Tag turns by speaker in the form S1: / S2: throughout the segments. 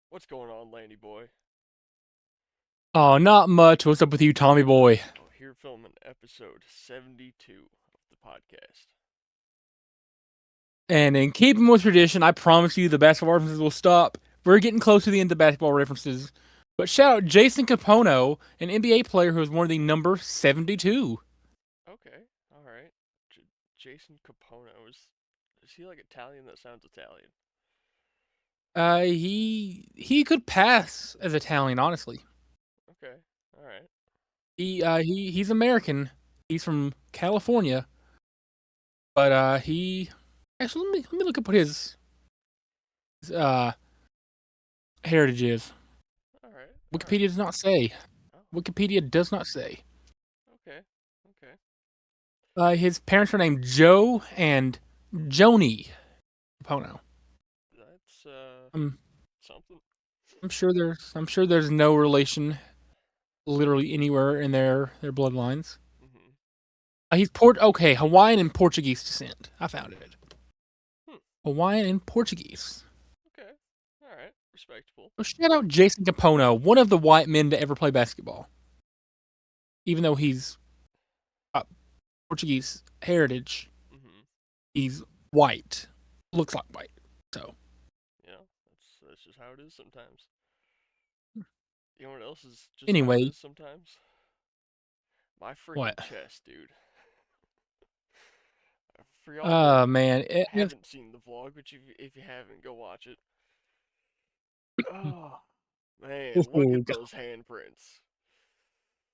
S1: What's going on, Landy boy?
S2: Oh, not much. What's up with you, Tommy boy?
S1: Oh, here filming episode 72 of the podcast.
S2: And in keeping with tradition, I promise you the basketball references will stop. We're getting close to the end of basketball references. But shout out Jason Capono, an NBA player who was worn the number 72.
S1: Okay, all right. J- Jason Capono is he like Italian? That sounds Italian.
S2: He could pass as Italian, honestly.
S1: Okay, all right.
S2: He's American. He's from California, but he actually let me look up what his heritage is.
S1: All right. All right.
S2: Wikipedia does not say.
S1: Oh,
S2: Wikipedia does not say.
S1: okay. Okay.
S2: His parents were named Joe and Joni Pono.
S1: That's
S2: I'm
S1: something.
S2: I'm sure there's no relation literally anywhere in their bloodlines.
S1: Mhm.
S2: He's okay, Hawaiian and Portuguese descent. I found it.
S1: Hmm.
S2: Hawaiian and Portuguese.
S1: Okay. All right. Respectable.
S2: So shout out Jason Capono, one of the white men to ever play basketball. Even though he's uh, Portuguese heritage,
S1: Mhm.
S2: he's white. Looks like white. So
S1: You know, that's just how it is sometimes. You know what else is just how it
S2: anyway,
S1: is sometimes? My freaking
S2: what?
S1: chest, dude. For y'all that
S2: Man,
S1: haven't seen the vlog, but if you haven't, go watch it. Oh man, look
S2: oh,
S1: at those handprints.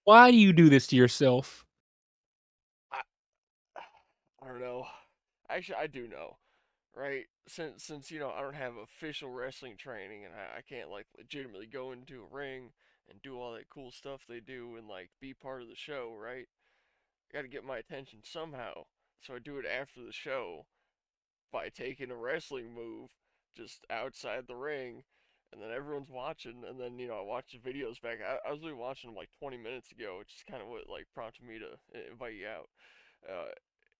S2: why do you do this to yourself?
S1: I I don't know. Actually, I do know, right? Since I don't have official wrestling training and I can't like legitimately go into a ring and do all that cool stuff they do and like be part of the show, right? I got to get my attention somehow. So I do it after the show by taking a wrestling move just outside the ring, and then everyone's watching, and then I watch the videos back. I was really watching them like 20 minutes ago, which is kind of what like prompted me to invite you out.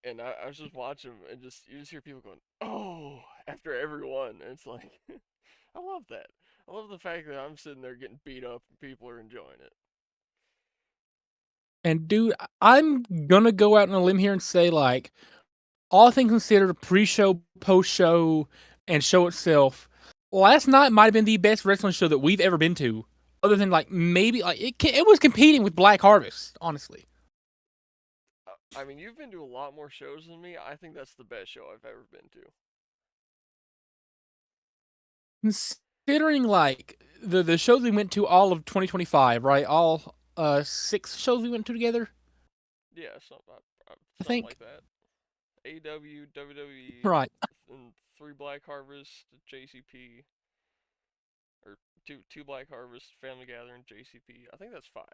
S1: And I was just watching them, and just you just hear people going, "Oh!" after everyone, and it's like, I love that. I love the fact that I'm sitting there getting beat up and people are enjoying it.
S2: And dude, I'm gonna go out on a limb here and say, like, all things considered, pre-show, post-show, and show itself, last night might have been the best wrestling show that we've ever been to. Other than like maybe like it was competing with Black Harvest, honestly.
S1: I mean, you've been to a lot more shows than me. I think that's the best show I've ever been to.
S2: Considering like the shows we went to all of 2025, right? All 6 shows we went to together,
S1: Yeah,
S2: I
S1: something
S2: think.
S1: like that. AW, WWE,
S2: Right.
S1: and three Black Harvest, JCP, or two Black Harvest, Family Gathering, JCP. I think that's five.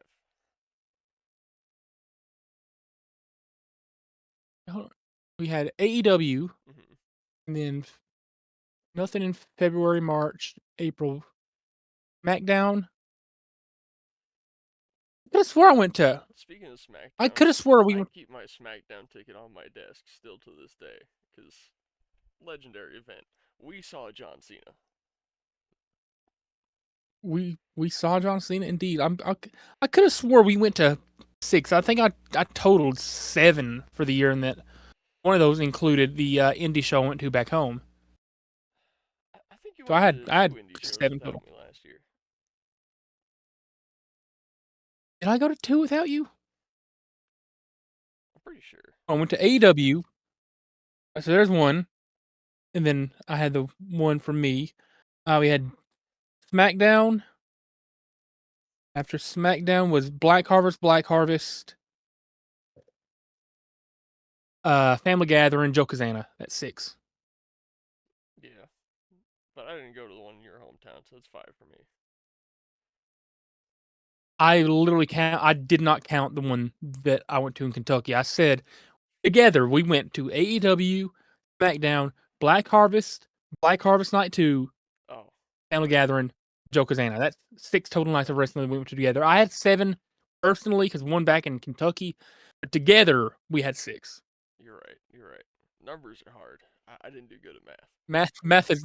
S2: We had AEW,
S1: Hmm.
S2: and then nothing in February, March, April. SmackDown. I could have swore I went to.
S1: Speaking of
S2: I
S1: SmackDown,
S2: could have swore we
S1: I
S2: went.
S1: keep my SmackDown ticket on my desk still to this day because legendary event. We saw John Cena.
S2: We saw John Cena. Indeed, I could have swore we went to 6. I think I totaled 7 for the year, and that one of those included the indie show I went to back home.
S1: I think you
S2: So
S1: went to
S2: I
S1: two
S2: had
S1: indie
S2: like
S1: shows
S2: 7
S1: without
S2: total.
S1: me last year.
S2: Did I go to 2 without you?
S1: I'm pretty sure.
S2: I went to AEW. So there's one, and then I had the one for me. We had SmackDown. After SmackDown was Black Harvest, Family Gathering, Jokazana. That's 6.
S1: Yeah, but I didn't go to the one in your hometown, so it's five for me.
S2: I literally count. I did not count the one that I went to in Kentucky. I said together we went to AEW, SmackDown, Black Harvest, Black Harvest Night 2,
S1: Oh,
S2: Family
S1: okay.
S2: Gathering, Jokazana. That's 6 total nights
S1: Okay.
S2: of wrestling we went to together. I had 7 personally because one back in Kentucky. But together we had 6.
S1: You're right. You're right. Numbers are hard. I didn't do good at math.
S2: Math is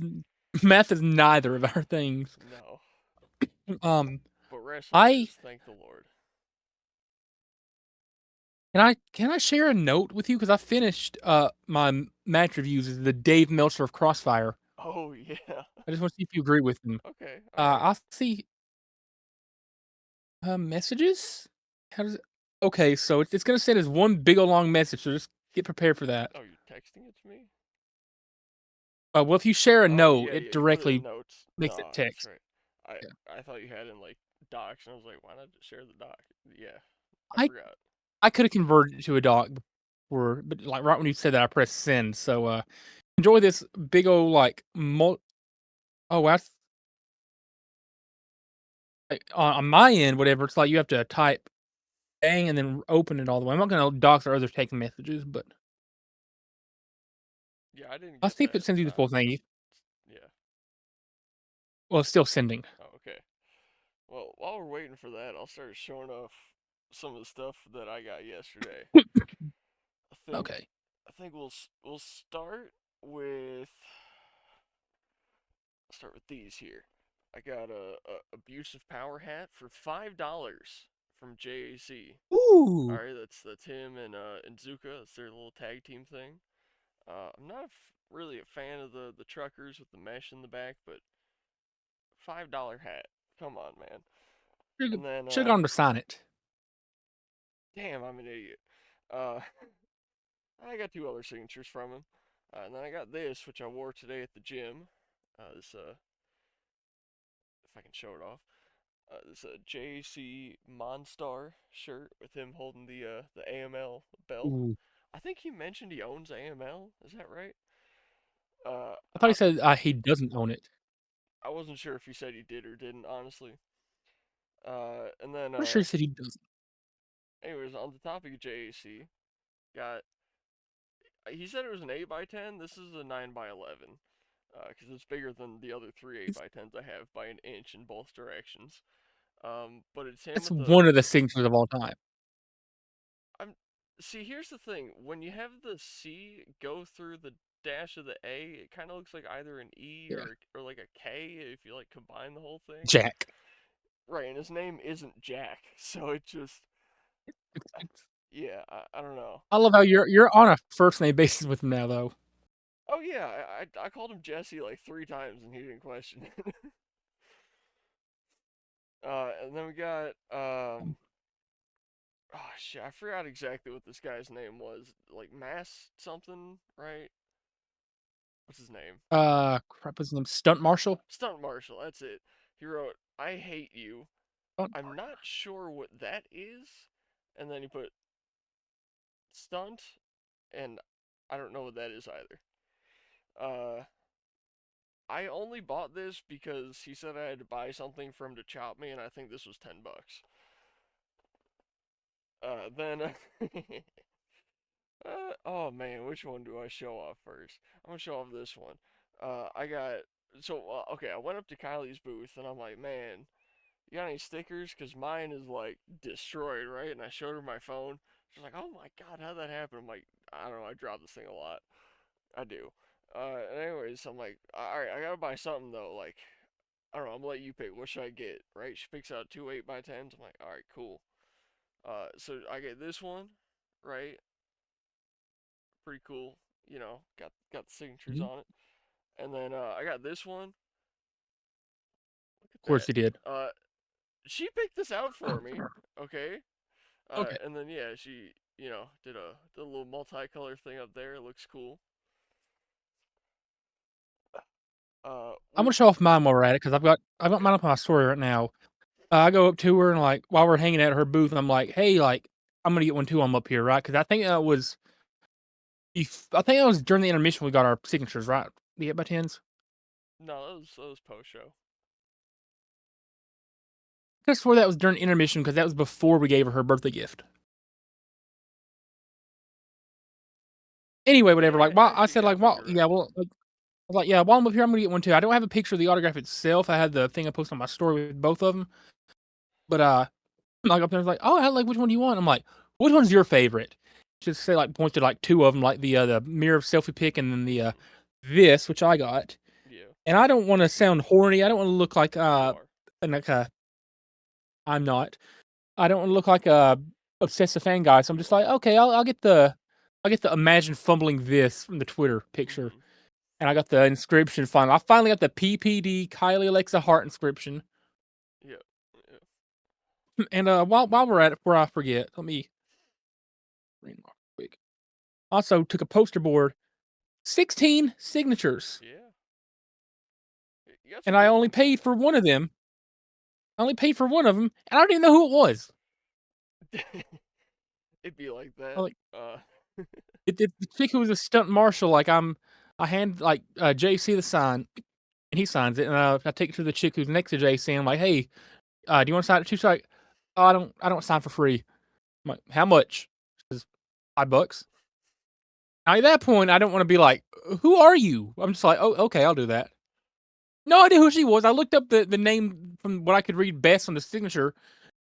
S2: math is neither of our things.
S1: No.
S2: Um,
S1: But wrestling
S2: I
S1: is, thank the Lord.
S2: can I share a note with you because I finished my match reviews as the Dave Meltzer of Crossfire.
S1: Oh yeah.
S2: I just want to see if you agree with them.
S1: Okay. All right.
S2: I see messages. How does it? Okay, so it's gonna send as one big old long message. So just get prepared for that.
S1: Oh, you're texting it to me?
S2: Well, if you share a
S1: Oh
S2: note,
S1: yeah,
S2: it
S1: yeah. You put it in
S2: directly
S1: notes.
S2: makes it
S1: No, that's
S2: text.
S1: right. I
S2: Yeah.
S1: I thought you had it in like docs, and I was like, why not just share the doc? Yeah, I
S2: I
S1: forgot.
S2: I could have converted it to a doc before, but like right when you said that, I pressed send. So enjoy this big old like oh, that's like, on my end, whatever. It's like you have to type "dang" and then open it all the way. I'm not gonna dox or others taking messages, but
S1: Yeah, I didn't
S2: I'll
S1: get
S2: see if
S1: that.
S2: it sends you the full thing.
S1: Yeah.
S2: Well, it's still sending.
S1: Oh, okay. Well, while we're waiting for that, I'll start showing off some of the stuff that I got yesterday. I think
S2: Okay.
S1: I think we'll with start with these here. I got a abusive power hat for $5 from JAC. All
S2: Ooh.
S1: right, that's him and Zuka. It's their little tag team thing. I'm not really a fan of the truckers with the mesh in the back, but $5 hat. Come on, man. And then
S2: Should have gone to sign it.
S1: damn, I'm an idiot. Uh, I got two other signatures from him. And then I got this, which I wore today at the gym. This if I can show it off. This JC Monstar shirt with him holding the AML belt.
S2: Ooh.
S1: I think he mentioned he owns AML. Is that right? Uh,
S2: I thought he
S1: I
S2: said he doesn't own it.
S1: I wasn't sure if he said he did or didn't, honestly. And then
S2: Pretty sure he said he doesn't.
S1: anyways, on the topic of JAC, got he said it was an 8x10. This is a 9x11. Because it's bigger than the other three
S2: It's,
S1: 8x10s I have by an inch in both directions. But it's him
S2: that's
S1: with the
S2: one of the signatures of all time.
S1: I'm see. Here's the thing: when you have the C go through the dash of the A, it kind of looks like either an E
S2: Yeah.
S1: or like a K if you like combine the whole thing.
S2: Jack.
S1: Right, and his name isn't Jack, so it just
S2: It's
S1: yeah. I don't know.
S2: I love how you're on a first name basis with him now, though.
S1: Oh yeah, I called him Jesse like 3 times and he didn't question it. And then we got oh shit, I forgot exactly what this guy's name was. Like Mass something, right? What's his name?
S2: Crap, what's his name? Stunt Marshal.
S1: Stunt Marshal, that's it. He wrote, I hate you.
S2: Stunt
S1: I'm
S2: Marshal.
S1: not sure what that is. And then he put stunt, and I don't know what that is either. I only bought this because he said I had to buy something for him to chop me, and I think this was $10. Then, oh man, which one do I show off first? I'm gonna show off this one. I got, okay, I went up to Kylie's booth, and I'm like, man, you got any stickers? Because mine is like destroyed, right? And I showed her my phone. She's like, oh my god, how'd that happen? I'm like, I don't know, I drop this thing a lot. I do. And anyways, I'm like, alright, I gotta buy something though. Like, I don't know, I'm gonna let you pick. What should I get? Right? She picks out two 8x10s. I'm like, alright, cool. So I get this one, right? Pretty cool. You know, got the signatures
S2: Mhm.
S1: on it. And then I got this one. Look
S2: Of
S1: at
S2: course
S1: that.
S2: he did.
S1: She picked this out for me. Okay.
S2: Okay.
S1: And then yeah, she did a little multicolor thing up there. It looks cool.
S2: I'm
S1: We
S2: gonna show off mine while we're at it because I've got
S1: okay.
S2: mine up on my story right now. I go up to her and like while we're hanging at her booth, I'm like, hey, like I'm gonna get one too. I'm up here, right? Because I think that was I think that was during the intermission we got our signatures, right? The 8x10s.
S1: No, that was post show.
S2: I swore that was during intermission because that was before we gave her birthday gift. Anyway,
S1: Yeah,
S2: whatever. Like, while I said,
S1: I
S2: like,
S1: think
S2: well,
S1: you're
S2: yeah,
S1: right.
S2: well, like, I was like, yeah, while I'm up here, I'm gonna get one too. I don't have a picture of the autograph itself. I had the thing I posted on my story with both of them, but like up there, I was like, oh, like, which one do you want? I'm like, which one's your favorite? Just say like pointed like two of them, like the mirror selfie pic, and then the
S1: Mm,
S2: this, which I got.
S1: yeah,
S2: And I don't want to sound horny. I don't want to look like
S1: you are.
S2: like a I'm not. I don't want to look like a obsessive fan guy, so I'm just like, okay, I'll get the imagine fumbling this from the Twitter picture,
S1: Mm-hmm.
S2: and I got the inscription. Finally, I finally got the PPD Kylie Alexa Hart inscription.
S1: Yep. Yep.
S2: And while we're at it, before I forget, let me read real quick. Also, took a poster board, 16 signatures,
S1: Yeah. You got some
S2: and I
S1: good
S2: only
S1: ones on
S2: paid for one of them. I only paid for one of them, and I don't even know who it was.
S1: there. It'd be like
S2: I
S1: that.
S2: like
S1: Uh,
S2: the chick who was a stunt marshal. I hand like JC the sign, and he signs it, and I take it to the chick who's next to JC. And I'm like, hey, do you want to sign it? She's like, oh, I don't sign for free. I'm like, how much? She says, $5. Now at that point, I don't want to be like, who are you? I'm just like, oh, okay, I'll do that. No idea who she was. I looked up the name from what I could read best on the signature.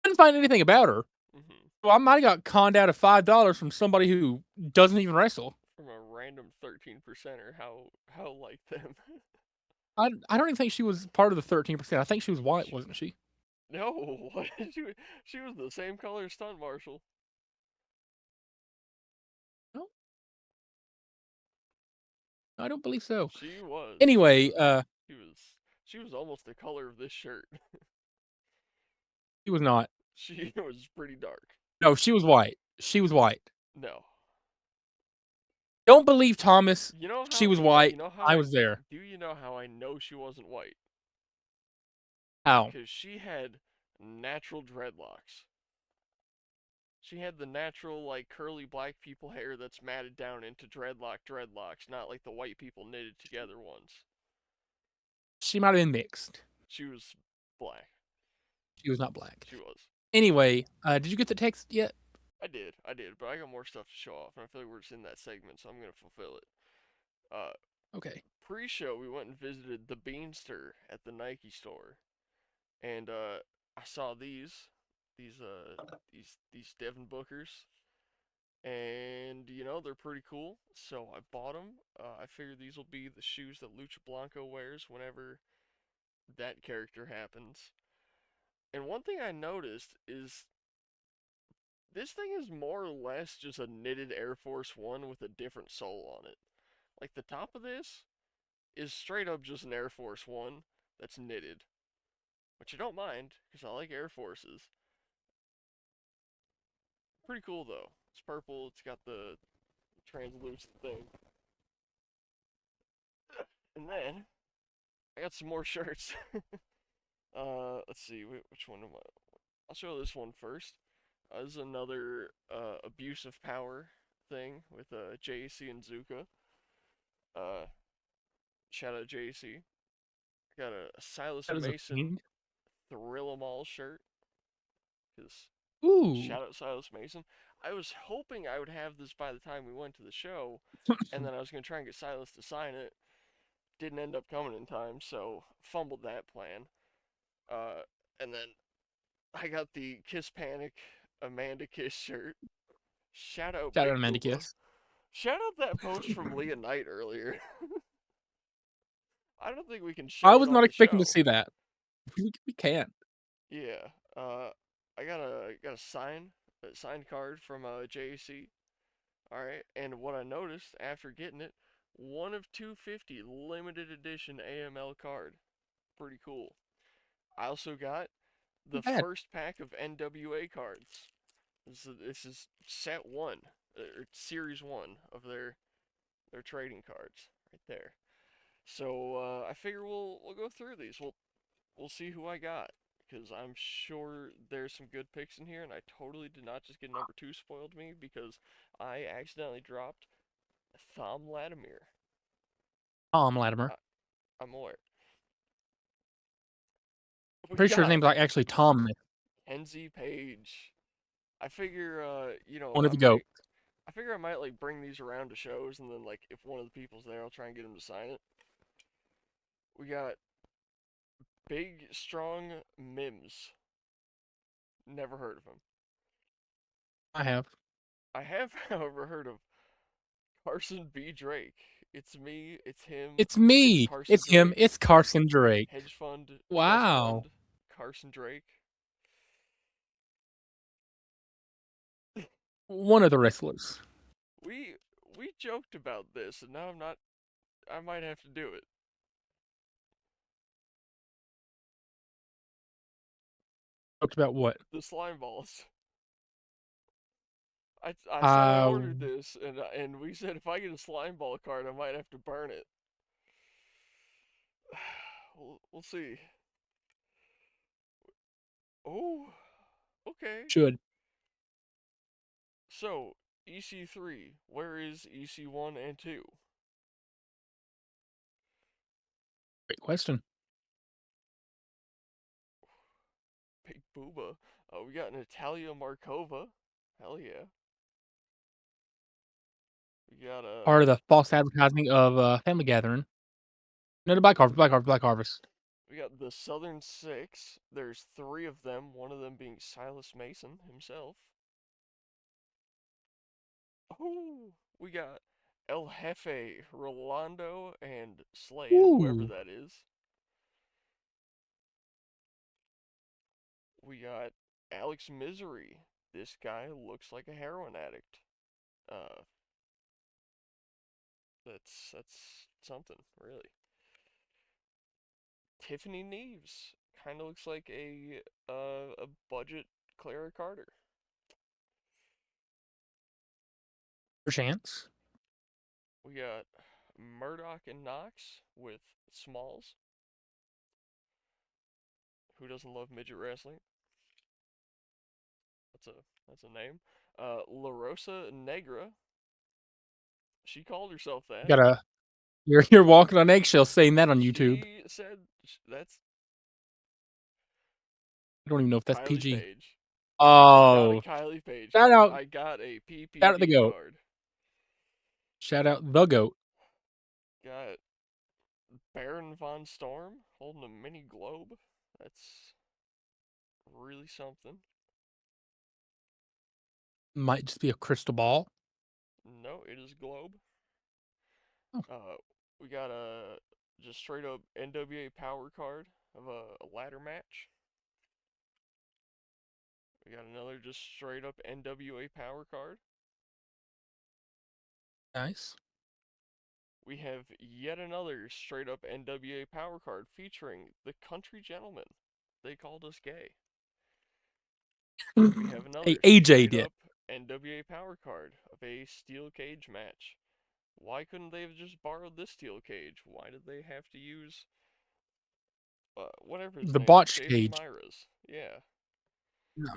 S2: Couldn't find anything about her.
S1: mhm.
S2: So I might have got conned out of $5 from somebody who doesn't even wrestle.
S1: From a random 13%er. How like them?
S2: I don't even think she was part of the 13%. I think she was white,
S1: She,
S2: wasn't she?
S1: no, what? She was the same color as stunt marshal.
S2: No, I don't believe so.
S1: She was.
S2: Anyway,
S1: She was. She was almost the color of this shirt.
S2: she was not.
S1: She was pretty dark.
S2: No, she was white. She was white.
S1: No.
S2: Don't believe Thomas.
S1: You know
S2: She
S1: how
S2: was white.
S1: you know how
S2: I
S1: I
S2: was there.
S1: do you know how I know she wasn't white?
S2: How?
S1: Cuz she had natural dreadlocks. She had the natural like curly black people hair that's matted down into dreadlocks, not like the white people knitted together ones.
S2: She might have been mixed.
S1: She was black.
S2: She was not black.
S1: She was.
S2: Anyway, did you get the text yet?
S1: I did, but I got more stuff to show off, and I feel like we're just in that segment, so I'm gonna fulfill it. Uh,
S2: Okay.
S1: Pre-show, we went and visited the Beanster at the Nike store, and I saw these these Devin Bookers, and you know they're pretty cool. So I bought them. I figured these will be the shoes that Lucha Blanco wears whenever that character happens. And one thing I noticed is this thing is more or less just a knitted Air Force One with a different sole on it. Like the top of this is straight up just an Air Force One that's knitted, which I don't mind because I like Air Forces. Pretty cool though. It's purple. It's got the translucent thing. And then I got some more shirts. Let's see which one am I? I'll show this one first. This is another abuse of power thing with JC and Zuka. Uh, Shout out JC. I got a Silas
S2: That is a
S1: Mason
S2: fiend.
S1: Thrill 'em all shirt. Cause
S2: Ooh.
S1: shout out Silas Mason. I was hoping I would have this by the time we went to the show, and then I was gonna try and get Silas to sign it. Didn't end up coming in time, so fumbled that plan. Uh, and then I got the Kiss Panic Amanda Kiss shirt. Shout out
S2: Shout out
S1: Big
S2: Amanda
S1: Puma.
S2: Kiss.
S1: Shout out that post from Leah Knight earlier. I don't think we can
S2: I
S1: show it
S2: was
S1: on
S2: not
S1: the
S2: expecting to
S1: show.
S2: see that. We can't.
S1: Yeah. I got a signed card from JAC. All right, and what I noticed after getting it, one of 250 limited edition AML card. Pretty cool. I also got the
S2: Not bad.
S1: first pack of NWA cards. This is set one, or series one of their trading cards right there. So I figure we'll go through these. We'll see who I got because I'm sure there's some good picks in here, and I totally did not just get number two spoiled me because I accidentally dropped Thom Latimer.
S2: Tom Latimer.
S1: I, I'm aware. We
S2: Pretty sure his
S1: got
S2: name's like actually Tom.
S1: Kenzie Page. I figure,
S2: One of the goat.
S1: I figure I might like bring these around to shows, and then like if one of the people's there, I'll try and get him to sign it. We got Big Strong Mims. Never heard of him.
S2: I have.
S1: I have, however, heard of Carson B. Drake. It's me. It's him.
S2: It's
S1: It's
S2: me.
S1: Carson
S2: It's him.
S1: Drake.
S2: It's Carson Drake.
S1: Hedge fund, trust
S2: Wow.
S1: fund, Carson Drake.
S2: One of the wrestlers.
S1: We we joked about this, and now I'm not. I might have to do it.
S2: Talked about what?
S1: The slime balls. I said I
S2: Uh,
S1: ordered this, and we said if I get a slime ball card, I might have to burn it. We'll see. Oh, okay.
S2: should.
S1: So EC3, where is EC1 and 2?
S2: Great question.
S1: Big booba. We got Natalia Markova. Hell yeah. We got
S2: Part of the false advertising of Family Gathering. No, the Black Harvest, Black Harvest, Black Harvest.
S1: we got the Southern Six. There's three of them. One of them being Silas Mason himself. Oh, we got El Jefe, Rolando, and Slade, whoever
S2: Ooh,
S1: that is. We got Alex Misery. This guy looks like a heroin addict. Uh, that's something, really. Tiffany Neves kind of looks like a budget Clara Carter.
S2: perchance.
S1: We got Murdoch and Knox with Smalls. Who doesn't love midget wrestling? That's a that's a name. La Rosa Negra. She called herself
S2: You
S1: that.
S2: gotta. You're walking on eggshells saying that on YouTube.
S1: She said that's
S2: I don't even know if that's
S1: Kylie
S2: PG.
S1: Page. We got a
S2: Oh,
S1: Kylie Page
S2: shout
S1: card.
S2: out,
S1: I got a
S2: shout out the
S1: PPV
S2: goat.
S1: card.
S2: Shout out the goat.
S1: Got Baron Von Storm holding a mini globe. That's really something.
S2: Might just be a crystal ball.
S1: No, it is globe.
S2: Oh,
S1: Uh, we got a just straight up NWA power card of a ladder match. We got another just straight up NWA power card.
S2: nice.
S1: We have yet another straight up NWA power card featuring the country gentlemen. They called us gay. We have
S2: Hey,
S1: another
S2: AJ
S1: straight
S2: did.
S1: up NWA power card of a steel cage match. Why couldn't they have just borrowed this steel cage? Why did they have to use whatever his
S2: The
S1: name is,
S2: botched
S1: Jason
S2: cage.
S1: Myra's? Yeah,
S2: No,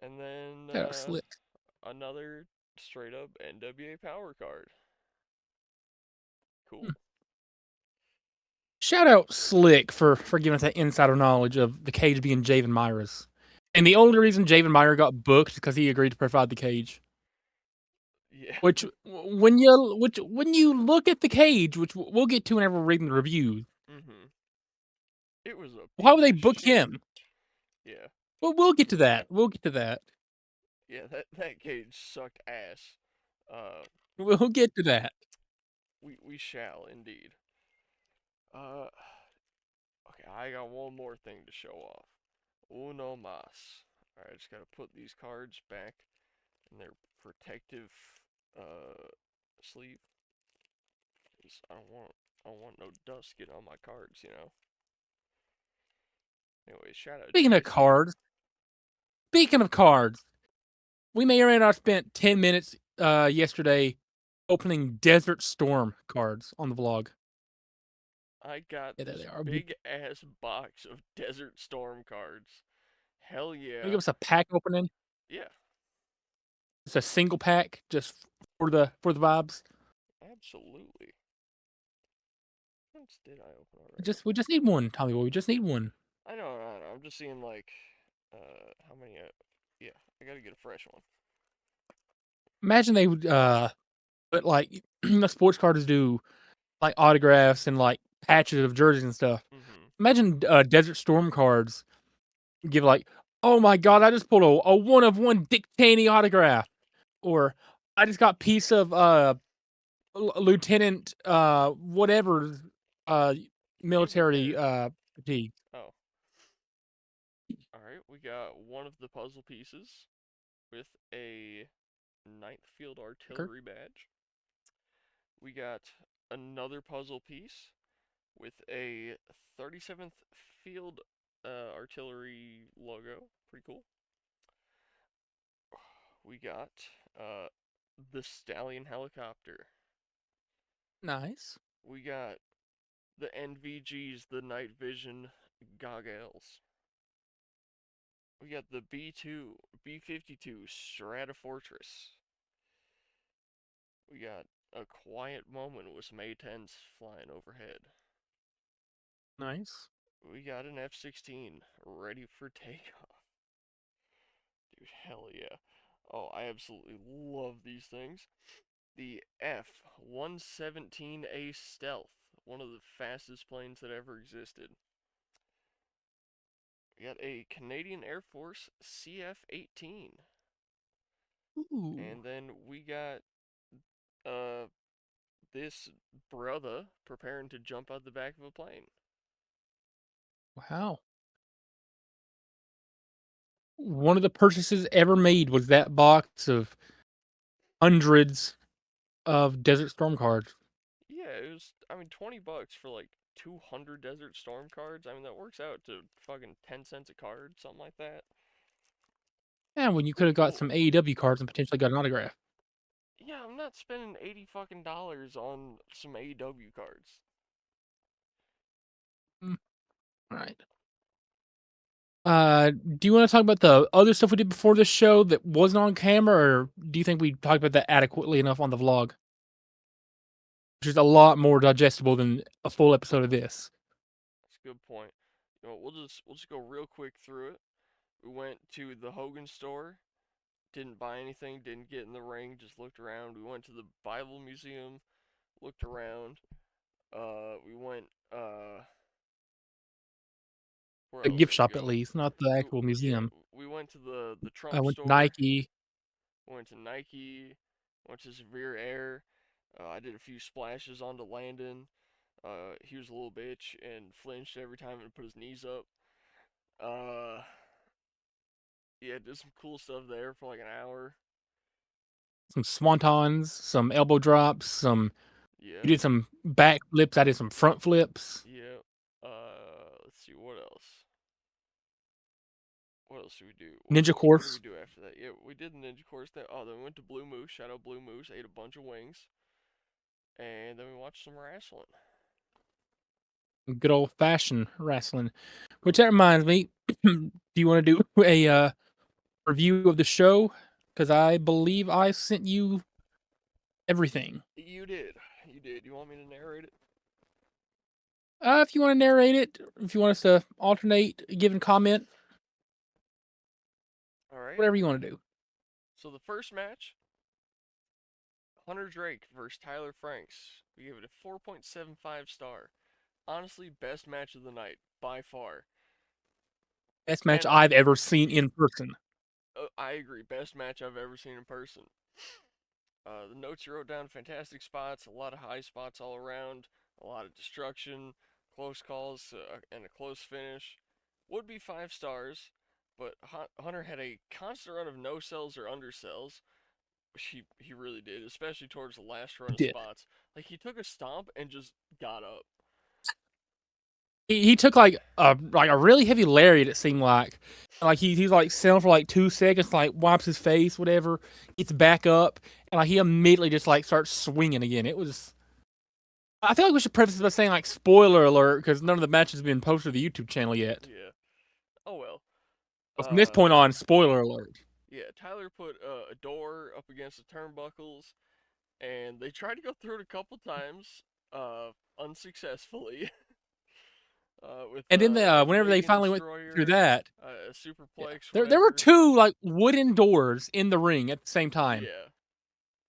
S1: and then
S2: shout out Slick.
S1: another straight up NWA power card.
S2: Hmm.
S1: Cool.
S2: Shout out Slick for giving us that insider knowledge of the cage being Javen Myra's. And the only reason Javen Myra got booked is because he agreed to provide the cage.
S1: Yeah.
S2: Which when you look at the cage, which we'll get to whenever we're reading the review,
S1: Mhm. It was a
S2: why would
S1: piece
S2: they
S1: of
S2: book
S1: shit.
S2: him?
S1: Yeah.
S2: Well, we'll get to that. We'll get to that.
S1: Yeah. That cage sucked ass. Uh,
S2: We'll get to that.
S1: we shall indeed. Uh, okay. I got one more thing to show off. Uno mas. All right. Just gotta put these cards back in their protective sleeve. 'Cause I don't want no dust getting on my cards. Anyway, shout out
S2: Speaking of
S1: Tracy.
S2: cards, speaking of cards, we may or may not have spent 10 minutes yesterday opening Desert Storm cards on the vlog.
S1: I got
S2: Yeah, there
S1: this
S2: they are.
S1: big ass box of Desert Storm cards. Hell
S2: Can you give
S1: yeah.
S2: us a pack opening?
S1: Yeah,
S2: It's a single pack just for the vibes.
S1: absolutely. How much did I open already?
S2: We just need one, Tommy boy. We just need one.
S1: I know. I'm just seeing like how many yeah, I gotta get a fresh one.
S2: Imagine they would put like the sports cards do like autographs and like patches of jerseys and stuff.
S1: Mm-hmm.
S2: Imagine Desert Storm cards give like, oh my god, I just pulled a one of one Dick Cheney autograph, or I just got piece of Lieutenant whatever uh
S1: Even
S2: military
S1: better.
S2: fatigue.
S1: Oh. Alright, we got one of the puzzle pieces with a Ninth Field
S2: Okay.
S1: Artillery badge. We got another puzzle piece with a 37th Field Artillery logo. Pretty cool. We got uh, the Stallion helicopter.
S2: Nice.
S1: We got the NVG's, the night vision goggles. We got the B2, B-52 Stratofortress. We got a quiet moment with some A-10s flying overhead.
S2: Nice.
S1: We got an F-16 ready for takeoff. Dude, hell yeah. Oh, I absolutely love these things. The F-117A Stealth, one of the fastest planes that ever existed. We got a Canadian Air Force CF-18.
S2: Ooh.
S1: And then we got uh this brother preparing to jump out the back of a plane.
S2: Wow. One of the purchases ever made was that box of hundreds of Desert Storm cards.
S1: Yeah, it was, I mean, $20 for like 200 Desert Storm cards. I mean, that works out to fucking 10 cents a card, something like that.
S2: And when you could
S1: Pretty
S2: have got
S1: cool.
S2: some AEW cards and potentially got an autograph.
S1: Yeah, I'm not spending 80 fucking dollars on some AEW cards.
S2: Mm, right. Do you want to talk about the other stuff we did before this show that wasn't on camera, or do you think we talked about that adequately enough on the vlog? Which is a lot more digestible than a full episode of this.
S1: That's a good point. You know, we'll just go real quick through it. We went to the Hogan store, didn't buy anything, didn't get in the ring, just looked around. We went to the Bible Museum, looked around. We went where
S2: A
S1: else
S2: gift
S1: did we
S2: shop, at
S1: go?
S2: least, not the
S1: We
S2: actual
S1: yeah,
S2: museum.
S1: we went to the
S2: I
S1: Trump
S2: went to
S1: store.
S2: Nike.
S1: Went to Nike. Went to Severe Air. I did a few splashes onto Landon. He was a little bitch and flinched every time and put his knees up. Uh, yeah, did some cool stuff there for like an hour.
S2: Some swantons, some elbow drops, some. You
S1: Yeah,
S2: did some back flips. I did some front flips.
S1: yeah. Let's see what else. What else did we do?
S2: Ninja
S1: What did we
S2: course.
S1: do after that? Yeah, we did the ninja course. Oh, then we went to Blue Moose. Shout out Blue Moose. Ate a bunch of wings, and then we watched some wrestling.
S2: Good old fashioned wrestling. Which that reminds me. Do you want to do a review of the show? Because I believe I sent you everything.
S1: You did. You did. You want me to narrate it?
S2: If you want to narrate it, if you want us to alternate, give and comment,
S1: All right.
S2: whatever you want to do.
S1: So the first match, Hunter Drake versus Tyler Franks. We give it a 4.75 star. Honestly, best match of the night by far.
S2: Best match
S1: And
S2: I've ever seen in person.
S1: I agree, best match I've ever seen in person. The notes you wrote down, fantastic spots, a lot of high spots all around, a lot of destruction, close calls, and a close finish. Would be 5 stars, but Hunter had a constant run of no sells or undersells. He really did, especially towards the last run of
S2: Did.
S1: spots. Like he took a stomp and just got up.
S2: He took like a really heavy lariat. It seemed like he's like selling for like 2 seconds, like wipes his face, whatever, gets back up, and like he immediately just like starts swinging again. It was. I feel like we should preface this by saying like spoiler alert because none of the matches have been posted to the YouTube channel yet.
S1: Yeah. Oh well.
S2: But from this point on, spoiler alert.
S1: Yeah. Tyler put a door up against the turnbuckles, and they tried to go through it a couple times, unsuccessfully. With
S2: And then
S1: a
S2: whenever they
S1: Canadian
S2: finally went through
S1: destroyer,
S2: that,
S1: a
S2: yeah,
S1: superplex,
S2: there were
S1: whatever.
S2: two like wooden doors in the ring at the same time,
S1: Yeah.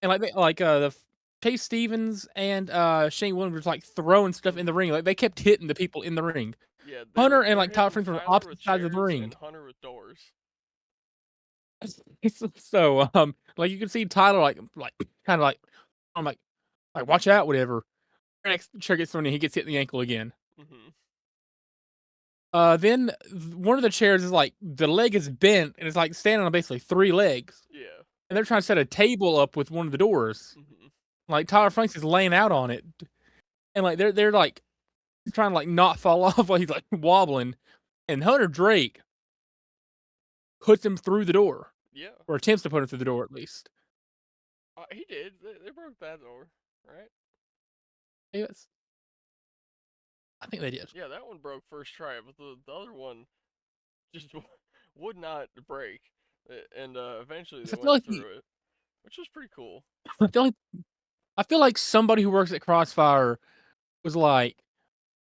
S2: and the Chase Stevens and Shane Williams was like throwing stuff in the
S1: Mhm.
S2: ring. Like they kept hitting the people in the ring.
S1: Yeah,
S2: Hunter and
S1: they're
S2: like Tyler
S1: hitting
S2: Friends were on
S1: Tyler
S2: opposite
S1: with
S2: sides of the
S1: chairs
S2: ring.
S1: and Hunter with doors.
S2: So like you can see Tyler like kind of like I'm like watch out, whatever. Next chair gets thrown in, he gets hit in the ankle again.
S1: Mhm.
S2: Then one of the chairs is like the leg is bent and it's like standing on basically three legs.
S1: Yeah.
S2: and they're trying to set a table up with one of the doors.
S1: Mhm.
S2: Like Tyler Franks is laying out on it, and like they're like trying to like not fall off while he's like wobbling, and Hunter Drake puts him through the door
S1: Yeah.
S2: or attempts to put him through the door at least.
S1: He did. They broke that door, right?
S2: Yes, I think they did.
S1: Yeah, that one broke first try, but the other one just would not break, and eventually
S2: 'Cause
S1: they went through it, which was pretty cool.
S2: I feel like I feel like somebody who works at Crossfire was like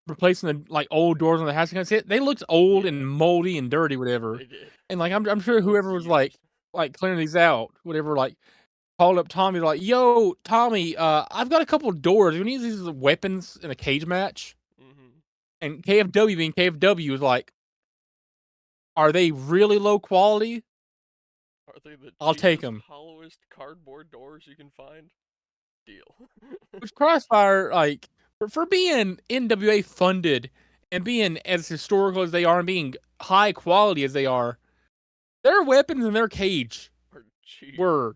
S2: replacing the like old doors on the house. They looked old
S1: Yeah,
S2: and moldy and dirty, whatever.
S1: they did.
S2: And like I'm sure
S1: Like
S2: whoever was
S1: years.
S2: like clearing these out, whatever, like called up Tommy like, "Yo, Tommy, I've got a couple of doors. We need these weapons in a cage match."
S1: Mhm.
S2: And KFW being KFW was like, "Are they really low quality?
S1: Are they the
S2: I'll take
S1: cheapest,
S2: them."
S1: hollowest cardboard doors you can find? Deal.
S2: Which Crossfire, like, for being NWA funded and being as historical as they are and being high quality as they are, their weapons in their cage
S1: Are cheap.
S2: were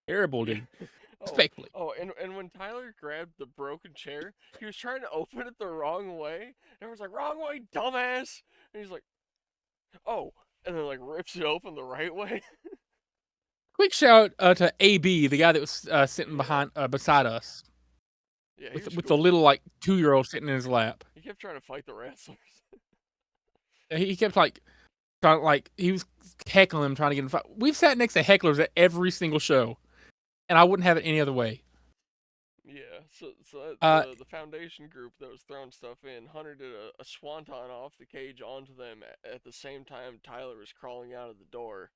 S2: terrible,
S1: Yeah.
S2: dude.
S1: Oh,
S2: Respectfully.
S1: and when Tyler grabbed the broken chair, he was trying to open it the wrong way. And everyone's like, "Wrong way, dumbass!" And he's like, "Oh," and then like rips it open the right way.
S2: Quick shout to AB, the guy that was sitting
S1: Yeah,
S2: beside us
S1: yeah, he was
S2: with the
S1: cool.
S2: little like 2-year-old sitting in his lap.
S1: He kept trying to fight the wrestlers.
S2: He kept like trying like he was heckling him, trying to get him. We've sat next to hecklers at every single show, and I wouldn't have it any other way.
S1: Yeah, so
S2: Uh,
S1: the foundation group that was throwing stuff in, Hunter did a swanton off the cage onto them at the same time Tyler was crawling out of the door,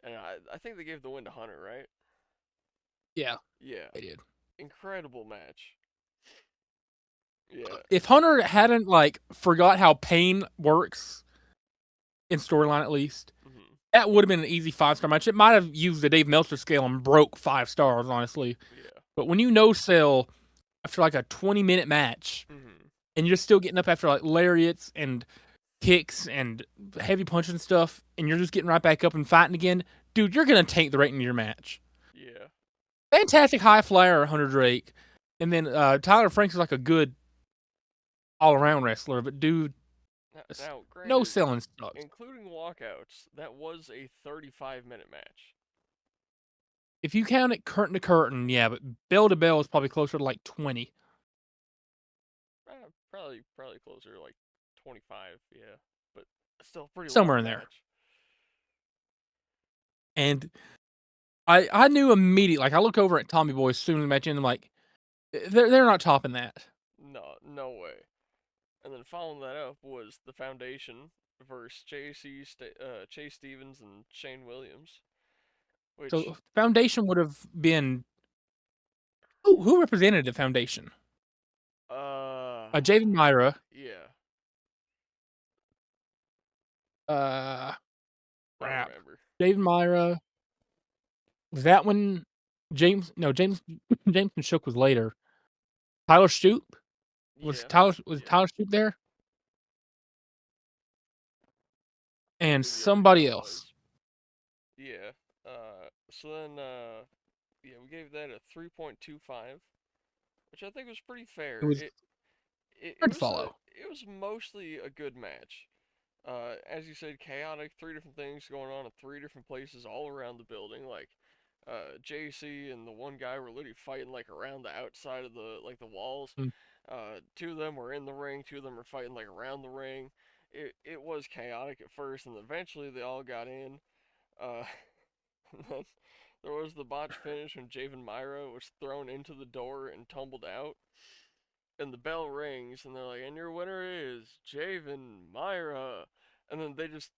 S1: and I think they gave the win to Hunter, right?
S2: yeah,
S1: Yeah,
S2: they did.
S1: incredible match. Yeah.
S2: If Hunter hadn't like forgot how pain works in storyline, at least
S1: Mhm.
S2: that would have been an easy 5-star match. It might have used the Dave Meltzer scale and broke 5 stars, honestly.
S1: Yeah.
S2: But when you no sell after like a 20-minute match
S1: Mhm.
S2: and you're still getting up after like lariats and kicks and heavy punches and stuff, and you're just getting right back up and fighting again, dude, you're gonna tank the rating of your match.
S1: Yeah.
S2: Fantastic high flyer, Hunter Drake, and then Tyler Franks is like a good all around wrestler, but dude,
S1: Now,
S2: no
S1: granted,
S2: selling sucks.
S1: including walkouts, that was a 35-minute match.
S2: If you count it curtain to curtain, yeah, but bell to bell is probably closer to like 20,
S1: Probably closer to like 25, yeah. But still a pretty
S2: somewhere
S1: long
S2: in there.
S1: match.
S2: And I knew immediately, like I look over at Tommy Boy as soon as the match ended, I'm like, they're not topping that.
S1: No, no way. And then following that up was the Foundation versus Chase Stevens and Shane Williams, which
S2: So Foundation would have been who represented the Foundation?
S1: uh
S2: Javen Myra,
S1: yeah,
S2: uh,
S1: I don't
S2: crap.
S1: remember.
S2: Javen Myra, was that when James Jameson Shook was later. Tyler Stoop?
S1: Yeah,
S2: Was
S1: yeah.
S2: Tyler Stoop there?
S1: I
S2: And
S1: believe the other guy
S2: somebody else.
S1: was. Yeah. So then yeah, we gave that a 3.25, which I think was pretty
S2: It
S1: fair.
S2: was
S1: It
S2: hard to
S1: was a
S2: follow.
S1: it was mostly a good match. As you said, chaotic, three different things going on in three different places all around the building. Like, JC and the one guy were literally fighting like around the outside of the walls.
S2: Mm.
S1: Two of them were in the ring. Two of them were fighting like around the ring. It was chaotic at first, and eventually they all got in. Uh, then there was the botch finish when Javen Myra was thrown into the door and tumbled out. And the bell rings, and they're like, "And your winner is Javen Myra." And then they just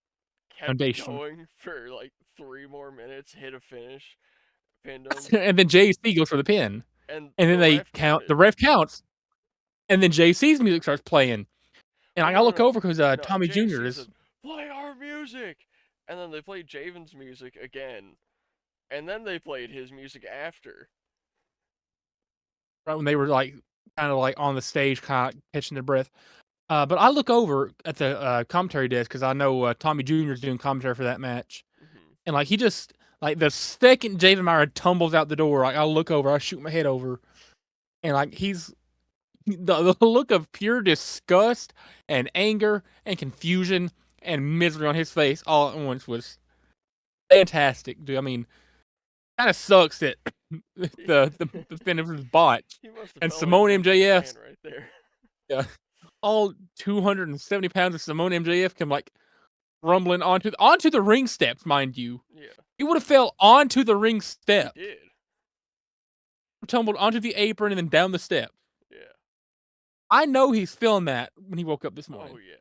S1: kept
S2: Foundation.
S1: going for like 3 more minutes, hit a finish, pinned him,
S2: And then JC goes for the pin.
S1: and
S2: And then
S1: the
S2: they
S1: ref
S2: count,
S1: counted.
S2: the ref counts, and then JC's music starts playing. And
S1: Oh
S2: I
S1: no
S2: gotta
S1: no
S2: look
S1: no
S2: over because
S1: no!
S2: Tommy Jr.
S1: JC
S2: is
S1: said, "Play our music," and then they played Javen's music again, and then they played his music after.
S2: right when they were like kind of like on the stage, kind of catching their breath. But I look over at the commentary desk because I know Tommy Jr. is doing commentary for that match,
S1: Hmm.
S2: and like he just Like the second Javen Myra tumbles out the door, like I look over, I shoot my head over, and like he's the look of pure disgust and anger and confusion and misery on his face all at once was fantastic, dude. I mean, kind of sucks that the finish was botched,
S1: He must have
S2: and
S1: felt like
S2: Simone
S1: Vince
S2: MJF,
S1: McMahon right there.
S2: yeah, all 270 pounds of Simone MJF come like rumbling onto the ring steps, mind you.
S1: Yeah,
S2: He would have fell onto the ring
S1: he
S2: steps,
S1: did.
S2: tumbled onto the apron, and then down the steps.
S1: Yeah.
S2: I know he's feeling that when he woke up this
S1: Oh
S2: morning.
S1: yeah.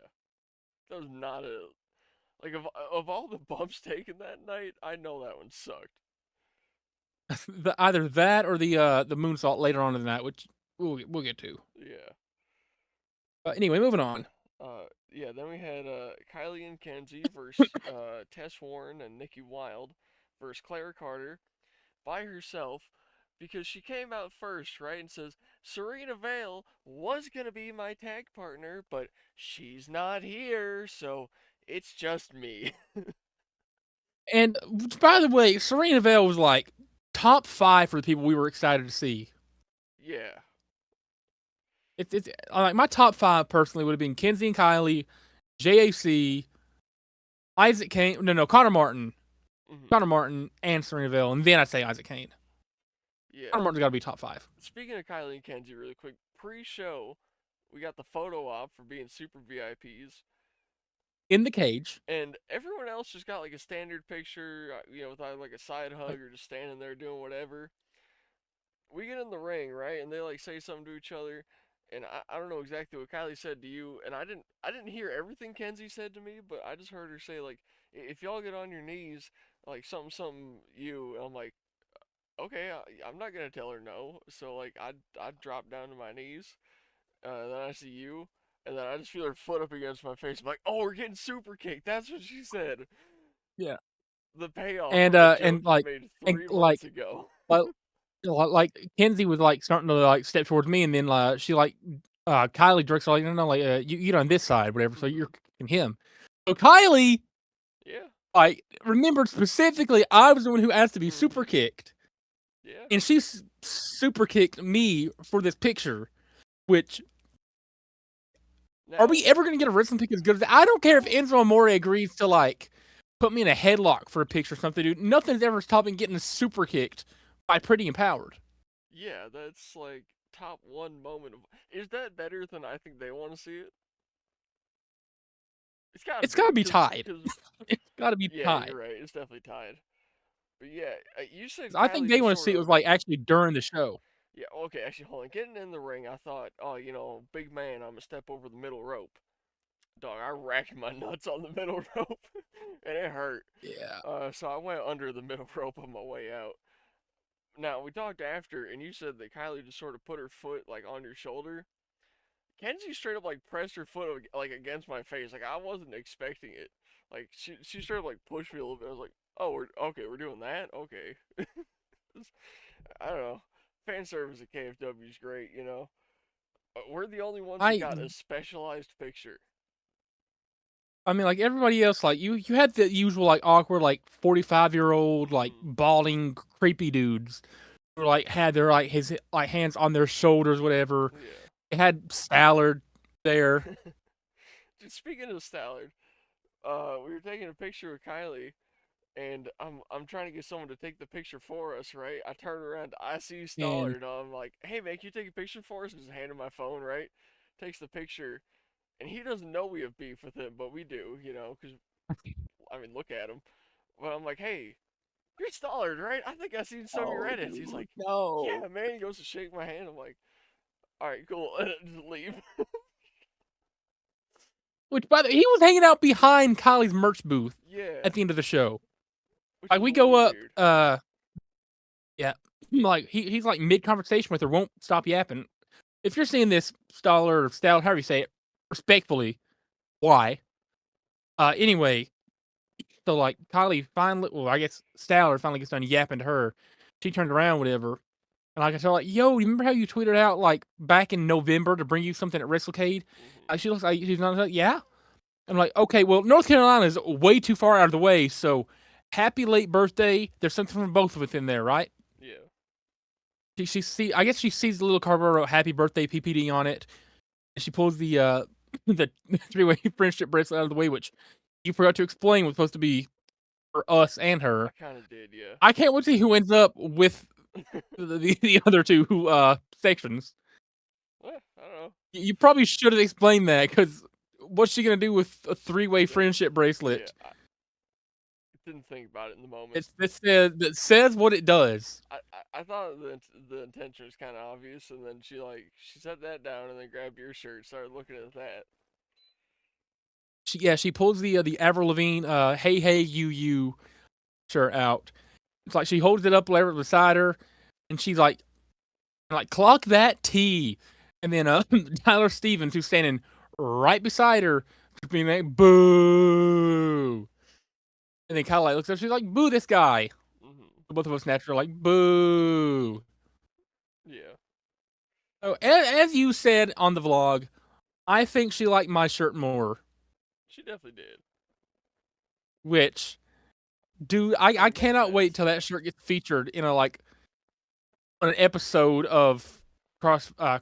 S1: That was not a like of all the bumps taken that night. I know that one sucked.
S2: Either that or the moonsault later on in the night, which we'll get to.
S1: Yeah.
S2: Anyway, moving on.
S1: Yeah. Then we had Kylie and Kenzie versus Tess Warren and Nikki Wilde versus Claire Carter by herself because she came out first, right, and says Serena Vale was gonna be my tag partner, but she's not here, so it's just me.
S2: And by the way, Serena Vale was like top 5 for the people we were excited to see.
S1: Yeah.
S2: It's like my top 5 personally would have been Kenzie and Kylie, JAC, Isaac Kane, no, Connor Martin,
S1: Hmm.
S2: Connor Martin, and Serena Vale, and then I say Isaac Kane.
S1: Yeah.
S2: Connor Martin's got to be top 5
S1: Speaking of Kylie and Kenzie, really quick, pre-show, we got the photo op for being super VIPs,
S2: in the cage.
S1: and everyone else just got like a standard picture, with either like a side hug
S2: Like,
S1: or just standing there doing whatever. We get in the ring, right, and they like say something to each other, and I don't know exactly what Kylie said to you, and I didn't hear everything Kenzie said to me, but I just heard her say like, if y'all get on your knees, like something you, and I'm like, okay, I'm not gonna tell her no, so like I'd drop down to my knees. Then I see you, and then I just feel her foot up against my face. I'm like, oh, we're getting super kicked. That's what she said.
S2: yeah,
S1: The payoff
S2: and
S1: from a joke
S2: and
S1: you
S2: like
S1: made
S2: and
S1: 3 months ago.
S2: like like Kenzie was like starting to like step towards me, and then she like Kylie directs her like, no, like you get on this side, whatever. So you're
S1: Hmm.
S2: kicking him. So Kylie
S1: Yeah.
S2: like remembered specifically I was the one who asked to be super
S1: Hmm.
S2: kicked,
S1: Yeah.
S2: and she super kicked me for this picture. Which are
S1: Now,
S2: we ever going to get a wrestling pick as good as that? I don't care if
S1: oh,
S2: Enzo Amore agrees to like put me in a headlock for a picture or something, dude. Nothing's ever stopped me getting super kicked by Pretty Empowered.
S1: yeah, that's like top one moment of. Is that better than I think they want to see it? It's gotta
S2: It's got to
S1: be,
S2: be
S1: cause,
S2: tied.
S1: cause,
S2: It's got to be
S1: yeah,
S2: tied.
S1: you're right. It's definitely tied. But yeah, you said
S2: I think
S1: Kylie
S2: they
S1: just
S2: want to
S1: sort
S2: see it
S1: of.
S2: was like actually during the show.
S1: Yeah, okay, actually, hold on. Getting in the ring, I thought, oh, big man, I'm gonna step over the middle rope. Dog, I racked my nuts on the middle rope, and it hurt.
S2: Yeah.
S1: So I went under the middle rope on my way out. Now we talked after, and you said that Kylie just sort of put her foot like on your shoulder. Kenzie straight up like pressed her foot like against my face. Like I wasn't expecting it. Like she straight up like pushed me a little bit. I was like, oh, we're okay. We're doing that. Okay. I don't know. Fan service at KFW is great. We're the only ones that
S2: I
S1: got a specialized picture.
S2: I mean like everybody else like you had the usual like awkward like 45-year-old like
S1: Mm-hmm.
S2: balding creepy dudes who like had their like his like hands on their shoulders whatever.
S1: Yeah.
S2: They had Stallard there.
S1: Dude, speaking of Stallard, we were taking a picture with Kylie, and I'm trying to get someone to take the picture for us, right? I turn around, I see
S2: And
S1: Stallard, and I'm like, "Hey man, can you take a picture for us?" And just hand him my phone, right? Takes the picture, and he doesn't know we have beef with him, but we do, because I mean, look at him. But I'm like, "Hey, you're Stallard, right? I think I've seen some of your
S2: oh
S1: edits." He's
S2: dude,
S1: like,
S2: no.
S1: "Yeah, man." He goes to shake my hand. I'm like, "All right, cool," and just leave.
S2: Which by the he was hanging out behind Kylie's merch booth
S1: Yeah,
S2: at the end of the show.
S1: which
S2: Like
S1: was
S2: we
S1: a
S2: go
S1: little
S2: up,
S1: weird.
S2: yeah, like he's like mid conversation with her, won't stop yapping. If you're seeing this Staller or Stout, however you say it, respectfully, why? Anyway, so like Kylie finally, well, I guess Staller finally gets done yapping to her. She turned around, whatever, and like I said, like, yo, remember how you tweeted out like back in November to bring you something at WrestleCade?
S1: Hmm.
S2: She looks like she's not like, yeah. I'm like, okay, well, North Carolina is way too far out of the way, so happy late birthday. There's something from both of us in there, right?
S1: Yeah.
S2: I guess she sees the little cardboard wrote "Happy Birthday" PPD on it, and she pulls the the three-way friendship bracelet out of the way, which you forgot to explain was supposed to be for us and
S1: I
S2: her.
S1: kind of did, yeah.
S2: I can't wait to see who ends up with the other two sections.
S1: I don't know.
S2: You probably should have explained that because what's she gonna do with a three-way
S1: Yeah.
S2: friendship
S1: Yeah.
S2: bracelet?
S1: I didn't think about it in the moment.
S2: That says what it does.
S1: I thought the intention was kind of obvious, and then she set that down and then grabbed your shirt, and started looking at that.
S2: She pulls the Avril Lavigne "Hey Hey You" shirt out. It's like she holds it up beside her, and she's like clock that T, and then Tyler Stevens, who's standing right beside her, being like boo, and then kind of like looks up, she's like boo this guy.
S1: Hmm.
S2: Both of us naturally like boo.
S1: Yeah.
S2: So as you said on the vlog, I think she liked my shirt more.
S1: She definitely did.
S2: Which, dude, I
S1: It makes
S2: cannot wait
S1: sense.
S2: till that shirt gets featured in a like an episode of Crossfire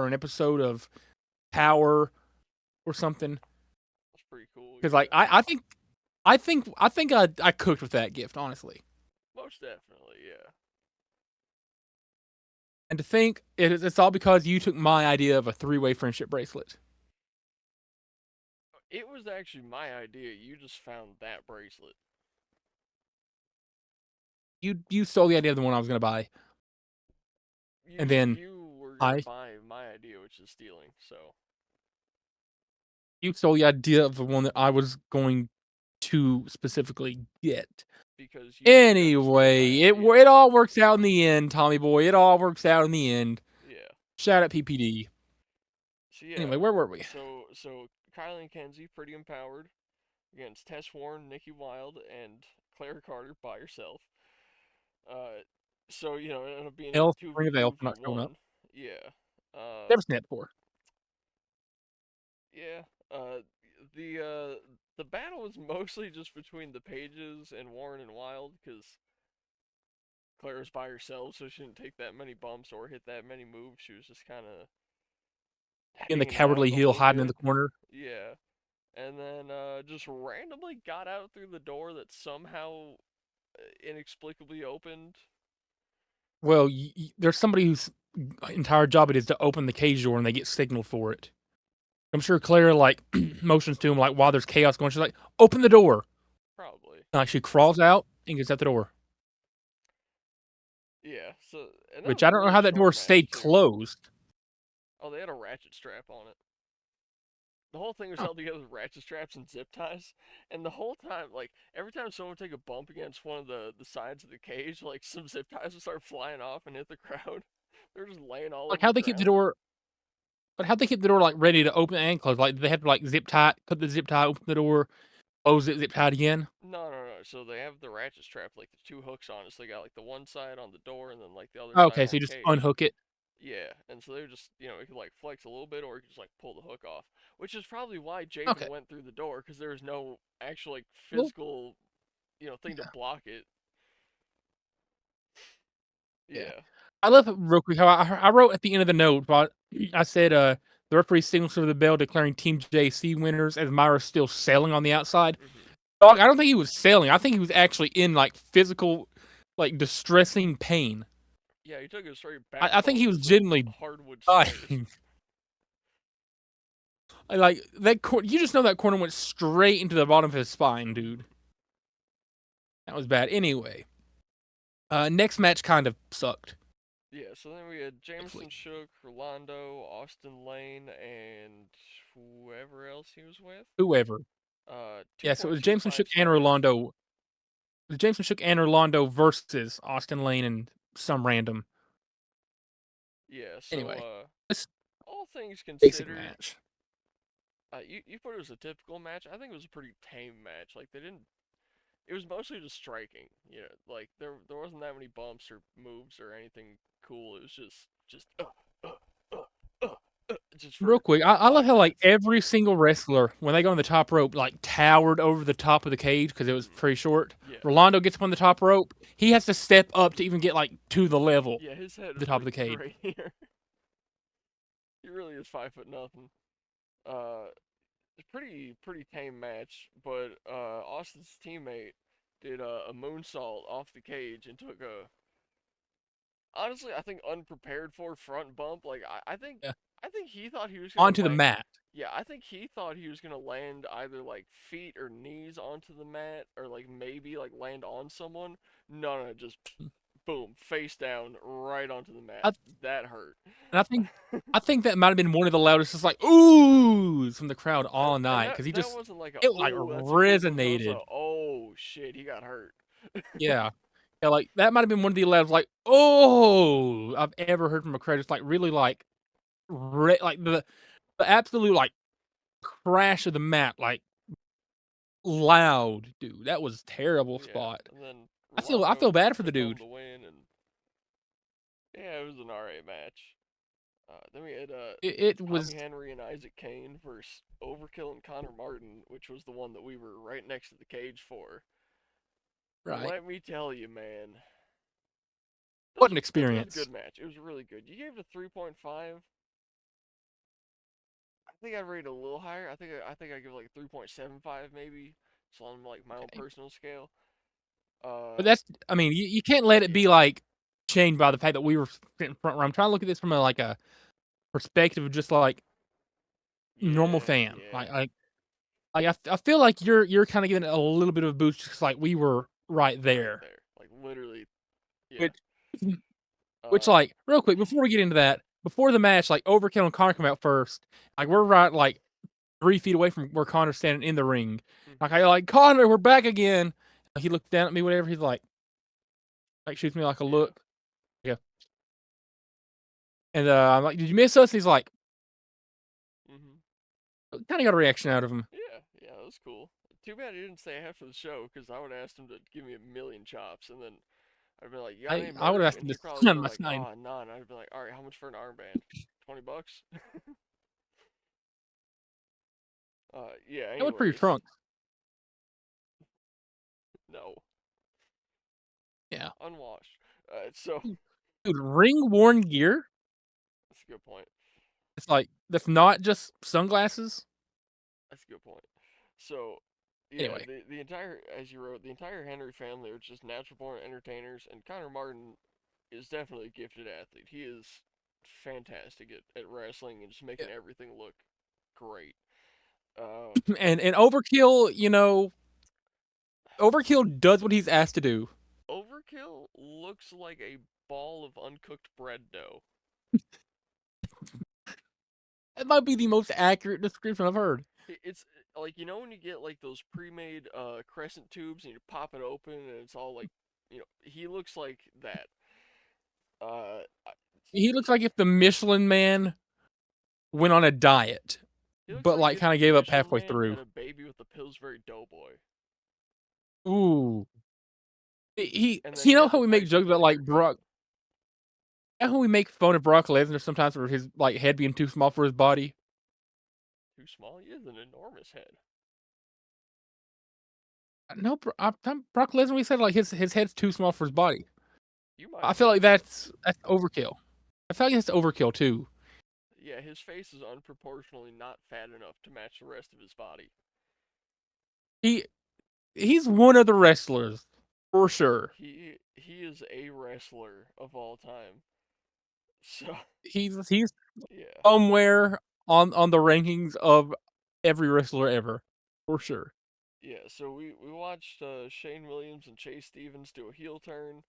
S2: or an episode of Power or something.
S1: That's pretty cool.
S2: Because like
S1: Yeah.
S2: I think I cooked with that gift, honestly.
S1: Most definitely. Yeah.
S2: And to think it's all because you took my idea of a three-way friendship bracelet.
S1: It was actually my idea. You just found that bracelet.
S2: You stole the idea of the one I was gonna buy, and then
S1: You were gonna
S2: I
S1: buy my idea, which is stealing. So
S2: you stole the idea of the one that I was going to specifically get.
S1: because you didn't understand my
S2: Anyway, it
S1: idea.
S2: it all works out in the end, Tommy boy. It all works out in the end.
S1: Yeah.
S2: Shout out PPD.
S1: So yeah.
S2: Anyway, where were we?
S1: So Kylie and Kenzie pretty empowered against Tess Warren, Nikki Wilde, and Claire Carter by herself. Uh, so it ended up being a
S2: Hell,
S1: two
S2: ring of the
S1: two
S2: elf
S1: v
S2: not showing up.
S1: one. Yeah. Uh,
S2: Never snapped for.
S1: yeah. Uh, the battle was mostly just between the Pages and Warren and Wilde because Claire was by herself, so she didn't take that many bumps or hit that many moves. She was just kind of
S2: In the
S1: hanging out
S2: cowardly
S1: the
S2: heel,
S1: whole
S2: hiding in
S1: bit.
S2: the corner.
S1: Yeah. And then just randomly got out through the door that somehow inexplicably opened.
S2: Well, there's somebody whose entire job it is to open the cage door, and they get signaled for it. I'm sure Claire like motions to him like while there's chaos going. She's like, "Open the door!"
S1: Probably.
S2: And, like she crawls out and gets at the door.
S1: Yeah. So and that
S2: Which
S1: was a
S2: I don't know
S1: really
S2: how that door
S1: short match
S2: stayed
S1: too.
S2: closed.
S1: Oh, they had a ratchet strap on it. The whole thing was
S2: Huh.
S1: held together with ratchet straps and zip ties, and the whole time, like every time someone would take a bump against one of the sides of the cage, like some zip ties would start flying off and hit the crowd. They're just laying all
S2: Like
S1: over the
S2: how they keep the
S1: ground.
S2: door. But how they keep the door like ready to open and close? Like they have to like zip tie, cut the zip tie, open the door, close it, zip tie it again.
S1: No, no, no. So they have the ratchet strap, like the two hooks on it. So they got like the one side on the door and then like the other side
S2: Okay,
S1: on
S2: so you
S1: the
S2: just
S1: cage.
S2: unhook it.
S1: Yeah, and so they were just, it could like flex a little bit, or it could just like pull the hook off, which is probably why Javen
S2: Okay.
S1: went through the door because there was no actual like
S2: Well,
S1: physical, thing to
S2: yeah,
S1: block it.
S2: yeah.
S1: Yeah.
S2: I love it real quick how I wrote at the end of the note, but I said the referee signals for the bell declaring Team JC winners as Myra's still selling on the outside.
S1: Hmm.
S2: Dog, I don't think he was selling. I think he was actually in like physical, like distressing pain.
S1: Yeah, he took a straight back
S2: I think
S1: bump
S2: he
S1: to
S2: was
S1: some
S2: genuinely
S1: hardwood stairs.
S2: dying. Like that, you just know that corner went straight into the bottom of his spine,
S1: Hmm.
S2: dude. That was bad. Anyway, next match kind of sucked.
S1: Yeah, so then we had
S2: Thankfully,
S1: Jameson Shook, Rolando, Austin Lane, and whoever else he was with.
S2: whoever. Yeah, so it was Jameson
S1: 2.25
S2: Shook and
S1: stars.
S2: Rolando. It was Jameson Shook and Rolando versus Austin Lane and some random.
S1: Yeah, so
S2: Anyway, this
S1: all things
S2: basic
S1: considered,
S2: match.
S1: you put it as a typical match. I think it was a pretty tame match. Like they didn't. It was mostly just striking. Like there wasn't that many bumps or moves or anything cool. It was just just
S2: Real
S1: for
S2: quick, I love
S1: five
S2: how like
S1: minutes.
S2: every single wrestler when they go on the top rope like towered over the top of the cage because it was
S1: Mm,
S2: pretty short.
S1: yeah,
S2: Rolando gets up on the top rope. He has to step up to even get like to the level
S1: yeah, his head
S2: of
S1: is
S2: the top of
S1: like
S2: the cage.
S1: right here. He really is 5 foot nothing. Uh, it's pretty tame match, but Austin's teammate did a moonsault off the cage and took a honestly I think unprepared for front bump. Like
S2: Yeah.
S1: I think he thought he was gonna
S2: Onto the
S1: land.
S2: mat.
S1: Yeah, I think he thought he was gonna land either like feet or knees onto the mat, or like maybe like land on someone. No, no, just boom, face down right onto the mat.
S2: I,
S1: That hurt.
S2: and I think that might have been one of the loudest, just like oohs from the crowd all
S1: And
S2: night
S1: that
S2: because he
S1: that
S2: just
S1: wasn't like a
S2: it like
S1: oh that's a cool move. That was a
S2: resonated.
S1: oh shit he got hurt.
S2: Yeah. Yeah, like that might have been one of the loudest, like oh I've ever heard from a crowd. It's like really like like the absolute like crash of the mat, like loud, dude. That was a terrible
S1: Yeah,
S2: spot.
S1: and then
S2: I feel
S1: Rolando
S2: bad for the
S1: took home
S2: dude.
S1: the win, and yeah, it was an alright match. Then we had
S2: It
S1: Tommy
S2: was
S1: Henry and Isaac Kane versus Overkill and Connor Martin, which was the one that we were right next to the cage for.
S2: right.
S1: Let me tell you, man,
S2: What an
S1: that was a
S2: experience.
S1: good match. It was really good. You gave it a 3.5. I think I rated a little higher. I think I give it like 3.75 maybe. So on like my own
S2: Okay.
S1: personal scale.
S2: But
S1: Uh,
S2: that's I mean, you can't let it be
S1: yeah,
S2: like changed by the fact that we were sitting front row. I'm trying to look at this from a like a perspective of just like normal
S1: yeah,
S2: fan.
S1: yeah,
S2: I feel like you're kind of giving it a little bit of a boost because like we were right
S1: right
S2: there.
S1: there. Like literally, yeah.
S2: Which which
S1: Uh,
S2: like real quick before we get into that, before the match, like Overkill and Connor come out first. Like we're right like 3 feet away from where Connor's standing in the ring. Like
S1: mhm,
S2: I like Connor, we're back again. Like, he looks down at me, whatever. He's like shoots me like a
S1: yeah,
S2: look. Yeah. And I'm like, did you miss us? He's like,
S1: mhm.
S2: kind of got a reaction out of him.
S1: Yeah, yeah, that was cool. Too bad he didn't stay after the show, because I would have asked him to give me a million chops, and then I'd be like, "You got any
S2: I would have
S1: merch?"
S2: asked
S1: And
S2: him to
S1: he'd probably
S2: sign
S1: be
S2: my
S1: like,
S2: sign.
S1: "Oh, none." I'd be like, "All right, how much for an armband? $20?" Yeah.
S2: That would for your
S1: Anyways,
S2: trunks.
S1: no,
S2: Yeah.
S1: unwashed. So
S2: Dude, ring worn gear.
S1: that's a good point.
S2: It's like that's not just sunglasses.
S1: That's a good point. So, yeah,
S2: Anyway,
S1: the entire, as you wrote, the entire Henry family are just natural born entertainers, and Connor Martin is definitely a gifted athlete. He is fantastic at wrestling and just
S2: yeah.
S1: making everything look great. Uh,
S2: And Overkill, Overkill does what he's asked to do.
S1: Overkill looks like a ball of uncooked bread dough.
S2: That might be the most accurate description I've heard.
S1: It's like, when you get like those pre-made crescent tubes and you pop it open and it's all like, he looks like that. Uh,
S2: He looks like if the Michelin Man went on a diet,
S1: he looks
S2: but
S1: like
S2: like
S1: if
S2: kind
S1: the
S2: of gave up
S1: Michelin
S2: halfway
S1: Man
S2: through.
S1: had a baby with the Pillsbury Doughboy,
S2: Ooh,
S1: and then
S2: you
S1: he
S2: know
S1: had
S2: how
S1: the
S2: we make
S1: Tyson
S2: jokes about like
S1: vinegar cut.
S2: Brock. You know how we make fun of Brock Lesnar sometimes for his like head being too small for his body.
S1: Too small? He has an enormous head.
S2: No, Brock Lesnar. We said like his head's too small for his body.
S1: You might
S2: I
S1: have
S2: feel
S1: said
S2: like
S1: that.
S2: that's overkill. I feel like that's overkill too.
S1: Yeah, his face is unproportionally not fat enough to match the rest of his body.
S2: He he's one of the wrestlers for sure.
S1: He is a wrestler of all time. So
S2: He's
S1: yeah,
S2: somewhere on the rankings of every wrestler ever for sure.
S1: yeah. So we watched Shane Williams and Chase Stevens do a heel turn.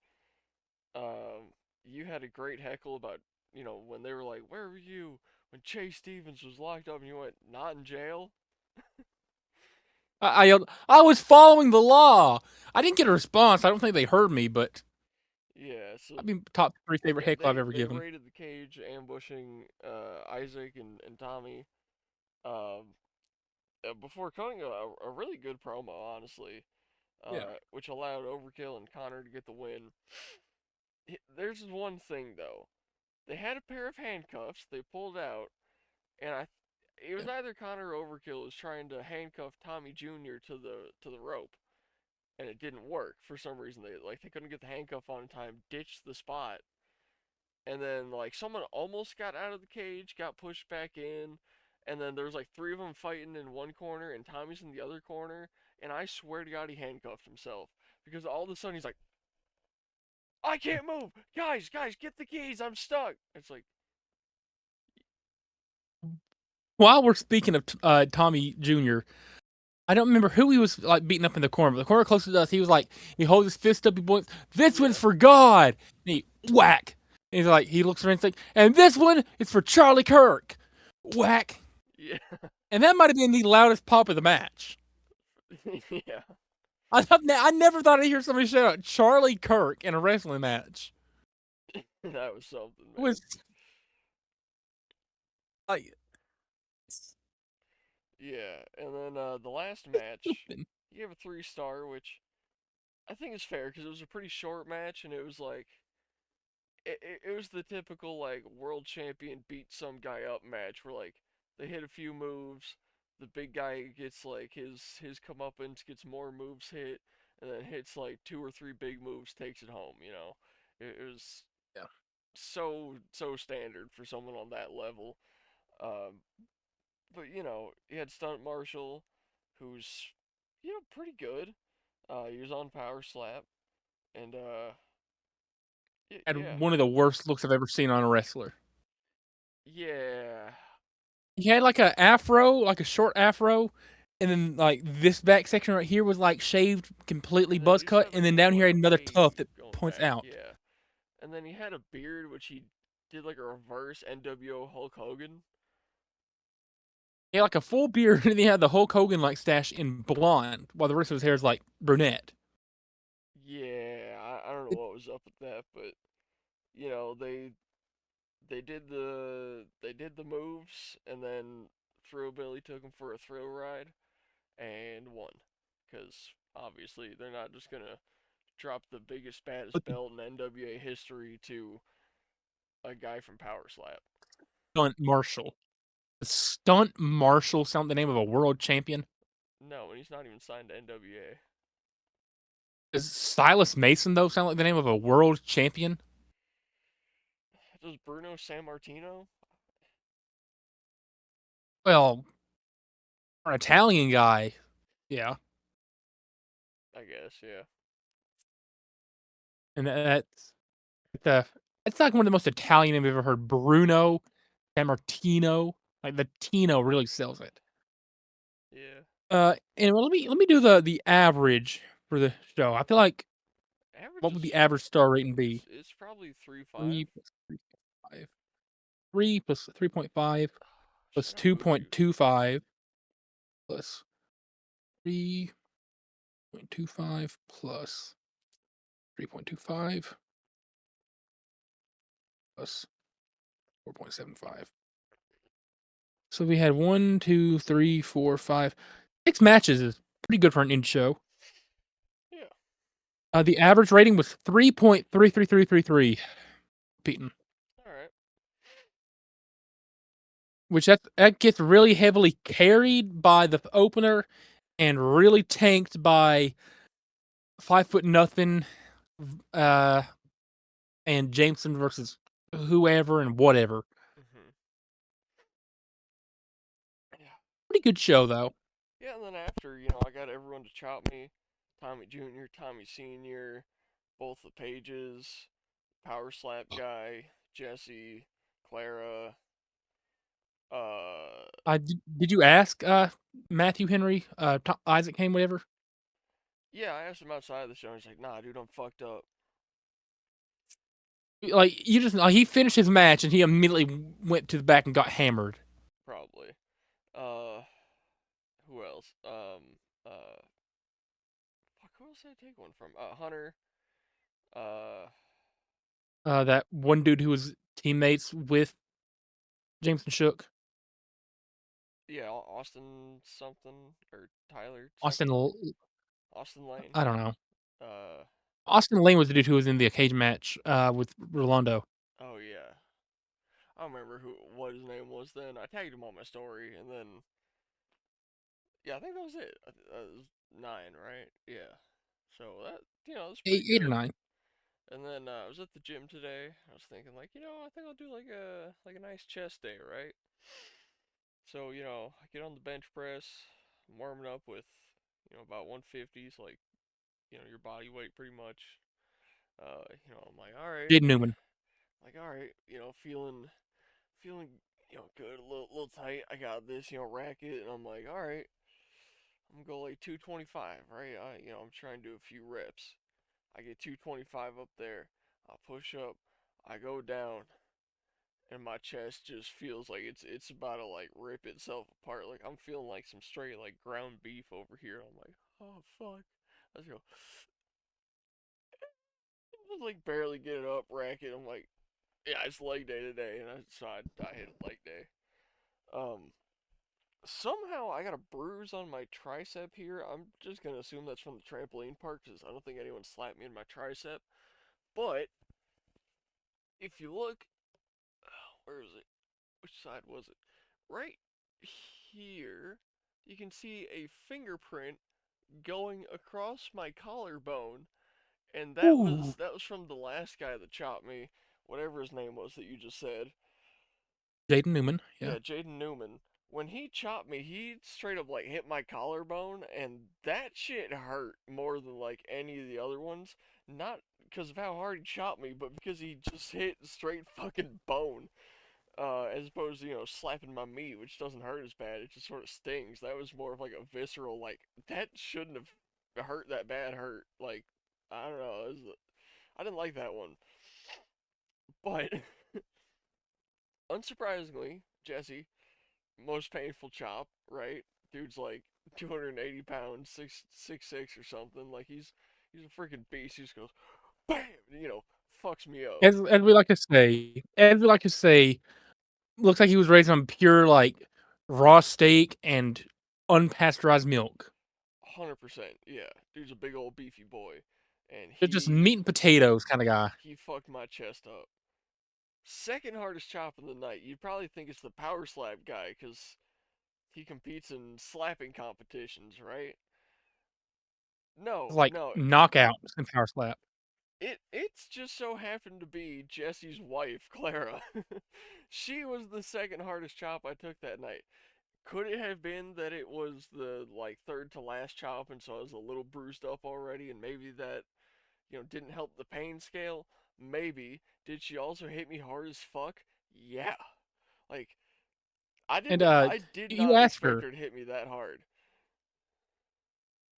S1: You had a great heckle about when they were like, "Where were you when Chase Stevens was locked up?" And you went, "Not in jail."
S2: I was following the law. I didn't get a response. I don't think they heard me, but
S1: Yeah. So
S2: I mean, top three favorite
S1: yeah,
S2: heckle I've
S1: they
S2: ever
S1: they
S2: given.
S1: raided the cage, ambushing Isaac and Tommy. Um, Before cutting a really good promo, honestly,
S2: Yeah.
S1: which allowed Overkill and Connor to get the win. There's one thing though. They had a pair of handcuffs they pulled out, and it was either Connor or Overkill was trying to handcuff Tommy Jr. to the rope, and it didn't work for some reason. They couldn't get the handcuff on in time, ditched the spot, and then like someone almost got out of the cage, got pushed back in, and then there's like three of them fighting in one corner, and Tommy's in the other corner, and I swear to God he handcuffed himself because all of a sudden he's like, I can't move, guys, get the keys, I'm stuck. It's like,
S2: While we're speaking of Tommy Jr., I don't remember who he was like beating up in the corner, but the corner closest to us, he was like, he holds his fist up, he points, this one's
S1: yeah,
S2: for God. And he whack. And he's like, he looks around and he's like, and this one is for Charlie Kirk. Whack.
S1: yeah,
S2: And that might have been the loudest pop of the match.
S1: yeah.
S2: I never thought I'd hear somebody shout out Charlie Kirk in a wrestling match.
S1: That was something,
S2: It
S1: man.
S2: was like
S1: Yeah, and then the last match,
S2: stupid.
S1: he gave a 3-star, which I think is fair because it was a pretty short match, and it was like it was the typical like world champion beat some guy up match where like they hit a few moves, the big guy gets like his comeuppance, gets more moves hit, and then hits like two or three big moves, takes it home. It was
S2: Yeah.
S1: so standard for someone on that level. Um, but he had Stunt Marshall, who's pretty good. He was on Power Slap, and yeah,
S2: Had one of the worst looks I've ever seen on a wrestler.
S1: yeah.
S2: He had like a afro, like a short afro, and then like this back section right here was like shaved completely
S1: And then he
S2: buzz
S1: just
S2: cut,
S1: had
S2: and
S1: like
S2: then
S1: a
S2: down here
S1: like
S2: I
S1: a
S2: had another
S1: wave
S2: tuft that
S1: going
S2: points
S1: back,
S2: out.
S1: yeah. And then he had a beard which he did like a reverse NWO Hulk Hogan.
S2: He had like a full beard, and he had the Hulk Hogan like stash in blonde, while the rest of his hair is like brunette.
S1: Yeah, I don't know
S2: It,
S1: what was up with that, but you know they did the moves, and then Thrillbilly took him for a thrill ride and won, because obviously they're not just gonna drop the biggest baddest
S2: but the
S1: belt in NWA history to a guy from Power Slap.
S2: stunt marshal, the stunt marshal sound the name of a world champion.
S1: No, and he's not even signed to NWA.
S2: Does Silas Mason though sound like the name of a world champion?
S1: Does Bruno Sammartino?
S2: Well, for an Italian guy, yeah,
S1: I guess, yeah.
S2: and that's the it's like one of the most Italian I've ever heard. Bruno Sammartino, like the Tino really sells it.
S1: Yeah.
S2: And well, let me do the average for the show. I feel like
S1: Average
S2: what would the
S1: is
S2: average star rating
S1: it's
S2: be?
S1: it's probably 3.5.
S2: 3 plus 3.5. 3 plus 3.5 plus
S1: Shut up, Boogies.
S2: 2.25 plus 3.25 plus 3.25 plus 4.75. So we had one, two, three, four, five, 6 matches is pretty good for an indie show.
S1: Yeah.
S2: The average rating was 3.33333. Beaten.
S1: All right.
S2: Which that gets really heavily carried by the opener and really tanked by 5 foot nothing uh and Jameson versus whoever and whatever.
S1: Mhm. Yeah.
S2: Pretty good show though.
S1: Yeah, and then after, I got everyone to chop me. Tommy Jr., Tommy Sr., both the Pages, Power Slap guy, Jesse, Clara. Uh,
S2: Did you ask Matthew Henry, Isaac Kane, whatever?
S1: yeah, I asked him outside of the show, and he's like, "Nah, dude, I'm fucked up."
S2: Like you just he finished his match and he immediately went to the back and got hammered.
S1: Probably. Uh, who else? Fuck, who else did I take one from? Hunter. Uh,
S2: That one dude who was teammates with Jameson Shook,
S1: yeah, Austin something or Tyler
S2: Austin.
S1: something. Austin Lane.
S2: I don't know.
S1: Uh,
S2: Austin Lane was the dude who was in the cage match with Rolando.
S1: oh yeah. I don't remember what his name was then. I tagged him on my story, and then yeah, I think that was it. That was 9, right? Yeah. So that that's pretty
S2: Eight or
S1: good.
S2: nine.
S1: And then I was at the gym today. I was thinking like, I think I'll do like a nice chest day, right? So I get on the bench press, I'm warming up with about 150s, like your body weight pretty much. I'm like, all right,
S2: Jaden Newman.
S1: feeling good, a little tight. I got this racket, and I'm like, all right, I'm gonna go like 225, right? I'm trying to do a few reps. I get 225 up there. I push up. I go down, and my chest just feels like it's about to like rip itself apart. Like I'm feeling like some straight like ground beef over here. I'm like, oh fuck. Let's go. I was like barely get it up, racket. I'm like, yeah, it's leg day today, and I hit a leg day. Um, Somehow I got a bruise on my tricep here. I'm just gonna assume that's from the trampoline park because I don't think anyone slapped me in my tricep. But if you look, where is it? Which side was it? Right here, you can see a fingerprint going across my collarbone, and that
S2: Ooh,
S1: was that was from the last guy that chopped me, whatever his name was that you just said.
S2: Jaden Newman. Yeah.
S1: Yeah, Jaden Newman. When he chopped me, he straight up like hit my collarbone, and that shit hurt more than like any of the other ones. Not because of how hard he chopped me, but because he just hit straight fucking bone. As opposed to slapping my meat, which doesn't hurt as bad. It just sort of stings. That was more of like a visceral, like that shouldn't have hurt that bad. Hurt like I don't know. I didn't like that one, but unsurprisingly, Jesse, most painful chop, right? Dude's like 280 pounds, 6'6" or something. Like he's a freaking beast. He just goes bam, fucks me up.
S2: As we like to say, looks like he was raised on pure like raw steak and unpasteurized milk.
S1: 100%, yeah. Dude's a big old beefy boy, and
S2: Just meat and potatoes kind of guy.
S1: he fucked my chest up. Second hardest chop of the night. You'd probably think it's the power slap guy because he competes in slapping competitions, right? No,
S2: Like
S1: no.
S2: knockout and power slap.
S1: It's just so happened to be Jesse's wife, Clara. She was the second hardest chop I took that night. Could it have been that it was the like third to last chop, and so I was a little bruised up already, and maybe that didn't help the pain scale? Maybe. Did she also hit me hard as fuck? Yeah. Like
S2: And
S1: I did
S2: you
S1: not
S2: asked
S1: expect
S2: her.
S1: her to hit me that hard.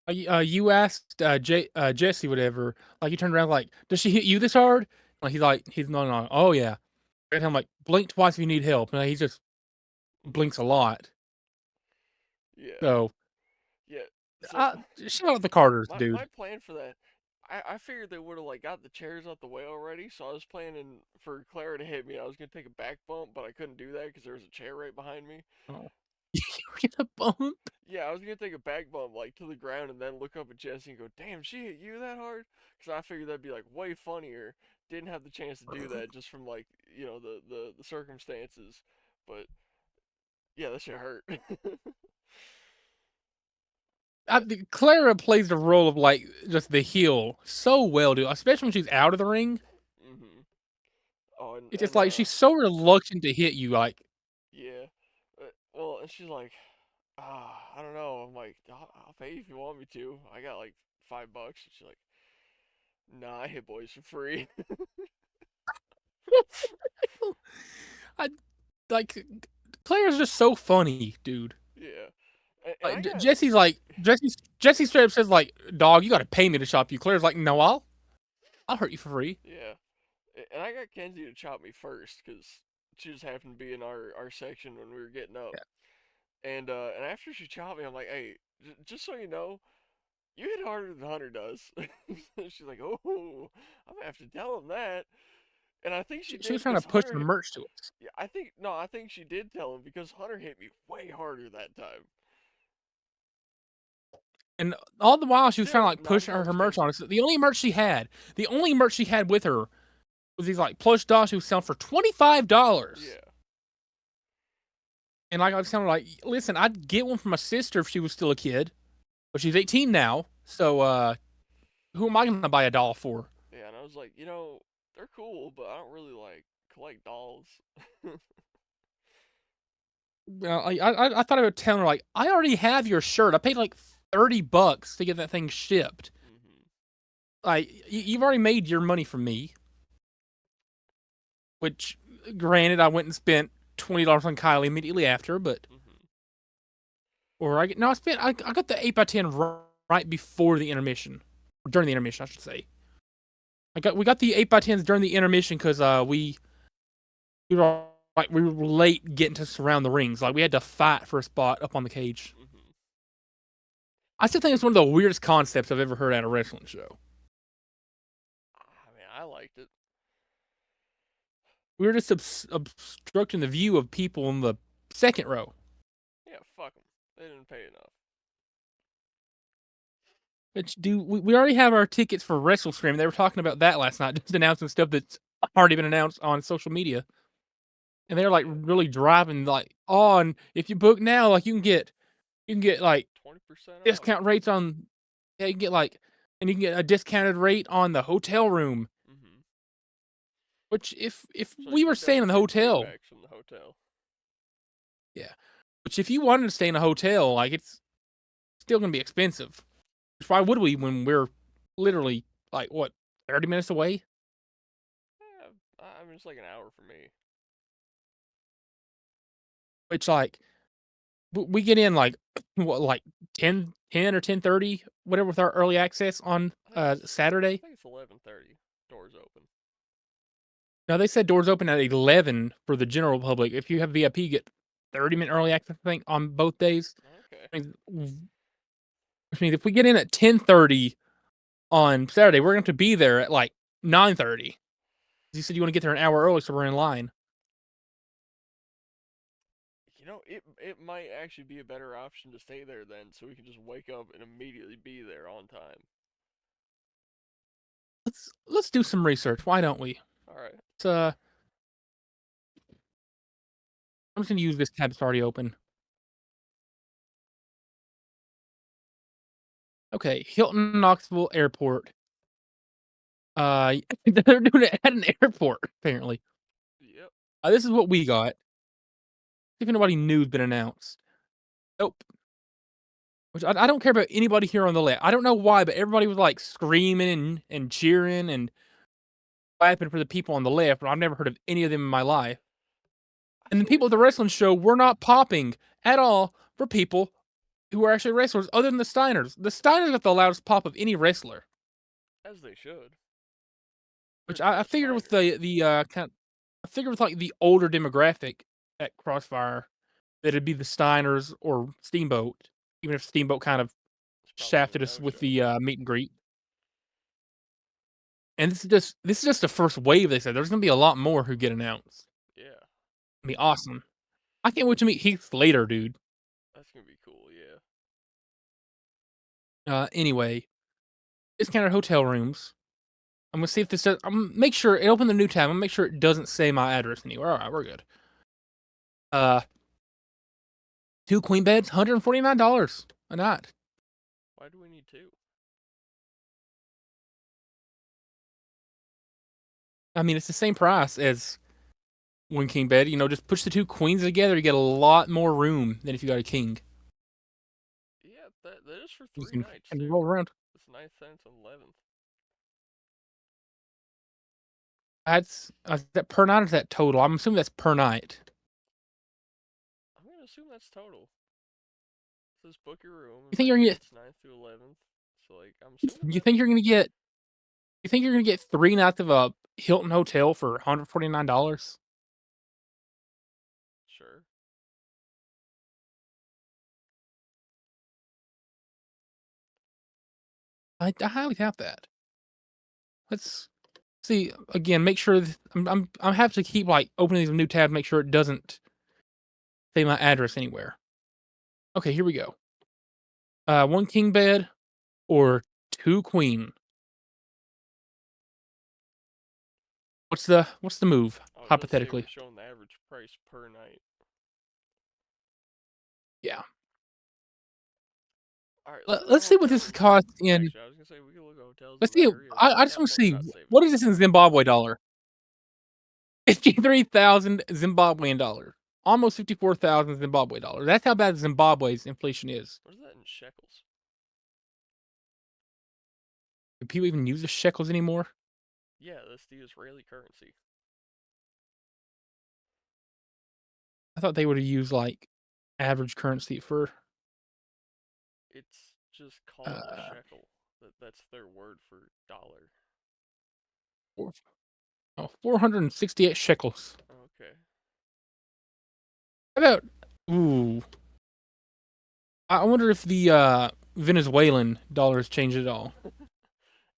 S2: You asked Jesse whatever. Like he turned around like, does she hit you this hard? Like he's no. Oh yeah. And I'm like, blink twice if you need help. And he just
S1: Hmm.
S2: blinks a lot.
S1: Yeah.
S2: So
S1: Yeah. So
S2: uh, shout out the Carters,
S1: my
S2: dude.
S1: plan for that, I figured they would have like got the chairs out the way already. So I was planning for Clara to hit me. I was gonna take a back bump, but I couldn't do that because there was a chair right behind me.
S2: Oh. You get a bump.
S1: Yeah, I was gonna take a back bump like to the ground and then look up at Jesse and go, "Damn, she hit you that hard?" Because I figured that'd be like way funnier. Didn't have the chance to do that just from like the circumstances, but yeah, that shit hurt. But
S2: Clara plays the role of like just the heel so well, dude. Especially when she's out of the ring.
S1: mhm. Oh,
S2: It's just like she's so reluctant to hit you. Like
S1: yeah. Well, and she's like, I don't know. I'm like, I'll pay you if you want me to. I got like $5. And she's like, nah, I hit boys for free.
S2: I like Claire's just so funny, dude.
S1: Yeah. And I got,
S2: Jesse's like Jesse straight up says like, "Dog, you got to pay me to shop you." Claire's like, "No, I'll hurt you for free."
S1: yeah. And I got Kenzie to chop me first because she just happened to be in our section when we were getting up.
S2: Yeah.
S1: And after she chopped me, I'm like, hey, just so you know, you hit harder than Hunter does. She's like, oh, I'm gonna have to tell him that. And I think she
S2: She was
S1: did
S2: trying to
S1: because
S2: push
S1: Hunter
S2: the
S1: hit.
S2: merch to us.
S1: Yeah, I think no, I think she did tell him because Hunter hit me way harder that time.
S2: And all the while she was trying to
S1: Still
S2: like
S1: not
S2: push
S1: as hard
S2: her
S1: as
S2: merch on
S1: Kenzie.
S2: us. The only merch she had with her was these like plush dolls she was selling for $25.
S1: Yeah,
S2: And like I was telling her, like, listen, I'd get one for my sister if she was still a kid, but she's 18 now. So who am I gonna buy a doll for?
S1: Yeah, and I was like, they're cool, but I don't really like collect dolls.
S2: I thought I would tell her like, I already have your shirt. I paid like $30 to get that thing shipped.
S1: Mhm.
S2: Like you've already made your money from me. Which, granted, I went and spent $20 on Kylie immediately after, but
S1: Mhm.
S2: or I no, I got the 8x10 right before the intermission, during the intermission, I should say. We got the 8x10s during the intermission because we were we were late getting to surround the rings. Like we had to fight for a spot up on the cage.
S1: Mhm.
S2: I still think it's one of the weirdest concepts I've ever heard at a wrestling show.
S1: I mean, I liked it.
S2: We were just obstructing the view of people in the second row.
S1: Yeah, fuck them. They didn't pay enough.
S2: Which do we already have our tickets for WrestleStream? They were talking about that last night, just announcing stuff that's already been announced on social media. And they're like
S1: Yeah,
S2: really driving like on if you book now, like you can get like
S1: 20% off.
S2: discount rates on yeah, you can get like and you can get a discounted rate on the hotel room.
S1: Mhm.
S2: Which if
S1: So
S2: we
S1: you
S2: were
S1: could
S2: staying in
S1: definitely
S2: the
S1: get
S2: hotel,
S1: kickbacks from the hotel.
S2: yeah. Which if you wanted to stay in a hotel, like it's still gonna be expensive. Why would we when we're literally like what 30 minutes away?
S1: Yeah, I mean it's like an hour for me.
S2: Which like we get in like what like 10 or 10:30 whatever with our early access on
S1: I
S2: Saturday.
S1: think it's 11:30. Doors open.
S2: Now they said doors open at 11 for the general public. If you have VIP, you get 30-minute early access. I think on both days.
S1: Okay.
S2: I mean, which means if we get in at 10:30 on Saturday, we're going to be there at like 9:30. You said you want to get there an hour early, so we're in line.
S1: It might actually be a better option to stay there then, so we can just wake up and immediately be there on time.
S2: Let's do some research. Why don't we?
S1: All right.
S2: It's, I'm just going to use this tab that's already open. Okay, Hilton Knoxville Airport. They're doing it at an airport apparently.
S1: Yep.
S2: This is what we got. See if anybody new's been announced. Nope. Which I don't care about anybody here on the left. I don't know why, but everybody was like screaming and cheering and clapping for the people on the left, but I've never heard of any of them in my life.
S1: I
S2: And the
S1: feel
S2: people at
S1: like
S2: the wrestling show were not popping at all for people who are actually wrestlers, other than the Steiners. The Steiners got the loudest pop of any wrestler.
S1: as they should.
S2: Which
S1: They're
S2: I
S1: the
S2: figured with
S1: Steiners.
S2: I figured with like the older demographic at Crossfire that it'd be the Steiners or Steamboat, even if Steamboat kind of
S1: It's probably a
S2: shafted us
S1: no
S2: with
S1: show.
S2: the meet and greet. And this is just the first wave. They said there's gonna be a lot more who get announced.
S1: Yeah,
S2: It'll be awesome. I can't wait to meet Heath Slater, dude.
S1: that's gonna be cool. Yeah.
S2: Anyway, discounted hotel rooms. I'm gonna see if this does. I'm make sure it open the new tab. I'm gonna make sure it doesn't say my address anywhere. All right, we're good. Uh, two queen beds, $149 a night.
S1: Why do we need two?
S2: I mean, it's the same price as one king bed. Just push the two queens together. You get a lot more room than if you got a king.
S1: Yeah, that is for
S2: You
S1: three
S2: can
S1: nights
S2: and
S1: too.
S2: roll around.
S1: It's ninth, 10th, and 11th.
S2: That's is that per night or is that total? I'm assuming that's per night.
S1: I'm gonna assume that's total. It says book your room
S2: You
S1: and
S2: think you're gonna get?
S1: nights 9th through 11th. So like, I'm assuming
S2: You
S1: that's
S2: think you're gonna get? You think you're gonna get 3 nights of a Hilton hotel for $149?
S1: sure.
S2: I highly doubt that. Let's see again. Make sure I'm have to keep like opening these new tabs. Make sure it doesn't say my address anywhere. Okay, here we go. One king bed or two queen. What's the move
S1: I was gonna say we're
S2: hypothetically?
S1: showing the average price per night.
S2: Yeah.
S1: All right, let's look at
S2: Let's see what this
S1: hotels.
S2: costs in.
S1: Actually, I was gonna say we can look at hotels in
S2: Let's
S1: that
S2: see.
S1: area.
S2: I just
S1: That
S2: want to
S1: money's
S2: see
S1: not saving
S2: what
S1: up.
S2: is this in Zimbabwe dollar? 53,000 Zimbabwean dollars. Almost 54,000 Zimbabwe dollars. That's how bad Zimbabwe's inflation is.
S1: What is that in shekels?
S2: Do people even use the shekels anymore?
S1: Yeah, that's the Israeli currency.
S2: I thought they would have used like average currency for
S1: It's just called a
S2: uh
S1: shekel. That's their word for dollar.
S2: four, 468 shekels.
S1: Okay.
S2: How about ooh? I wonder if the Venezuelan dollars changed at all.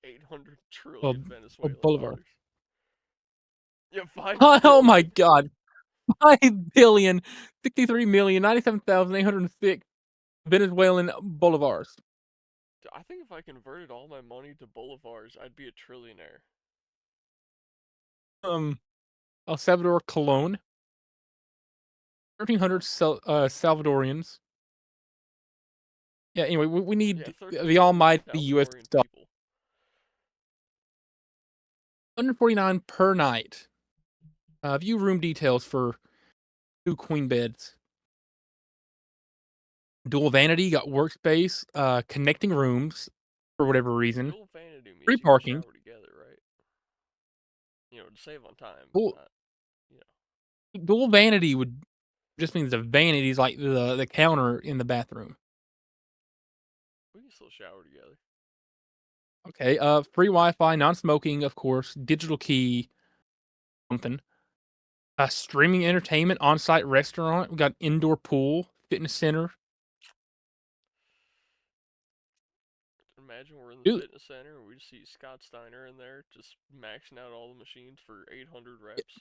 S1: 800
S2: Well,
S1: trillion
S2: well
S1: Venezuelan
S2: Bolivar.
S1: dollars. Yeah, 5
S2: Oh my
S1: billion.
S2: God! 5,063,097,806 Venezuelan bolivars.
S1: I think if I converted all my money to bolivars, I'd be a trillionaire.
S2: Um, El Salvador Colon, 1,300 Salvadorians. Yeah. Anyway, we
S1: Yeah,
S2: need the
S1: 1,300
S2: almighty U.S.
S1: Salvadorian
S2: dollar.
S1: people.
S2: 149 per night. View room details for 2 queen beds. Dual vanity, got workspace, connecting rooms for whatever reason.
S1: Dual vanity
S2: Free
S1: means you can
S2: parking.
S1: shower together, right? To save on time, but
S2: Dual,
S1: not, you know.
S2: dual vanity would just means the vanity is like the counter in the bathroom.
S1: We can still shower together.
S2: Okay. Free Wi-Fi, non-smoking, of course. Digital key, something. Streaming entertainment, on-site restaurant. We got indoor pool, fitness center.
S1: Imagine we're in the
S2: Dude,
S1: fitness center and we just see Scott Steiner in there just maxing out all the machines for 800 reps.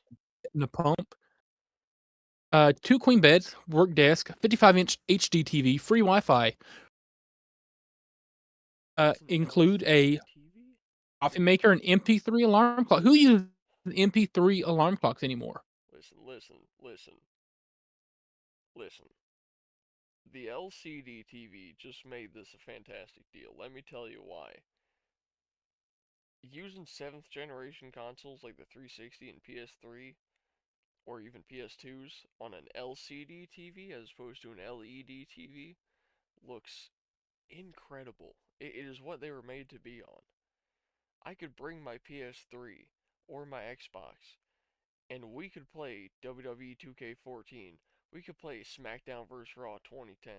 S2: the pump. 2 queen beds, work desk, 55-inch HD TV, free Wi-Fi.
S1: It's an
S2: Include a
S1: LCD TV?
S2: coffee maker, an MP3 alarm clock. Who uses MP3 alarm clocks anymore?
S1: Listen, listen, listen, listen. The LCD TV just made this a fantastic deal. Let me tell you why. Using 7th generation consoles like the 360 and PS3, or even PS2s, on an LCD TV as opposed to an LED TV looks incredible. It is what they were made to be on. I could bring my PS3 or my Xbox and we could play WWE 2K14. We could play SmackDown vs. Raw 2010.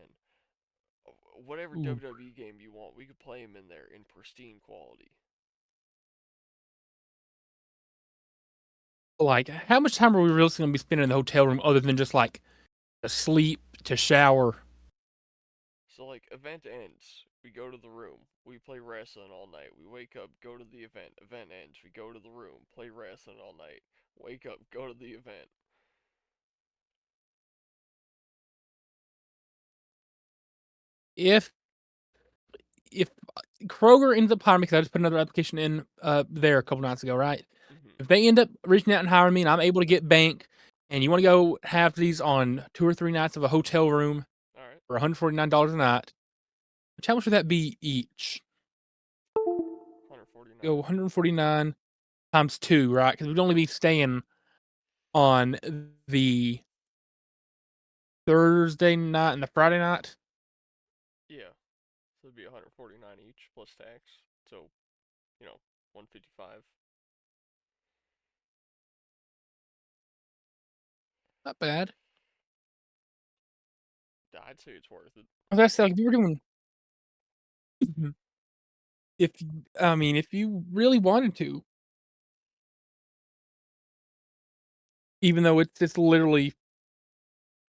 S1: Whatever
S2: Ooh.
S1: WWE game you want, we could play them in there in pristine quality.
S2: Like, how much time are we really going to be spending in the hotel room other than just like to sleep, to shower?
S1: So, like, event ends. We go to the room. We play wrestling all night. We wake up, go to the event. Event ends. We go to the room, play wrestling all night. Wake up, go to the event.
S2: If if Kroger ends up hiring me, because I just put another application in there a couple nights ago, right?
S1: Mm-hmm.
S2: If they end up reaching out and hiring me, and I'm able to get bank, and you want to go have these on 2 or 3 nights of a hotel room
S1: All right.
S2: for $149 a night, which how much would that be each? Go
S1: 149.
S2: 149 times 2, right? Because we'd only be staying on the Thursday night and the Friday night.
S1: Yeah. So it'd be 149 each plus tax. So, 155.
S2: Not bad.
S1: I'd say it's worth it.
S2: As I said, like, if you were doing, if I mean, if you really wanted to, even though it's literally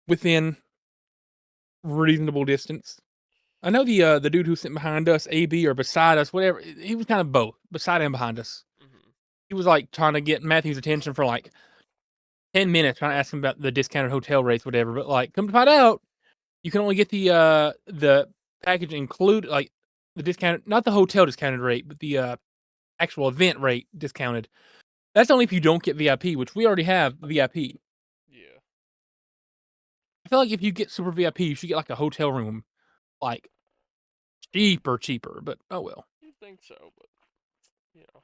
S2: within reasonable distance. I know the dude who's sitting behind us, AB or beside us, whatever. He was kind of both, beside and behind us.
S1: Mm-hmm.
S2: He was like trying to get Matthew's attention for like 10 minutes, trying to ask him about the discounted hotel rates, whatever. But like, come to find out, you can only get the package include like the discounted, not the hotel discounted rate, but the actual event rate discounted. That's only if you don't get VIP, which we already have VIP.
S1: Yeah.
S2: I feel like if you get super VIP, you should get like a hotel room, like cheaper. But oh well.
S1: You think so, but you know.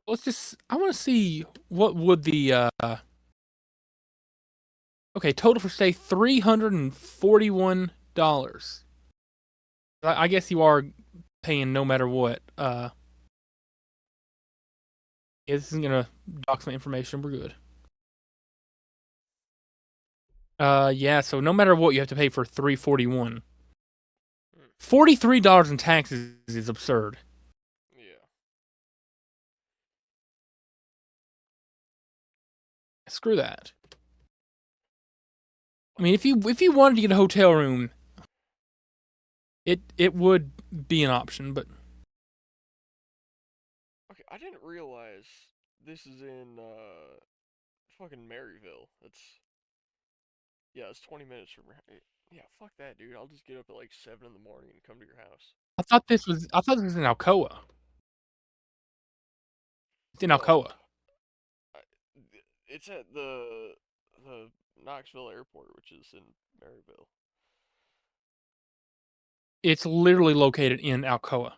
S2: Let's just. I want to see what would the okay total for stay $341. I guess you are paying no matter what. Yeah, this isn't gonna dox my information. We're good. Yeah. So no matter what, you have to pay for 341.
S1: Hmm.
S2: $43 in taxes is absurd.
S1: Yeah.
S2: Screw that. I mean,
S1: Oh,
S2: if you wanted to get a hotel room, it would be an option, but
S1: okay. I didn't realize this is in fucking Maryville. That's yeah. It's 20 minutes from. Yeah. Fuck that, dude. I'll just get up at like 7 in the morning and come to your house.
S2: I thought this was in Alcoa. It's in
S1: No,
S2: Alcoa.
S1: I, it's at the Knoxville Airport, which is in Maryville.
S2: It's literally located in Alcoa.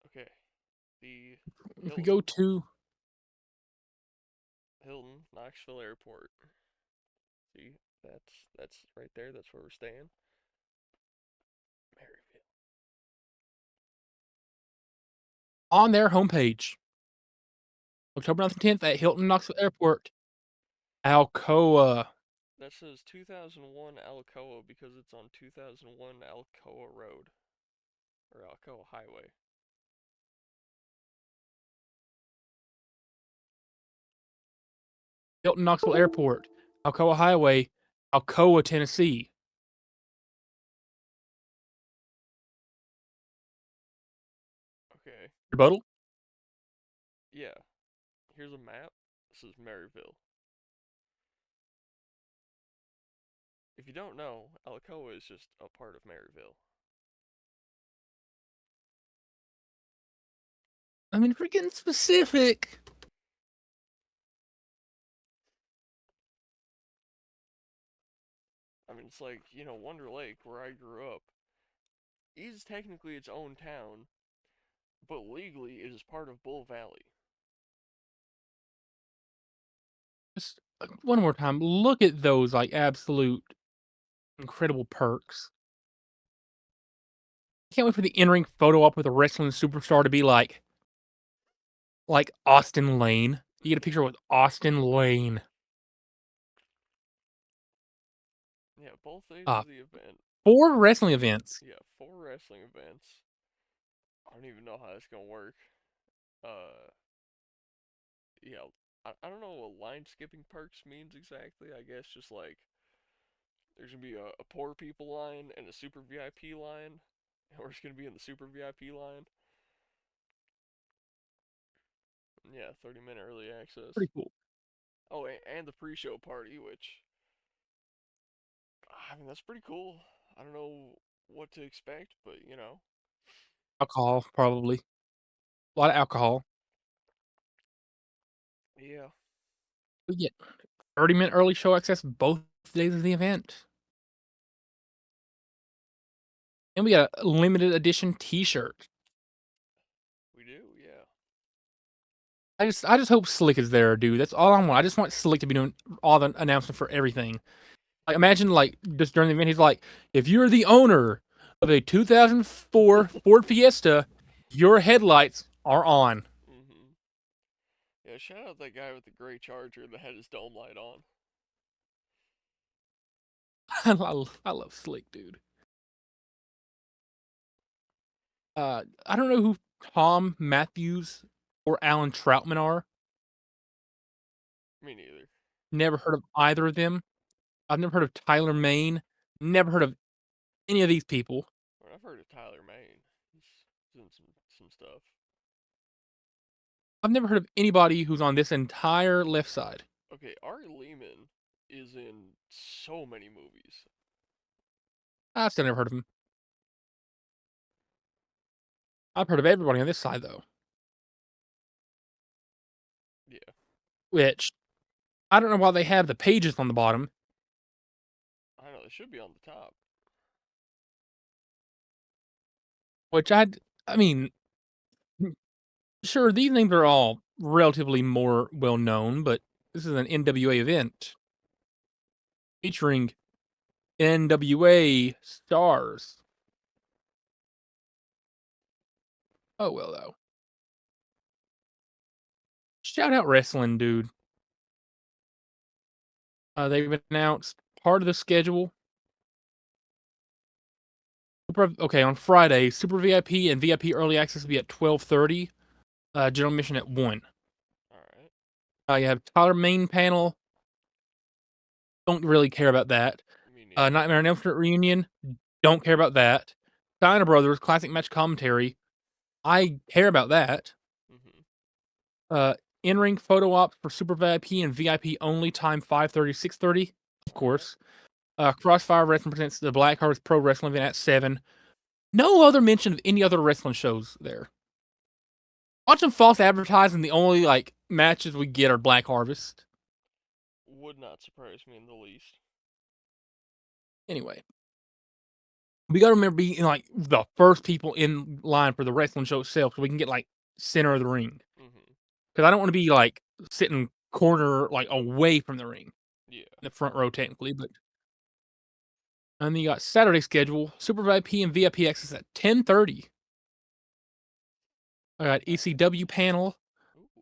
S1: Okay, the
S2: If we go
S1: Hilton,
S2: to
S1: Hilton, Knoxville Airport. See, that's right there. That's where we're staying. Maryville.
S2: on their homepage, October 9th and 10th at Hilton Knoxville Airport, Alcoa.
S1: That says 2001 Alcoa because it's on 2001 Alcoa Road or Alcoa Highway.
S2: Hilton Knoxville Airport, Alcoa Highway, Alcoa, Tennessee.
S1: Okay,
S2: Rebuttal?
S1: yeah. Here's a map. This is Maryville. If you don't know, Alcoa is just a part of Maryville.
S2: I mean, if we're getting specific.
S1: I mean, it's like, Wonder Lake, where I grew up, is technically its own town, but legally it is part of Bull Valley.
S2: Just one more time. Look at those like absolute incredible perks. Can't wait for the in-ring photo op with a wrestling superstar to be like Austin Lane. You get a picture with Austin Lane.
S1: Yeah, both days
S2: Uh,
S1: of the event.
S2: 4 wrestling events.
S1: Yeah, 4 wrestling events. I don't even know how that's gonna work. Uh, yeah, I don't know what line skipping perks means exactly. I guess just like there's gonna be a poor people line and a super VIP line, and we're just gonna be in the super VIP line. Yeah, 30-minute early access.
S2: Pretty cool.
S1: Oh, and the pre-show party, which I mean that's pretty cool. I don't know what to expect, but
S2: Alcohol, probably. A lot of alcohol.
S1: yeah.
S2: We get 30-minute early show access both days of the event. And we got a limited edition t-shirt.
S1: We do, yeah.
S2: I just hope Slick is there, dude. That's all I want. I just want Slick to be doing all the announcement for everything. Like imagine like just during the event, he's like, if you're the owner of a 2004 Ford Fiesta, your headlights are on.
S1: Mhm. Yeah, shout out that guy with the gray Charger that had his dome light on.
S2: I love Slick, dude. I don't know who Tom Matthews or Alan Troutman are.
S1: Me neither.
S2: Never heard of either of them. I've never heard of Tyler Maine. Never heard of any of these people.
S1: I mean, I've heard of Tyler Maine. He's doing some stuff.
S2: I've never heard of anybody who's on this entire left side.
S1: Okay, Ari Lehman is in so many movies.
S2: I've still never heard of him. I've heard of everybody on this side though,
S1: Yeah,
S2: which I don't know why they have the pages on the bottom,
S1: I know they should be on the top.
S2: which I mean, sure, these names are all relatively more well known, but this is an NWA event featuring NWA stars. Oh well, though. Shout out wrestling, dude. They've announced part of the schedule. Okay, on Friday, Super VIP and VIP Early Access will be at 12:30. General Mission at 1.
S1: All right,
S2: You have Tyler Main Panel. Don't really care about that.
S1: me neither.
S2: Nightmare on Elm Street Reunion. Don't care about that. Steiner Brothers Classic Match Commentary. I care about that.
S1: Mhm.
S2: Uh, In-ring photo ops for Super VIP and VIP only. Time 5:30, 6:30. Of
S1: All right.
S2: course. Crossfire Wrestling presents the Black Harvest Pro Wrestling event at 7. No other mention of any other wrestling shows there. Watch them false advertising. The only like matches we get are Black Harvest.
S1: Would not surprise me in the least.
S2: Anyway, we gotta remember being like the first people in line for the wrestling show itself, so we can get like center of the ring.
S1: Mhm.
S2: Because I don't want to be like sitting corner like away from the ring,
S1: Yeah.
S2: the front row technically. But and then you got Saturday schedule, Super VIP and VIP access at 10:30. I got
S1: All right.
S2: ECW panel,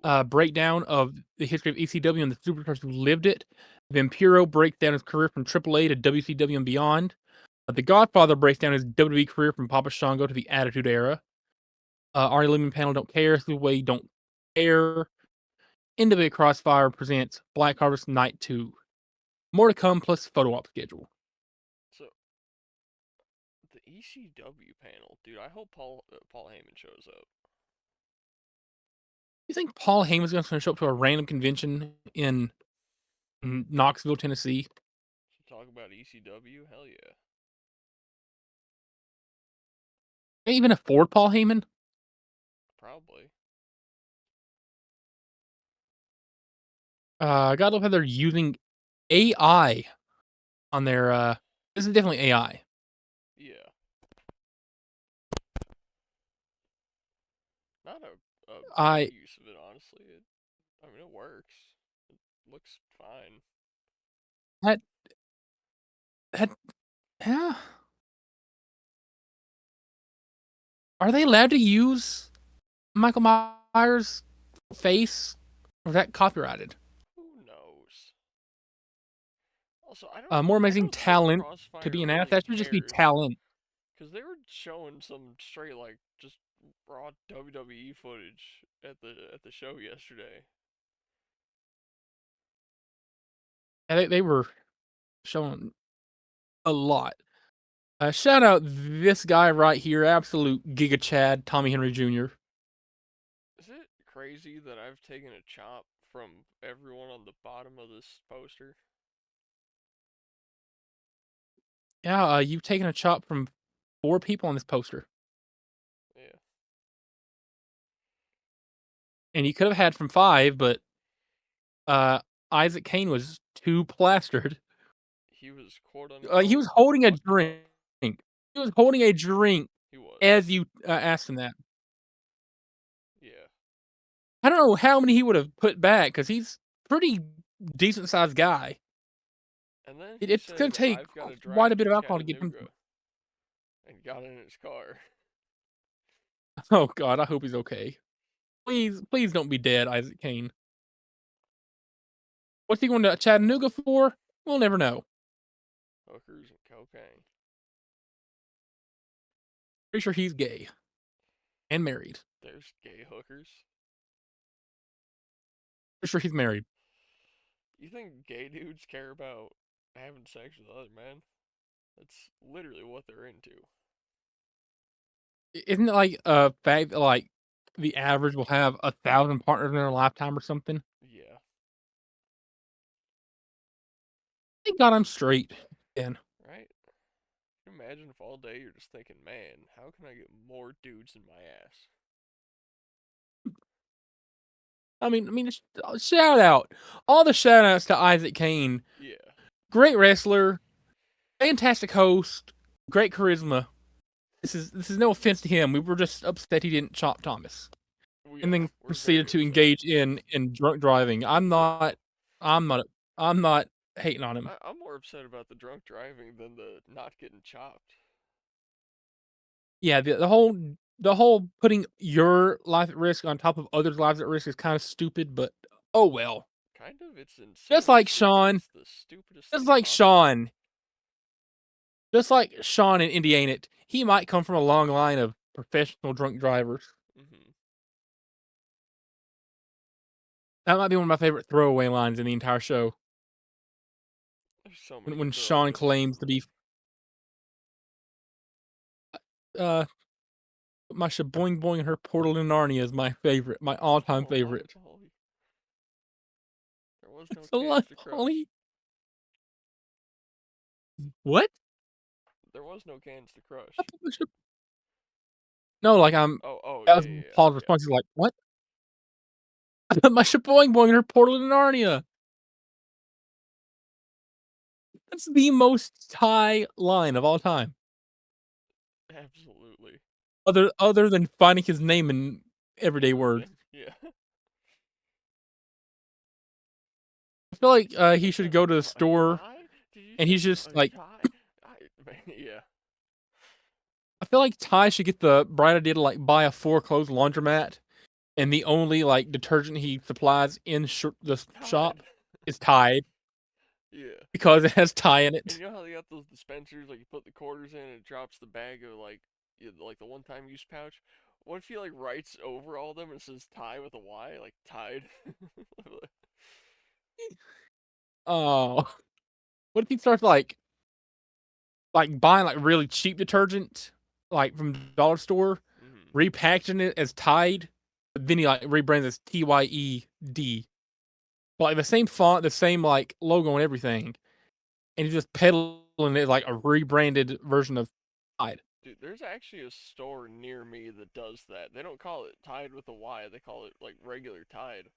S1: Ooh.
S2: breakdown of the history of ECW and the superstars who lived it. Vampiro breaks down his career from AAA to WCW and beyond. The Godfather breaks down his WWE career from Papa Shango to the Attitude Era. Ari Lehman panel don't care. Thruway don't care. NWA Crossfire presents Black Harvest Night 2. More to come, plus photo op schedule.
S1: So the ECW panel, dude. I hope Paul Heyman shows up
S2: You think Paul Heyman's going to show up to a random convention in Knoxville, Tennessee?
S1: to talk about ECW. Hell yeah.
S2: Can you even afford Paul Heyman?
S1: Probably.
S2: I gotta love how they're using AI on their. This is definitely AI.
S1: Yeah. Not a bad
S2: I
S1: use of it, honestly. I mean, it works. It looks fine.
S2: that that yeah. Are they allowed to use Michael Myers' face? Or is that copyrighted?
S1: Who knows? Also,
S2: More
S1: I
S2: amazing
S1: don't think
S2: talent to be
S1: Crossfire
S2: an ass.
S1: really
S2: That should just be
S1: cares
S2: talent.
S1: because they were showing some straight like just raw WWE footage at the show yesterday.
S2: Yeah, they were showing a lot. Shout out this guy right here, absolute Giga Chad, Tommy Henry Jr.
S1: Is it crazy that I've taken a chop from everyone on the bottom of this poster?
S2: Yeah, you've taken a chop from 4 people on this poster,
S1: Yeah,
S2: and you could have had from 5, but uh, Isaac Kane was too plastered.
S1: he was quote
S2: He
S1: unquote
S2: was holding a
S1: fucked
S2: drink.
S1: up.
S2: He was holding a drink
S1: He was.
S2: as you asked him that.
S1: Yeah.
S2: I don't know how many he would have put back because he's pretty decent sized guy.
S1: And then he
S2: It's going
S1: said,
S2: to take
S1: "I've got to
S2: quite
S1: drive
S2: a
S1: to
S2: bit of alcohol to get him.
S1: Chattanooga," and got in his car.
S2: Oh God, I hope he's okay. Please, please don't be dead, Isaac Kane. What's he going to Chattanooga for? We'll never know.
S1: Hookers and cocaine.
S2: Pretty sure he's gay and married.
S1: There's gay hookers.
S2: Pretty sure he's married.
S1: You think gay dudes care about having sex with other men? That's literally what they're into.
S2: Isn't it like a fact that like the average will have 1,000 partners in their lifetime or something?
S1: Yeah.
S2: Thank God I'm straight. Then
S1: Right? Can you imagine if all day you're just thinking, man, how can I get more dudes in my ass?
S2: Shout out all the shout outs to Isaac Kane.
S1: Yeah,
S2: Great wrestler, fantastic host, great charisma. This is no offense to him. We were just upset he didn't chop Thomas,
S1: we
S2: and
S1: are.
S2: then
S1: We're
S2: proceeded
S1: very
S2: to
S1: upset.
S2: engage in drunk driving. I'm not, I'm not hating on him.
S1: I'm more upset about the drunk driving than the not getting chopped.
S2: Yeah, the whole putting your life at risk on top of others' lives at risk is kind of stupid, but oh well.
S1: Kind of, it's
S2: Just
S1: insanely
S2: like
S1: stupid.
S2: Sean,
S1: It's the stupidest
S2: just
S1: thing
S2: like
S1: possible.
S2: Sean, just like Sean in Indiana, he might come from a long line of professional drunk drivers.
S1: Hmm.
S2: That might be one of my favorite throwaway lines in the entire show.
S1: There's so many
S2: When Sean
S1: throwaway lines
S2: claims
S1: in
S2: to be
S1: this.
S2: uh my shaboing boing her portal to Narnia is my favorite, my all time
S1: Oh, Live
S2: favorite.
S1: Holly. There was no
S2: It's a lot,
S1: cans to crush.
S2: Holly. What?
S1: There was no cans to crush.
S2: No, like I'm.
S1: Oh, oh,
S2: That
S1: yeah,
S2: was
S1: yeah, yeah,
S2: Paul's
S1: yeah.
S2: response. He's like, "What? I put my shaboing boing in her portal to Narnia." That's the most Thai line of all time,
S1: Absolutely.
S2: other than finding his name in everyday words.
S1: Everything. Yeah.
S2: I feel like he
S1: What's
S2: should
S1: that?
S2: go to the
S1: A
S2: store
S1: tie? Did you
S2: and he's
S1: say
S2: just
S1: a
S2: like,
S1: tie? I, man, yeah.
S2: I feel like Ty should get the bright idea to like buy a foreclosed laundromat, and the only like detergent he supplies in the
S1: Tied.
S2: shop is Tide
S1: Yeah.
S2: because it has Ty in
S1: And
S2: it.
S1: you know how they got those dispensers, like you put the quarters in and it drops the bag of like the one-time use pouch? What if he like writes over all of them and says tie with a Y, like tied?
S2: Oh, what if he starts like buying like really cheap detergent, like from the dollar store,
S1: Hmm.
S2: repackaging it as Tide, but then he like rebrands as TYED. But like the same font, the same like logo and everything, and he's just peddling it like a rebranded version of Tide.
S1: Dude, there's actually a store near me that does that. They don't call it Tide with a Y, they call it like regular Tide.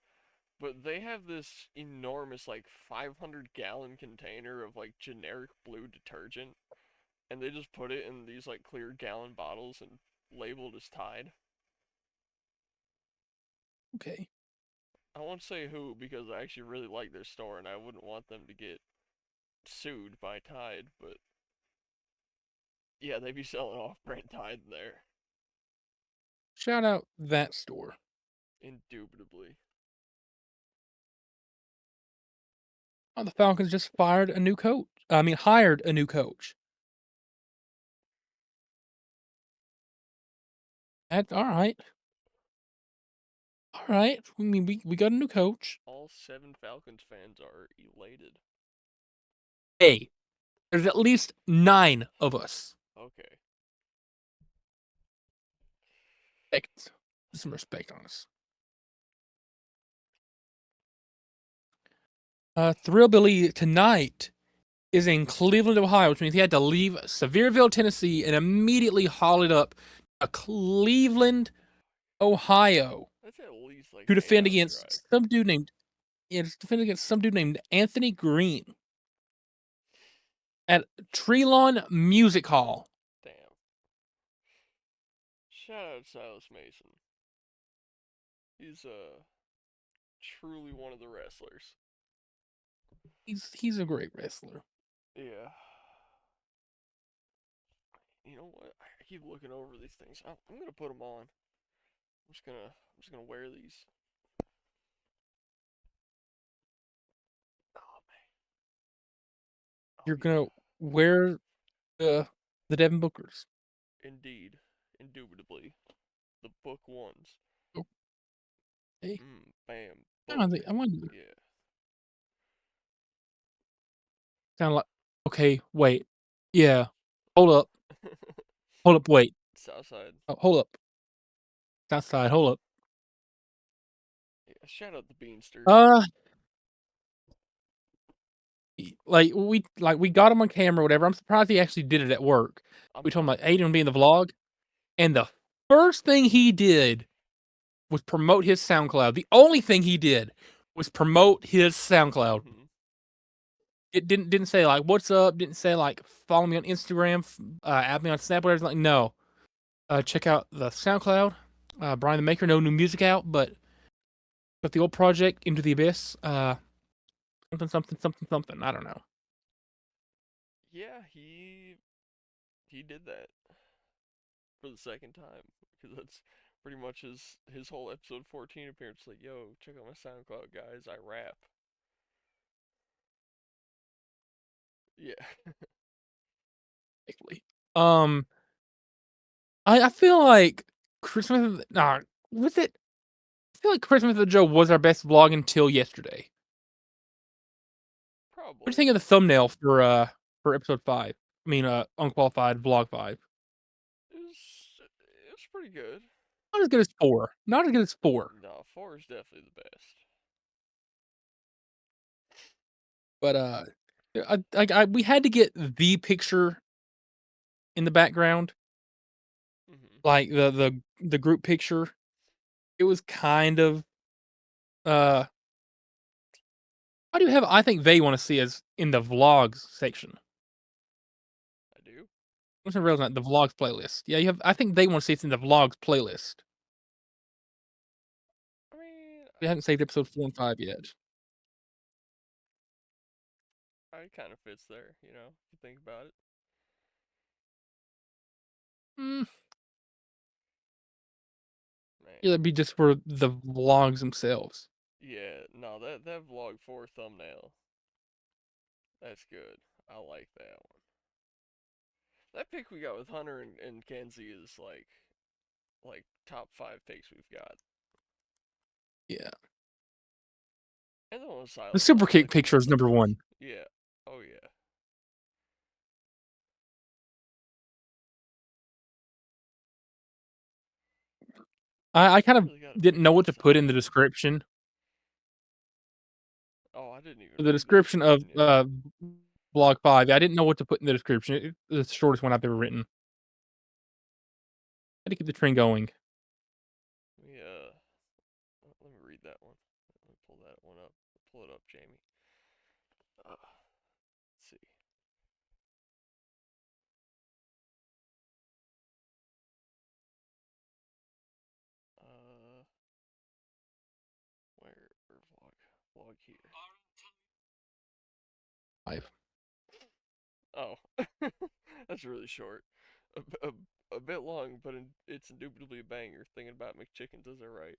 S1: But they have this enormous like 500-gallon container of like generic blue detergent, and they just put it in these like clear gallon bottles and labeled as Tide.
S2: Okay.
S1: I won't say who because I actually really like their store and I wouldn't want them to get sued by Tide, but yeah, they be selling off-brand Tide there,
S2: Shout out that store.
S1: indubitably.
S2: Oh, the Falcons just fired a new coach. I mean, hired a new coach. That's all right. All right. I mean, we got a new coach.
S1: All 7 Falcons fans are elated.
S2: Hey, there's at least 9 of us.
S1: Okay.
S2: Respect. Some respect on us. Thrillbilly tonight is in Cleveland, Ohio, which means he had to leave Sevierville, Tennessee, and immediately haul it up to Cleveland, Ohio,
S1: That's at least like
S2: to
S1: an
S2: defend
S1: 8-hour drive.
S2: against some dude named Anthony Green at Trelon Music Hall.
S1: Damn. Shout out Silas Mason. He's truly one of the wrestlers.
S2: He's a great wrestler.
S1: Yeah. You know what? I keep looking over these things. I'm gonna put them on. I'm just gonna wear these. Oh man. Oh
S2: You're
S1: yeah.
S2: gonna wear the Devin Bookers.
S1: Indeed. Indubitably. The book ones.
S2: Okay.
S1: Bam.
S2: I
S1: Book.
S2: think I want to
S1: Yeah.
S2: sound like okay. Wait. Yeah. Hold up. Hold up. Wait.
S1: Southside.
S2: Oh, hold up. Outside. Hold up.
S1: Yeah, shout out the Beanster.
S2: Uh, we got him on camera, or whatever. I'm surprised he actually did it at work. We told him like, "Hey, you want to be in the vlog?" And the first thing he did was promote his SoundCloud. The only thing he did was promote his SoundCloud.
S1: Mhm.
S2: It didn't say like what's up. Didn't say like follow me on Instagram, add me on Snap. Whatever. Like no, check out the SoundCloud. Brian the Maker, no new music out, but the old project Into the Abyss. Something something something something. I don't know.
S1: Yeah, he did that for the second time because that's pretty much his whole episode 14 appearance. Like, yo, check out my SoundCloud, guys. I rap. Yeah.
S2: Thankfully. Um, I feel like Christmas. Nah, was it? I feel like Christmas with Joe was our best vlog until yesterday. What do you
S1: Probably.
S2: think of the thumbnail for episode 5? I mean, unqualified vlog 5.
S1: It was pretty good.
S2: Not as good as 4. Not as good as 4.
S1: No, four is definitely the best.
S2: But we had to get the picture in the background,
S1: Mhm.
S2: like the group picture. It was kind of uh. Why do you have? I think they want to see us in the vlogs section.
S1: I do.
S2: I wasn't realizing that the vlogs playlist. Yeah, you have. I think they want to see us in the vlogs playlist.
S1: I mean,
S2: We haven't saved episode 4 and 5 yet.
S1: it kind of fits there. If you think about it.
S2: Mm, yeah,
S1: Man.
S2: that'd be just for the vlogs themselves.
S1: Yeah. No, that vlog four thumbnail. That's good. I like that one. That pick we got with Hunter and Kenzie is like top five picks we've got.
S2: Yeah,
S1: And the one with
S2: the
S1: Silas
S2: super
S1: Hunter,
S2: kick
S1: like
S2: picture is number one.
S1: yeah. Oh yeah.
S2: I kind
S1: I
S2: of
S1: really gotta
S2: didn't
S1: fix
S2: know what
S1: this
S2: to put in
S1: thumbnail.
S2: the description.
S1: Oh, I didn't even
S2: The
S1: read the
S2: description of
S1: description yet.
S2: vlog 5. I didn't know what to put in the description. It's the shortest one I've ever written. Had to keep the train going.
S1: Let me read that one. Let me pull that one up. Pull it up, Jamie. Let's see. Uh, where vlog here.
S2: Five.
S1: Oh, that's really short. A bit long, but it's indubitably a banger. Thinking about McChicken does it right.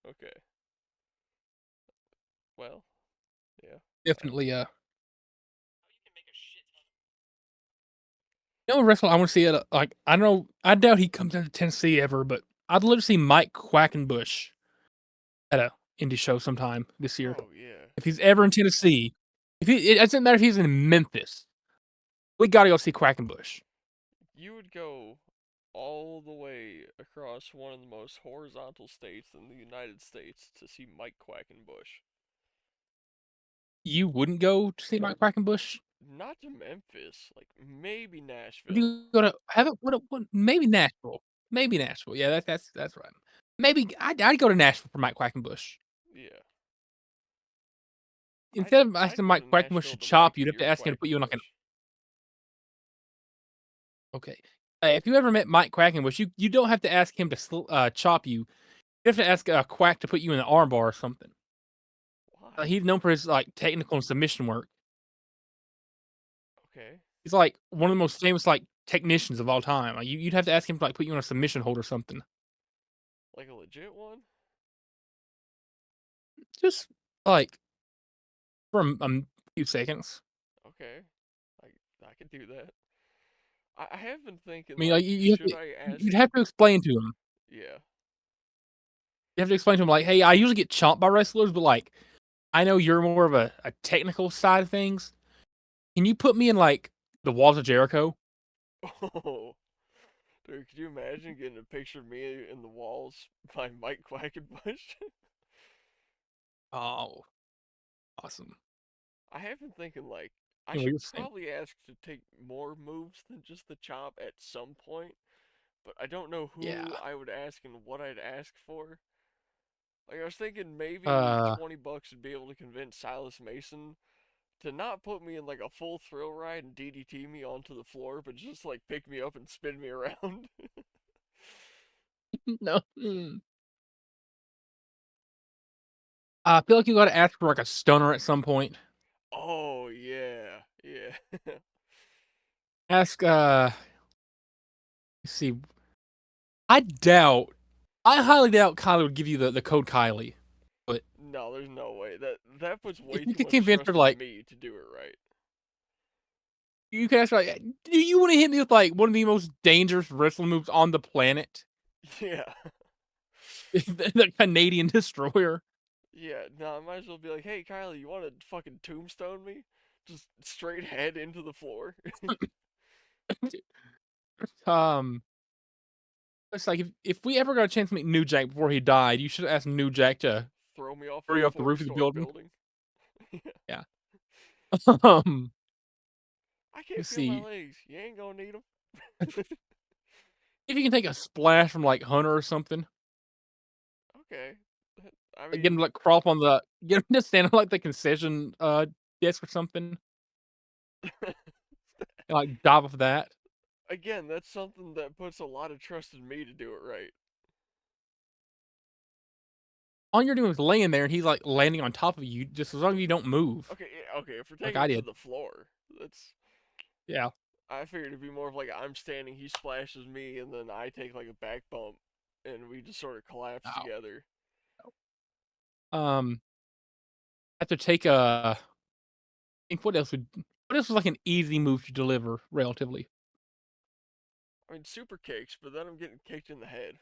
S1: Okay. Well, yeah.
S2: Definitely. You know, a wrestler I want to see at like I don't know. I doubt he comes into Tennessee ever, but I'd love to see Mike Quackenbush at a indie show sometime this year.
S1: Oh yeah.
S2: If he's ever in Tennessee, if he, it doesn't matter if he's in Memphis. We got to go see Quackenbush.
S1: You would go all the way across one of the most horizontal states in the United States to see Mike Quackenbush.
S2: You wouldn't go to see Mike Quackenbush?
S1: Not to Memphis, like maybe
S2: Would
S1: Nashville.
S2: you go to have it? What maybe Nashville? Maybe Nashville. Yeah, that's right. Maybe I'd go to Nashville for Mike Quackenbush.
S1: Yeah. I'd
S2: Instead of
S1: I'd
S2: asking
S1: go
S2: Mike
S1: to
S2: Quackenbush to
S1: Nashville to
S2: chop
S1: Mike
S2: you, you'd have to
S1: your
S2: ask him to put you in like an
S1: Quackenbush.
S2: okay. Hey, if you ever met Mike Quackenbush, you don't have to ask him to chop you. You have to ask Quack to put you in an armbar or something.
S1: Why?
S2: He's known for his like technical and submission work.
S1: Okay.
S2: He's like one of the most famous like technicians of all time. Like, you'd have to ask him to like put you on a submission hold or something.
S1: Like a legit one?
S2: Just like for few seconds.
S1: Okay. I I could do that. I have been thinking
S2: I mean, like,
S1: should I ask
S2: you'd have to explain to him.
S1: yeah.
S2: You have to explain to him like, hey, I usually get chomped by wrestlers, but like, I know you're more of a technical side of things. Can you put me in like the walls of Jericho?
S1: Oh, dude, could you imagine getting a picture of me in the walls by Mike Quackenbush?
S2: Oh, awesome.
S1: I have been thinking I
S2: You know what
S1: should
S2: you're saying.
S1: probably ask to take more moves than just the chop at some point, but I don't know
S2: Yeah.
S1: who I would ask and what I'd ask for. Like I was thinking maybe
S2: Uh,
S1: 20 bucks would be able to convince Silas Mason to not put me in like a full thrill ride and DDT me onto the floor, but just like pick me up and spin me around.
S2: no. I feel like you got to ask for like a stunner at some point.
S1: Oh yeah, yeah.
S2: Ask. Let's see. I doubt. I highly doubt Kylie would give you the code Kylie. But
S1: No, there's no way. That puts
S2: if
S1: way
S2: you
S1: too
S2: could
S1: much
S2: convince her,
S1: trust in
S2: like,
S1: me to do it right.
S2: you could ask her, like, do you want to hit me with like one of the most dangerous wrestling moves on the planet?
S1: Yeah.
S2: The Canadian Destroyer.
S1: Yeah, no, I might as well be like, "Hey, Kylie, you want to fucking tombstone me? Just straight head into the floor,
S2: um, it's like if we ever got a chance to meet New Jack before he died, you should ask New Jack to
S1: throw me off a
S2: hurry up the roof of the
S1: 40-story
S2: building.
S1: building."
S2: Yeah. Um,
S1: I can't
S2: let's
S1: feel my
S2: see
S1: legs. You ain't gonna need them.
S2: if you can take a splash from like Hunter or something.
S1: Okay. I
S2: Like, get him
S1: mean,
S2: to like crawl up on the get him to stand on like the concession desk or something. And, like dive off that.
S1: again, that's something that puts a lot of trust in me to do it right.
S2: All you're doing is laying there and he's like landing on top of you just as long as you don't move.
S1: Okay, yeah, okay, if we're
S2: Like
S1: taking
S2: I
S1: it to
S2: did.
S1: the floor, that's.
S2: Yeah.
S1: I figured it'd be more of like I'm standing, he splashes me, and then I take like a back bump, and we just sort of collapse
S2: Wow.
S1: together.
S2: Have to take a think what else was like an easy move to deliver relatively?
S1: I mean, super kicks, but then I'm getting kicked in the head.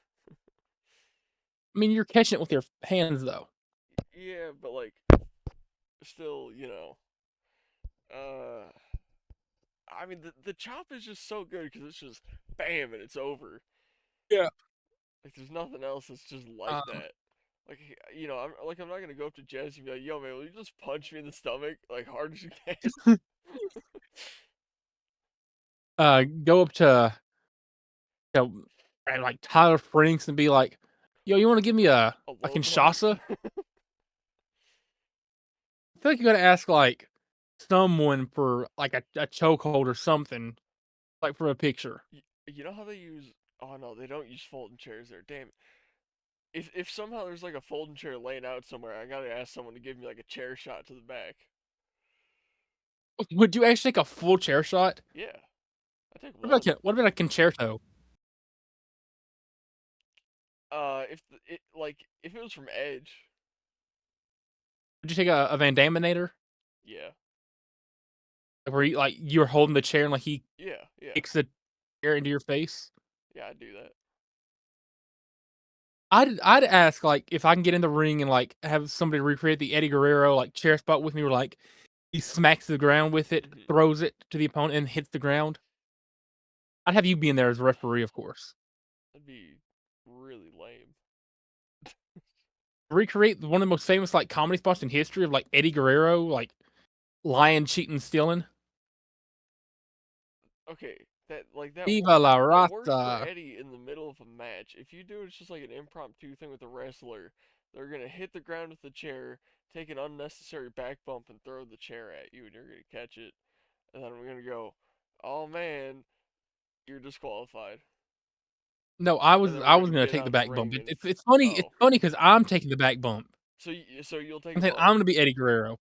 S2: I mean, you're catching it with your hands though.
S1: Yeah, but like, still, uh, I mean, the chop is just so good because it's just bam and it's over.
S2: Yeah.
S1: Like, there's nothing else that's just like
S2: Um,
S1: that. Like, I'm not gonna go up to Jesse and be like, "Yo, man, will you just punch me in the stomach like hard as you can?"
S2: go up to and like Tyler Franks and be like, "Yo, you want to give me
S1: A
S2: a
S1: low blow.
S2: Kinshasa?" I feel like you got to ask like someone for like a chokehold or something, like for a picture.
S1: You know how they use? Oh no, they don't use folding chairs there. Damn it. If somehow there's like a folding chair laying out somewhere, I gotta ask someone to give me like a chair shot to the back.
S2: Would you actually take a full chair shot?
S1: Yeah, I take
S2: What about
S1: one.
S2: what about a concerto?
S1: If it was from Edge,
S2: Would you take a Van Daminator?
S1: yeah,
S2: Where you're holding the chair and like he
S1: yeah, yeah,
S2: kicks the chair into your face?
S1: yeah, I'd do that.
S2: I'd ask like if I can get in the ring and like have somebody recreate the Eddie Guerrero like chair spot with me, where like he smacks the ground with it,
S1: Hmm.
S2: throws it to the opponent, and hits the ground. I'd have you be in there as a referee, of course.
S1: That'd be really lame.
S2: Recreate one of the most famous like comedy spots in history of like Eddie Guerrero, like lying, cheating, stealing.
S1: Okay,
S2: Viva la
S1: that works for
S2: raza.
S1: Eddie in the middle of a match. If you do it's just like an impromptu thing with a wrestler, they're gonna hit the ground with the chair, take an unnecessary back bump, and throw the chair at you, and you're gonna catch it, and then we're gonna go, "Oh man, you're disqualified,"
S2: No,
S1: and then we're
S2: I
S1: gonna
S2: was gonna
S1: get
S2: take
S1: out
S2: the
S1: of the
S2: back bump.
S1: ring and
S2: It's funny. It's
S1: oh,
S2: funny because I'm taking the back bump.
S1: so you'll take
S2: I'm
S1: a
S2: saying
S1: bump.
S2: I'm gonna be Eddie Guerrero.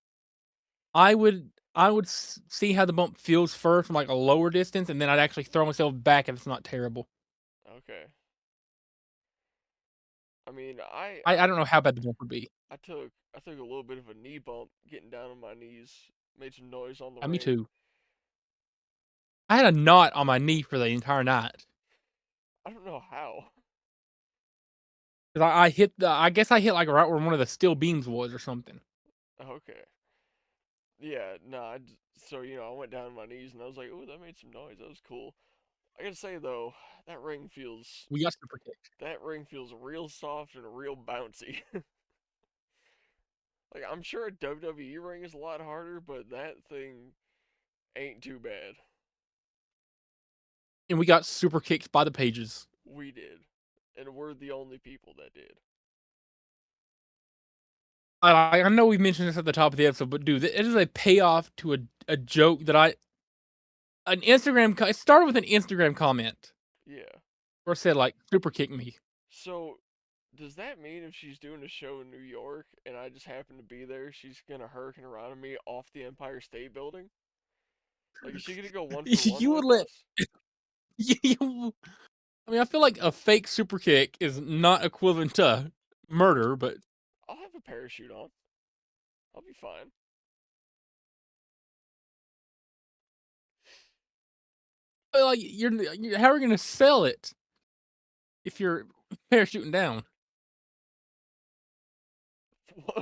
S2: I would see how the bump feels first from like a lower distance, and then I'd actually throw myself back if it's not terrible.
S1: Okay. I mean,
S2: I don't know how bad the bump would be.
S1: I took a little bit of a knee bump getting down on my knees, made some noise on the
S2: Me
S1: ring.
S2: too. I had a knot on my knee for the entire night
S1: I don't know how.
S2: because I hit the. I guess I hit like right where one of the steel beams was or something.
S1: Okay. Yeah, no, so I went down on my knees and I was like, "Ooh, that made some noise. That was cool." I gotta say though, that ring feels
S2: We got to protect.
S1: that ring feels real soft and real bouncy. Like I'm sure a WWE ring is a lot harder, but that thing Ain't too bad.
S2: And we got super kicked by the pages.
S1: We did. And we're the only people that did.
S2: I know we mentioned this at the top of the episode, but dude, it is a payoff to a joke that an Instagram. It started with an Instagram comment
S1: Yeah.
S2: where it said like super kick me.
S1: So, does that mean if she's doing a show in New York and I just happen to be there, she's gonna hurricane around me off the Empire State Building? Like, is she gonna go one for one
S2: You would
S1: with
S2: let
S1: us?
S2: you. I mean, I feel like a fake super kick is not equivalent to murder, but
S1: I'll have a parachute on. I'll be fine.
S2: like how are you gonna sell it if you're parachuting down?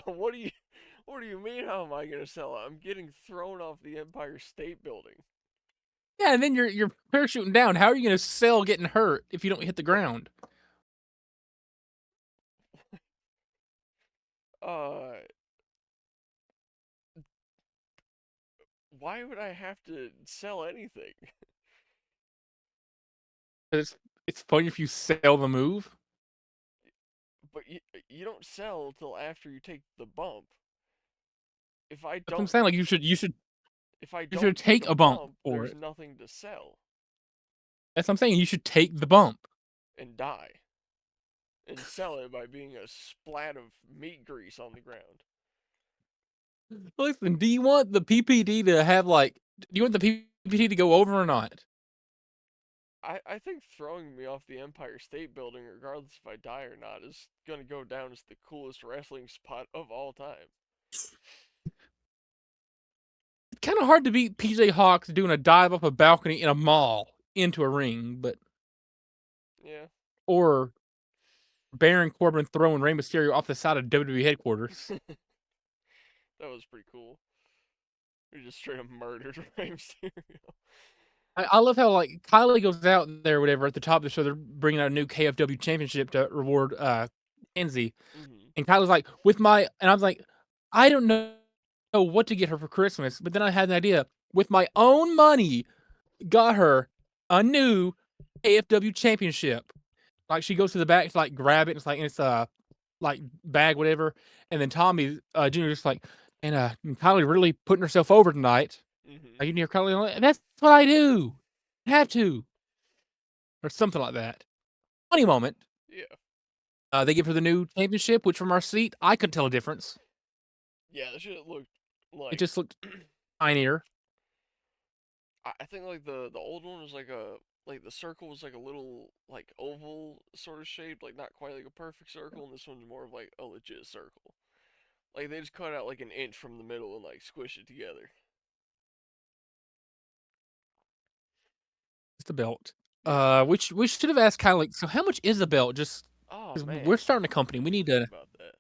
S1: What do you what do you mean how am I gonna sell it? I'm getting thrown off the Empire State Building.
S2: Yeah, and then you're parachuting down. How are you gonna sell getting hurt if you don't hit the ground?
S1: Uh why would I have to sell anything?
S2: It's funny if you sell the move.
S1: But you don't sell until after you take the bump. If I
S2: That's what I'm
S1: don't
S2: saying. Like
S1: if I
S2: you
S1: don't
S2: should
S1: take
S2: take
S1: a
S2: a bump
S1: bump,
S2: for
S1: there's
S2: it.
S1: nothing to sell
S2: That's what I'm saying. You should take the bump.
S1: and die and sell it by being a splat of meat grease on the ground.
S2: Listen, do you want the PPD to have like? Do you want the PPD to go over or not?
S1: I think throwing me off the Empire State Building, regardless if I die or not, is gonna go down as the coolest wrestling spot of all time.
S2: It's kind of hard to beat PJ Hawks doing a dive off a balcony in a mall into a ring, but
S1: Yeah,
S2: or Baron Corbin throwing Rey Mysterio off the side of WWE headquarters.
S1: that was pretty cool. We just straight up murdered Rey Mysterio.
S2: I love how like Kylie goes out there, or whatever, at the top of the show. They're bringing out a new KFW championship to reward Kenzie,
S1: Hmm.
S2: and Kylie's like, with my, and I was like, I don't know what to get her for Christmas, but then I had an idea. With my own money, got her a new KFW championship. Like she goes to the back to like grab it. And it's like, and it's like bag whatever, and then Tommy Junior just like, and Kylie really putting herself over tonight.
S1: Hmm.
S2: Like you hear Kylie, like, that's what I do. I have to, or something like that. Funny moment.
S1: Yeah.
S2: They give her the new championship, which from our seat, I couldn't tell a difference.
S1: Yeah, that shit looked
S2: It
S1: like
S2: just looked tinier.
S1: I think like the old one was like the circle was like a little like oval sort of shape, like not quite like a perfect circle, and this one's more of like a legit circle. Like they just cut out like an inch from the middle and like squish it together.
S2: It's the belt.
S1: Yeah.
S2: We should have asked Kylie, like, so how much is the belt? Just
S1: Oh
S2: because
S1: man,
S2: we're starting a company,
S1: I
S2: we need
S1: forgot
S2: to.
S1: about that.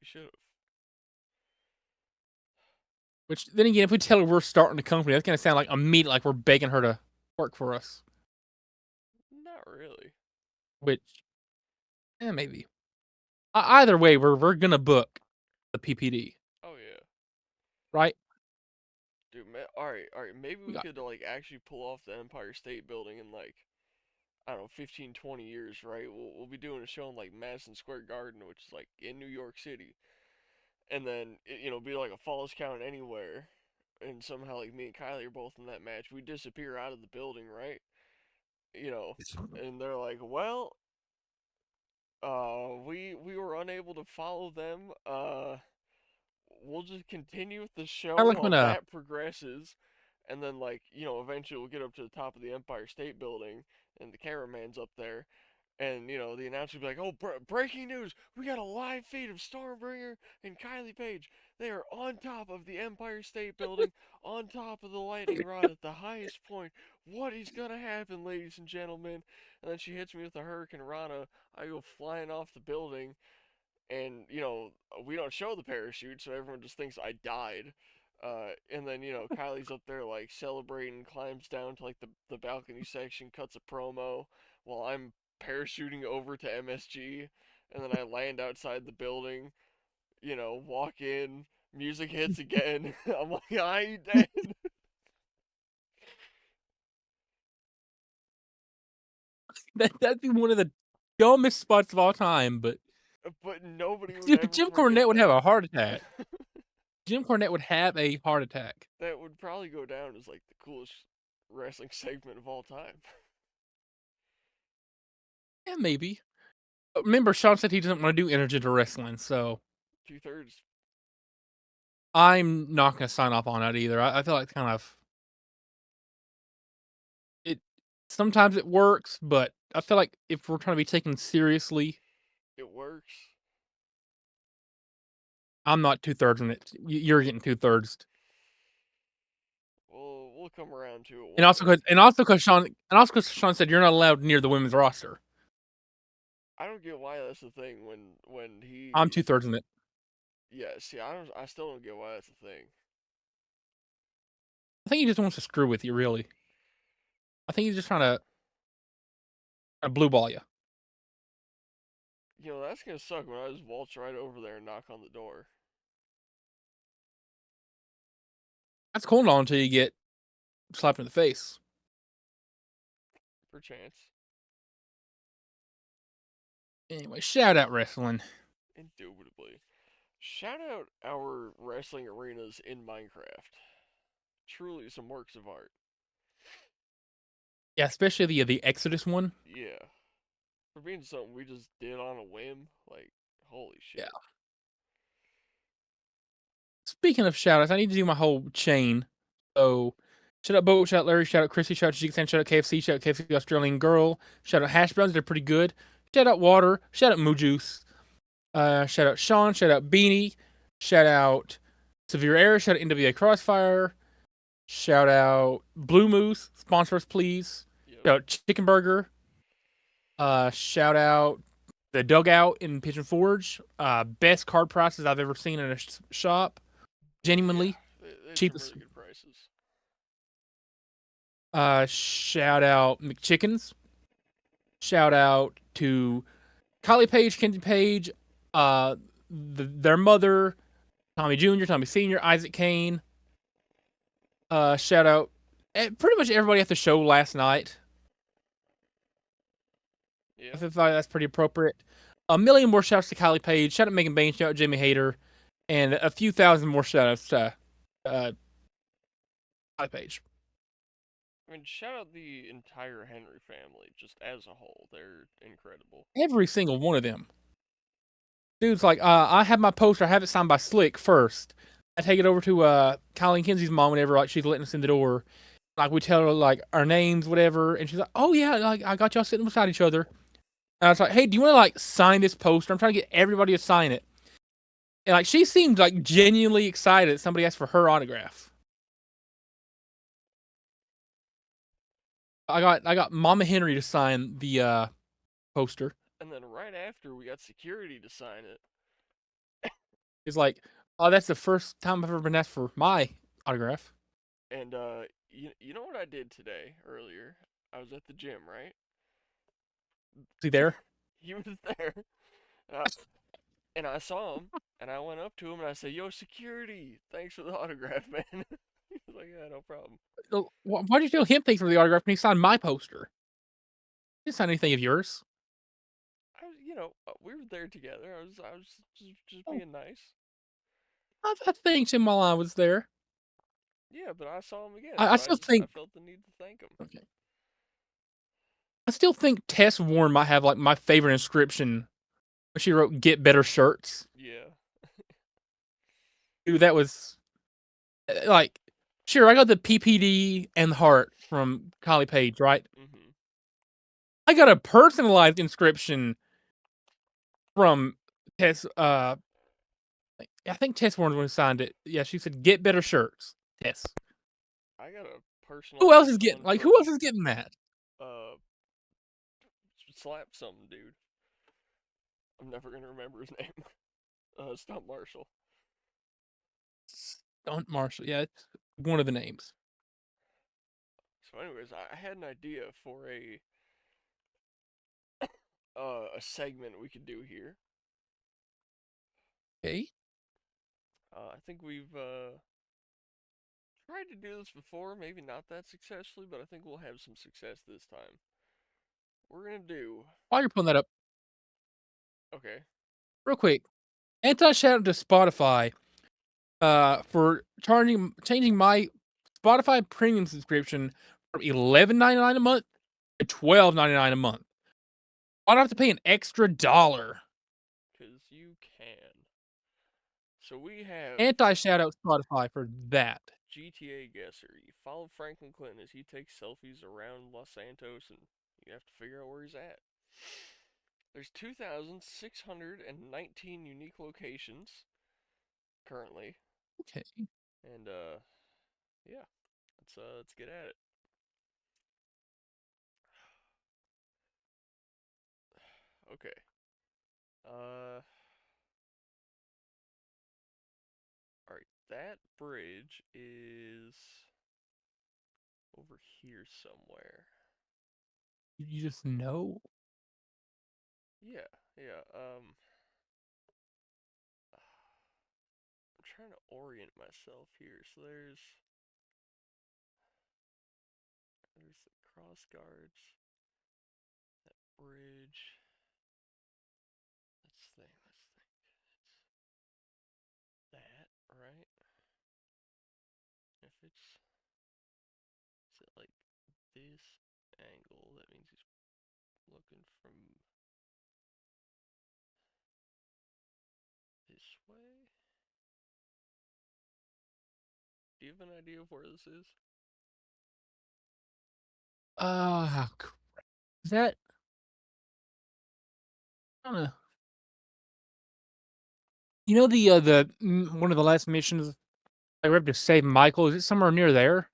S1: We should have.
S2: Which then again, if we tell her we're starting a company, that's gonna sound like immediate, like we're begging her to work for us.
S1: Not really.
S2: Which, maybe. Either way, we're gonna book the PPD,
S1: Oh yeah.
S2: right?
S1: Dude, all right. Maybe
S2: We
S1: we
S2: got
S1: could like actually pull off the Empire State Building in like I don't know, 15, 20 years, right? We'll be doing a show in like Madison Square Garden, which is like in New York City, and then be like a Falls Count Anywhere, and somehow like me and Kylie are both in that match. We disappear out of the building, right? You know, and they're like, well, we were unable to follow them. We'll just continue with the show
S2: kind of like
S1: while
S2: when
S1: that progresses, and then like eventually we'll get up to the top of the Empire State Building, and the cameraman's up there, and the announcer will be like, "Oh, breaking news! We got a live feed of Stormbringer and Kylie Page. They are on top of the Empire State Building, on top of the lightning rod at the highest point. What is gonna happen, ladies and gentlemen?" And then she hits me with a Hurricane Rana. I go flying off the building, and we don't show the parachute, so everyone just thinks I died. And then Kylie's up there like celebrating, climbs down to like the balcony section, cuts a promo while I'm parachuting over to MSG, and then I land outside the building. Walk in, music hits again. I'm like, I ain't dead.
S2: That'd be one of the dumbest spots of all time. But
S1: But nobody would
S2: dude,
S1: ever
S2: Jim
S1: forget
S2: Cornette would have
S1: that.
S2: a heart attack. Jim Cornette would have a heart attack.
S1: That would probably go down as like the coolest wrestling segment of all time.
S2: Yeah, maybe. But remember, Sean said he doesn't want to do intergender wrestling, so
S1: 2/3.
S2: I'm not going to sign off on that either. I feel like kind of it. Sometimes it works, but I feel like if we're trying to be taken seriously,
S1: It works.
S2: I'm not 2/3 in it. You're getting 2/3.
S1: We'll come around to it
S2: And
S1: one
S2: also
S1: day.
S2: because and also because Sean said you're not allowed near the women's roster.
S1: I don't get why that's the thing when
S2: I'm
S1: he
S2: 2/3 in it.
S1: yeah, see I still don't get why that's a thing.
S2: I think he just wants to screw with you, really. I think he's just trying to blue ball you.
S1: That's gonna suck when I just waltz right over there and knock on the door.
S2: That's cool and all until you get slapped in the face.
S1: Perchance.
S2: Anyway, shout out wrestling.
S1: Indubitably. Shout out our wrestling arenas in Minecraft. Truly some works of art.
S2: Yeah, especially the Exodus one.
S1: Yeah. For being something we just did on a whim, like, holy
S2: Yeah.
S1: shit.
S2: Speaking of shout outs, I need to do my whole chain. So, shout out Bo, shout out Larry, shout out Chrissy, shout out Jigstan, shout out KFC, shout out KFC Australian Girl, shout out Hash Browns, they're pretty good. Shout out Water, shout out Moo Juice, shout out Sean, shout out Beanie, shout out Severe Air, shout out NWA Crossfire, shout out Blue Moose, sponsor us please.
S1: Yep.
S2: Shout out Chicken Burger, shout out the Dugout in Pigeon Forge, best card prices I've ever seen in a shop.
S1: Yeah,
S2: Genuinely
S1: they had some
S2: cheapest.
S1: really good prices.
S2: Shout out McChickens. Shout out to Kylie Page, Kenzie Page, their mother, Tommy Jr., Tommy Sr., Isaac Kane. Shout out pretty much everybody at the show last night. I
S1: Yeah.
S2: feel like that's pretty appropriate. A million more shouts to Kylie Page. Shout out Megan Bain. Shout out Jimmy Hayter. And a few thousand more shout outs to Kylie Page.
S1: I mean, shout out the entire Henry family, just as a whole. They're incredible.
S2: Every single one of them. Dude's like, I have my poster. I have it signed by Slick first. I take it over to Kylie Kenzie's mom whenever like she's letting us in the door. Like we tell her like our names, whatever, and she's like, "Oh yeah, like I got y'all sitting beside each other." And I was like, "Hey, do you want to like sign this poster? I'm trying to get everybody to sign it." And like she seemed like genuinely excited that somebody asked for her autograph. I got Mama Henry to sign the poster.
S1: And then right after, we got security to sign it.
S2: He's like, "Oh, that's the first time I've ever been asked for my autograph."
S1: And you know what I did today earlier? I was at the gym, right?
S2: Is he there?
S1: He was there, and I saw him, and I went up to him and I said, "Yo, security, thanks for the autograph, man." He was like, "Yeah, no problem."
S2: Why did you tell him thanks for the autograph when he signed my poster? He didn't sign anything of yours.
S1: We were there together. I was just
S2: Oh,
S1: being nice.
S2: I thanked him while I was there.
S1: Yeah, but I saw him again,
S2: I
S1: so
S2: still
S1: I
S2: think
S1: felt the need to thank him.
S2: okay. I still think Tess Warren might have like my favorite inscription. She wrote "Get better shirts."
S1: Yeah.
S2: Dude, that was like sure. I got the PPD and the heart from Kylie Page, right?
S1: Mhm.
S2: I got a personalized inscription from Tess. I think Tess Warren when signed it. Yeah, she said, "Get better shirts." Tess.
S1: I got a
S2: Who else
S1: personalized
S2: is getting
S1: one
S2: like who else
S1: from
S2: is getting that?
S1: uh slap something dude. I'm never gonna remember his name. Stunt Marshall.
S2: Stunt Marshall. Yeah, it's one of the names.
S1: So, anyways, I had an idea for a segment we could do here.
S2: Okay.
S1: I think we've tried to do this before, maybe not that successfully, but I think we'll have some success this time. we're gonna do.
S2: While you're pulling that up,
S1: Okay.
S2: real quick, anti shout out to Spotify for changing my Spotify premium subscription from $11.99 a month to $12.99 a month. I don't have to pay an extra dollar.
S1: Cause you can. So we have
S2: Anti shout out Spotify for that.
S1: GTA guesser. You follow Franklin Clinton as he takes selfies around Los Santos, and you have to figure out where he's at. There's 2,619 unique locations currently,
S2: Okay.
S1: and yeah, let's get at it. Okay. Uh, all right. That bridge is over here somewhere.
S2: You just know.
S1: Yeah, yeah. I'm trying to orient myself here. So there's the cross guards, that bridge. Let's think. It's that, right? If is it like this angle, that means he's looking from this way. Do you have an idea of where this is?
S2: Uh, is that kind of one of the last missions I we have to save Michael? Is it somewhere near there?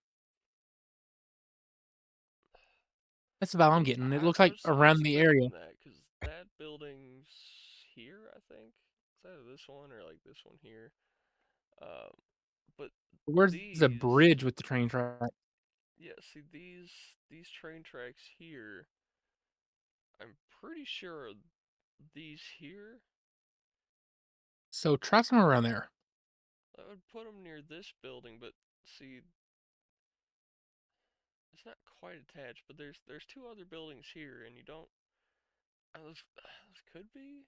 S2: That's about all I'm getting. It looks like
S1: I was
S2: around the area.
S1: thinking that because that building's here, I think. It's either this one or like this one here. Um, but
S2: Where's the
S1: these,
S2: bridge with the train track?
S1: yeah, see these train tracks here. I'm pretty sure these here.
S2: So try somewhere around there.
S1: I would put them near this building, but see, it's not quite attached. But there's two other buildings here, and you don't. Those could be.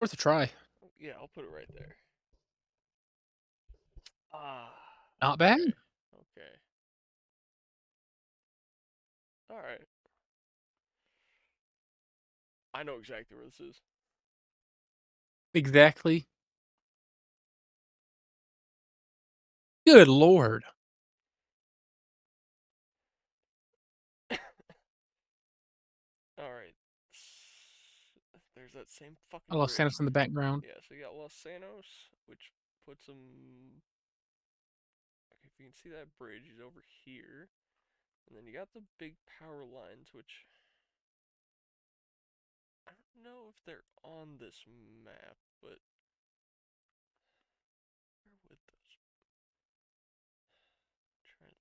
S2: Worth a try.
S1: Yeah, I'll put it right there. Ah,
S2: Not bad.
S1: okay, okay, all right. I know exactly where this is.
S2: Exactly. Good lord.
S1: All right. There's that same
S2: I
S1: fucking
S2: lost
S1: bridge.
S2: Santos in the background.
S1: Yeah, so you got Los Sanos, which puts them. Okay, if you can see that bridge, is over here. And then you got the big power lines, which I don't know if they're on this map, but where would those? Trying to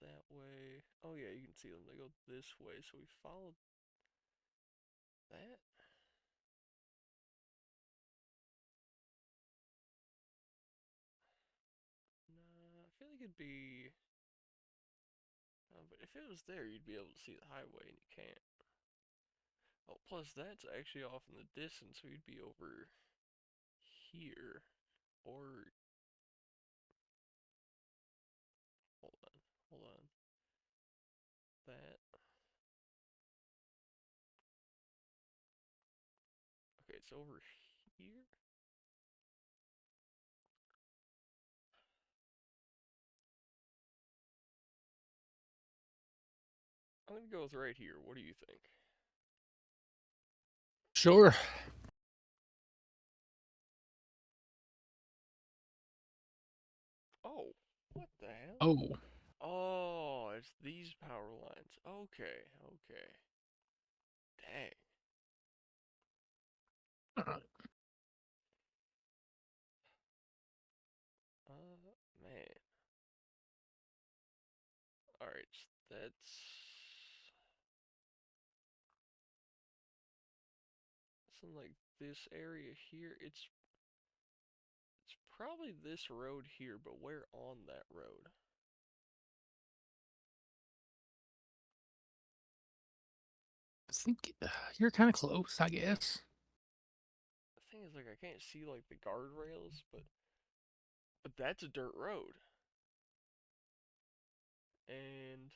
S1: that way. Oh yeah, you can see them. They go this way, so we followed that. Nah, I feel like it'd be. But if it was there, you'd be able to see the highway, and you can't. Oh, plus that's actually off in the distance, so you'd be over here. Or hold on, hold on. That. Okay, it's over here. I'm gonna go with right here. What do you think?
S2: Sure.
S1: Oh, what the hell?
S2: Oh.
S1: Oh, it's these power lines. Okay, okay. Dang. Man. Alright, that's in like this area here. It's probably this road here, but where on that road?
S2: think you're kind of close, I guess.
S1: The thing is, like, I can't see like the guardrails, but that's a dirt road, and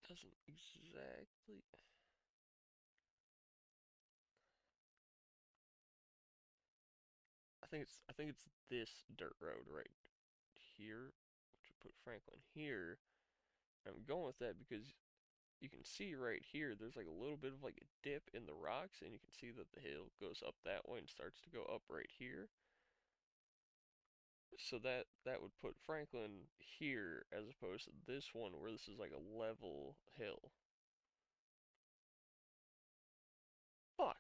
S1: doesn't exactly. I think it's this dirt road right here, which would put Franklin here. I'm going with that because you can see right here, there's like a little bit of like a dip in the rocks, and you can see that the hill goes up that way and starts to go up right here. So that would put Franklin here as opposed to this one where this is like a level hill. Fuck.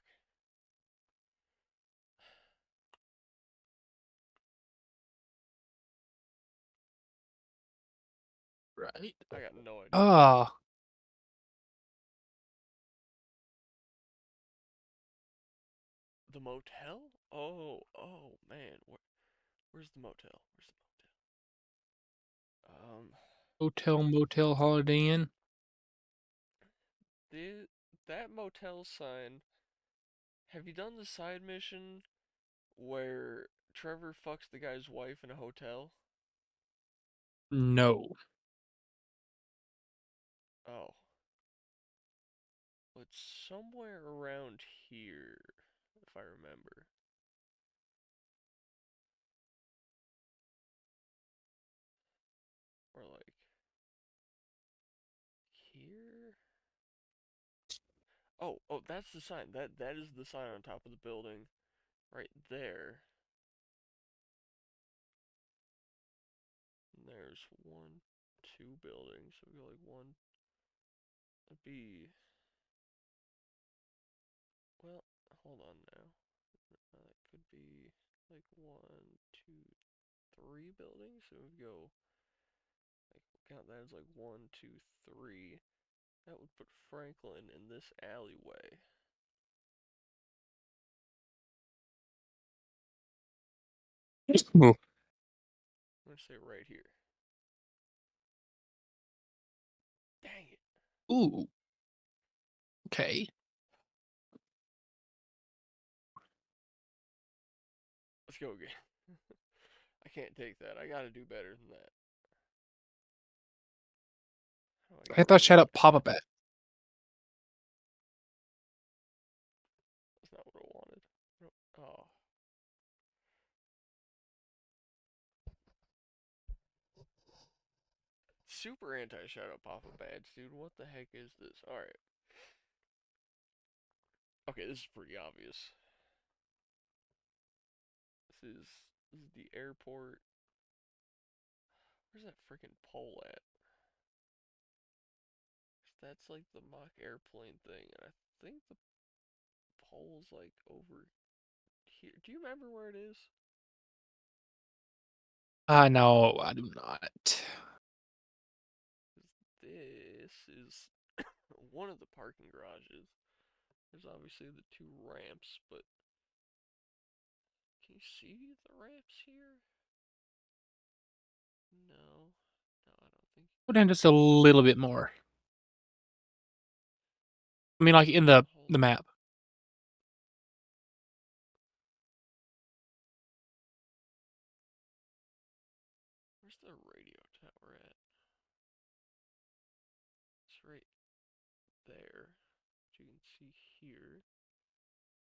S2: Right.
S1: I got no idea.
S2: Ah,
S1: The motel? Oh man. Where's the motel? Where's the motel?
S2: Hotel, Motel, Holiday Inn.
S1: The that motel sign. Have you done the side mission where Trevor fucks the guy's wife in a hotel?
S2: No.
S1: Oh, it's somewhere around here, if I remember. Or like here. Oh, that's the sign. That is the sign on top of the building, right there. And there's one, two buildings. So we go like one. It'd be well. Hold on now. That could be like one, two, three buildings. So we go like count that as like one, two, three. That would put Franklin in this alleyway.
S2: Ooh.
S1: I'm gonna say right here. Dang it.
S2: Ooh. Okay.
S1: Let's go again. I can't take that. I gotta do better than that. How do I
S2: I
S1: get
S2: thought
S1: rid of
S2: shout
S1: that
S2: out pop up
S1: guy?
S2: at.
S1: That's not what I wanted. Oh, super anti shout out pop up ads, dude. What the heck is this? Alright. Okay, this is pretty obvious. This is the airport. Where's that freaking pole at? That's like the mock airplane thing, and I think the pole's like over here. Do you remember where it is?
S2: No, I do not.
S1: 'Cause this is one of the parking garages. There's obviously the two ramps, but can you see the ramps here? No. No, I don't think.
S2: Go down just a little bit more. I mean, like in
S1: Hold
S2: the
S1: on.
S2: map.
S1: Where's the radio tower at? It's right there. As you can see here.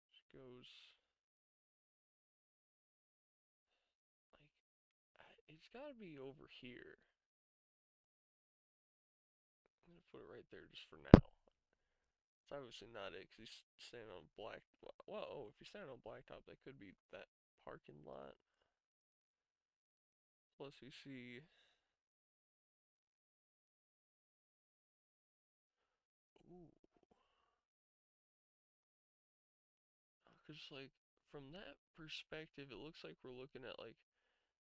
S1: Which goes like it's got to be over here. I'm gonna put it right there just for now. It's obviously not it because he's standing on black. Well, oh, if you're standing on blacktop, that could be that parking lot. Plus, we see. Ooh, because like from that perspective, it looks like we're looking at like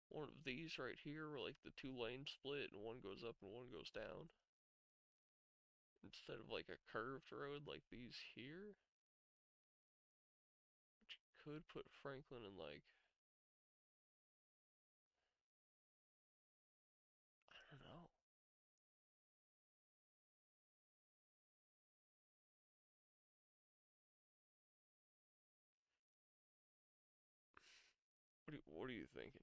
S1: one of these right here, where like the two lanes split and one goes up and one goes down, instead of like a curved road like these here, which could put Franklin in like I don't know. what are you thinking?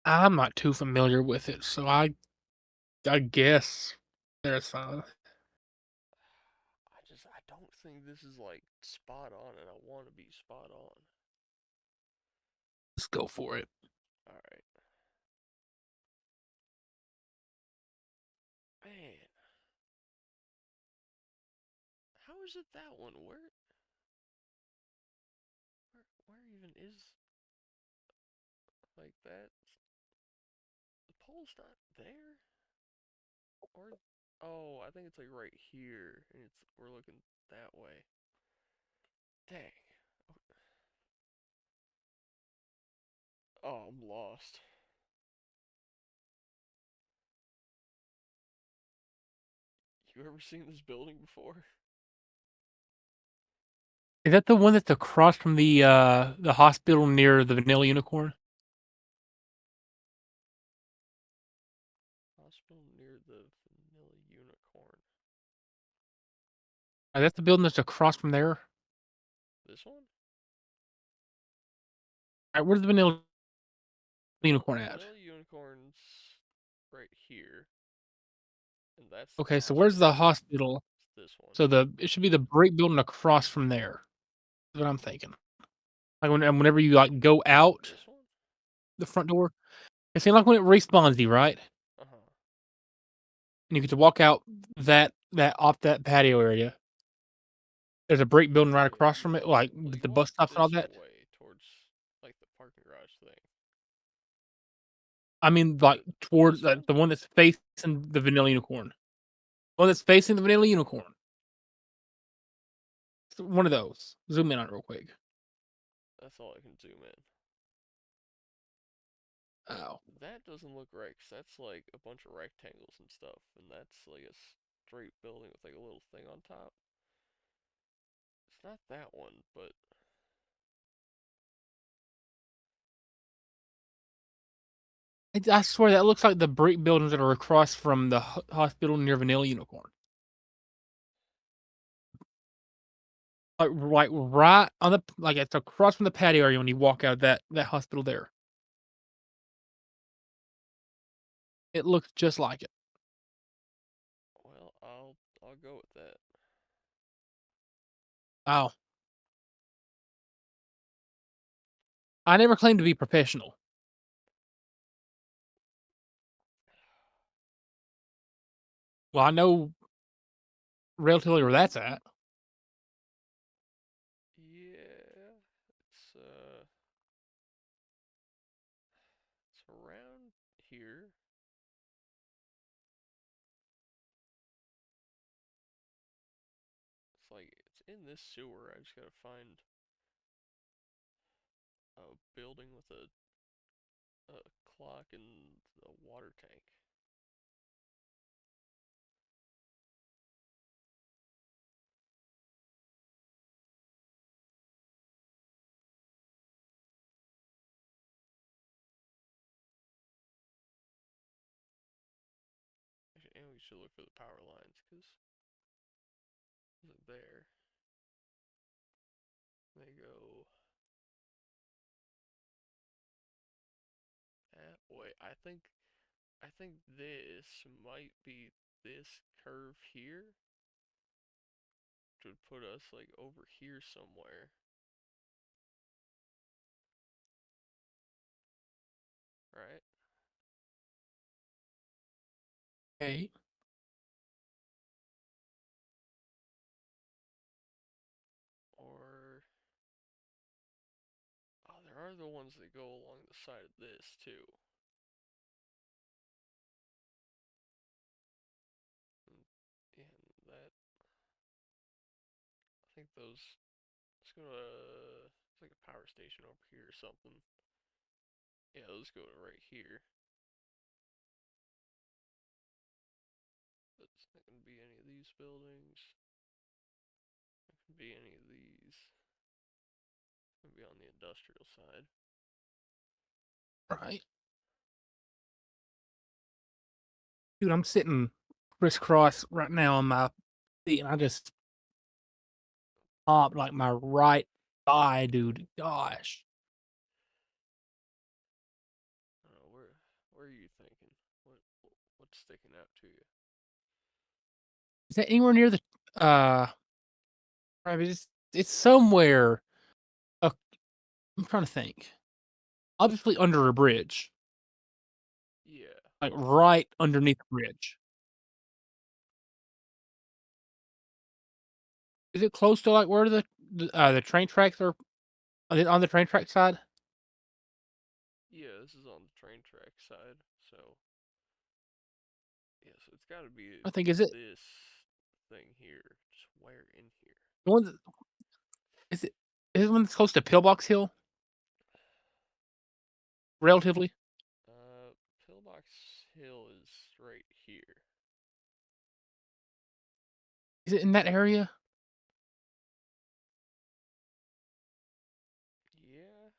S2: I'm not too familiar with it, so I guess there's
S1: I don't think this is like spot on, and I want to be spot on.
S2: let's go for it.
S1: All right, man. How is it that one? Where even is like that? The pole's not there, or oh, I think it's like right here, and it's we're looking that way. Dang. Oh, I'm lost. You ever seen this building before?
S2: Is that the one that's across from the hospital near the Vanilla Unicorn?
S1: Hospital near the Vanilla Unicorn.
S2: That's the building that's across from there.
S1: This one?
S2: All right, where's the Vanilla Unicorn at?
S1: Vanilla Unicorn's right here, and that's the
S2: Okay, so where's
S1: hospital.
S2: the hospital?
S1: It's this one.
S2: So it should be the brick building across from there. That's what I'm thinking. Like whenever you like go out
S1: This one?
S2: the front door, it seems like when it respawns you, right?
S1: Uh huh.
S2: And you get to walk out that off that patio area. There's a brick building right across from it, like
S1: Well,
S2: with
S1: you
S2: the
S1: walk
S2: bus stops and all
S1: this
S2: that.
S1: way towards like the parking garage thing.
S2: I mean, like toward
S1: This one?
S2: the one that's facing the Vanilla Unicorn. One that's facing the Vanilla Unicorn. One of those. Zoom in on it real quick.
S1: That's all I can zoom in. But
S2: Oh.
S1: that doesn't look right, 'cause that's like a bunch of rectangles and stuff, and that's like a straight building with like a little thing on top. It's not that one, but
S2: I swear that looks like the brick buildings that are across from the hospital near Vanilla Unicorn. Like right on the like it's across from the patio area when you walk out of that hospital there. It looks just like it.
S1: well, I'll go with that.
S2: Oh, I never claimed to be professional. Well, I know relatively where that's at.
S1: Yeah, it's around here. It's like it's in this sewer. I just gotta find a building with a clock and a water tank. Actually, and we should look for the power lines, cause there they go that way. I think this might be this curve here, which would put us like over here somewhere, right?
S2: Okay.
S1: Or oh, there are the ones that go along the side of this too. And, and that I think those. Let's go to it's like a power station over here or something. Yeah, let's go to right here. But it's not gonna be any of these buildings. Not gonna be any of these. It's gonna be on the industrial side.
S2: Right. Dude, I'm sitting crisscross right now on my seat and I just popped like my right die, dude. Gosh.
S1: I don't know, where are you thinking? What what's sticking out to you?
S2: Is that anywhere near the uh I mean, it's somewhere. Uh, I'm trying to think. Obviously under a bridge.
S1: Yeah.
S2: Like right underneath the bridge. Is it close to like where the train tracks are on the train track side?
S1: Yeah, this is on the train track side. So, yeah, so it's got to be
S2: I think is it
S1: this thing here. Just where in here?
S2: the one that, is it is it the one that's close to Pillbox Hill? Relatively?
S1: Pillbox Hill is right here.
S2: Is it in that area?
S1: Yeah.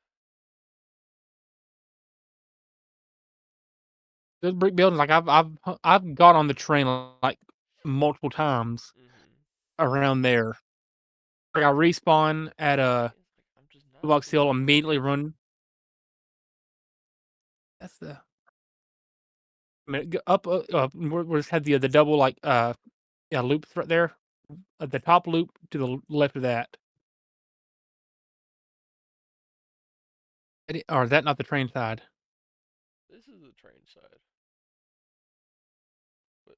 S2: Those brick buildings, like I've got on the train like multiple times
S1: Mhm.
S2: around there. Like I respawn at a
S1: Yeah, it's like I'm just not
S2: Pillbox
S1: seeing
S2: Hill,
S1: where it
S2: immediately
S1: is.
S2: run. That's the I mean, up where it's had the double like yeah loops right there. The top loop to the left of that. Or is that not the train side?
S1: This is the train side, but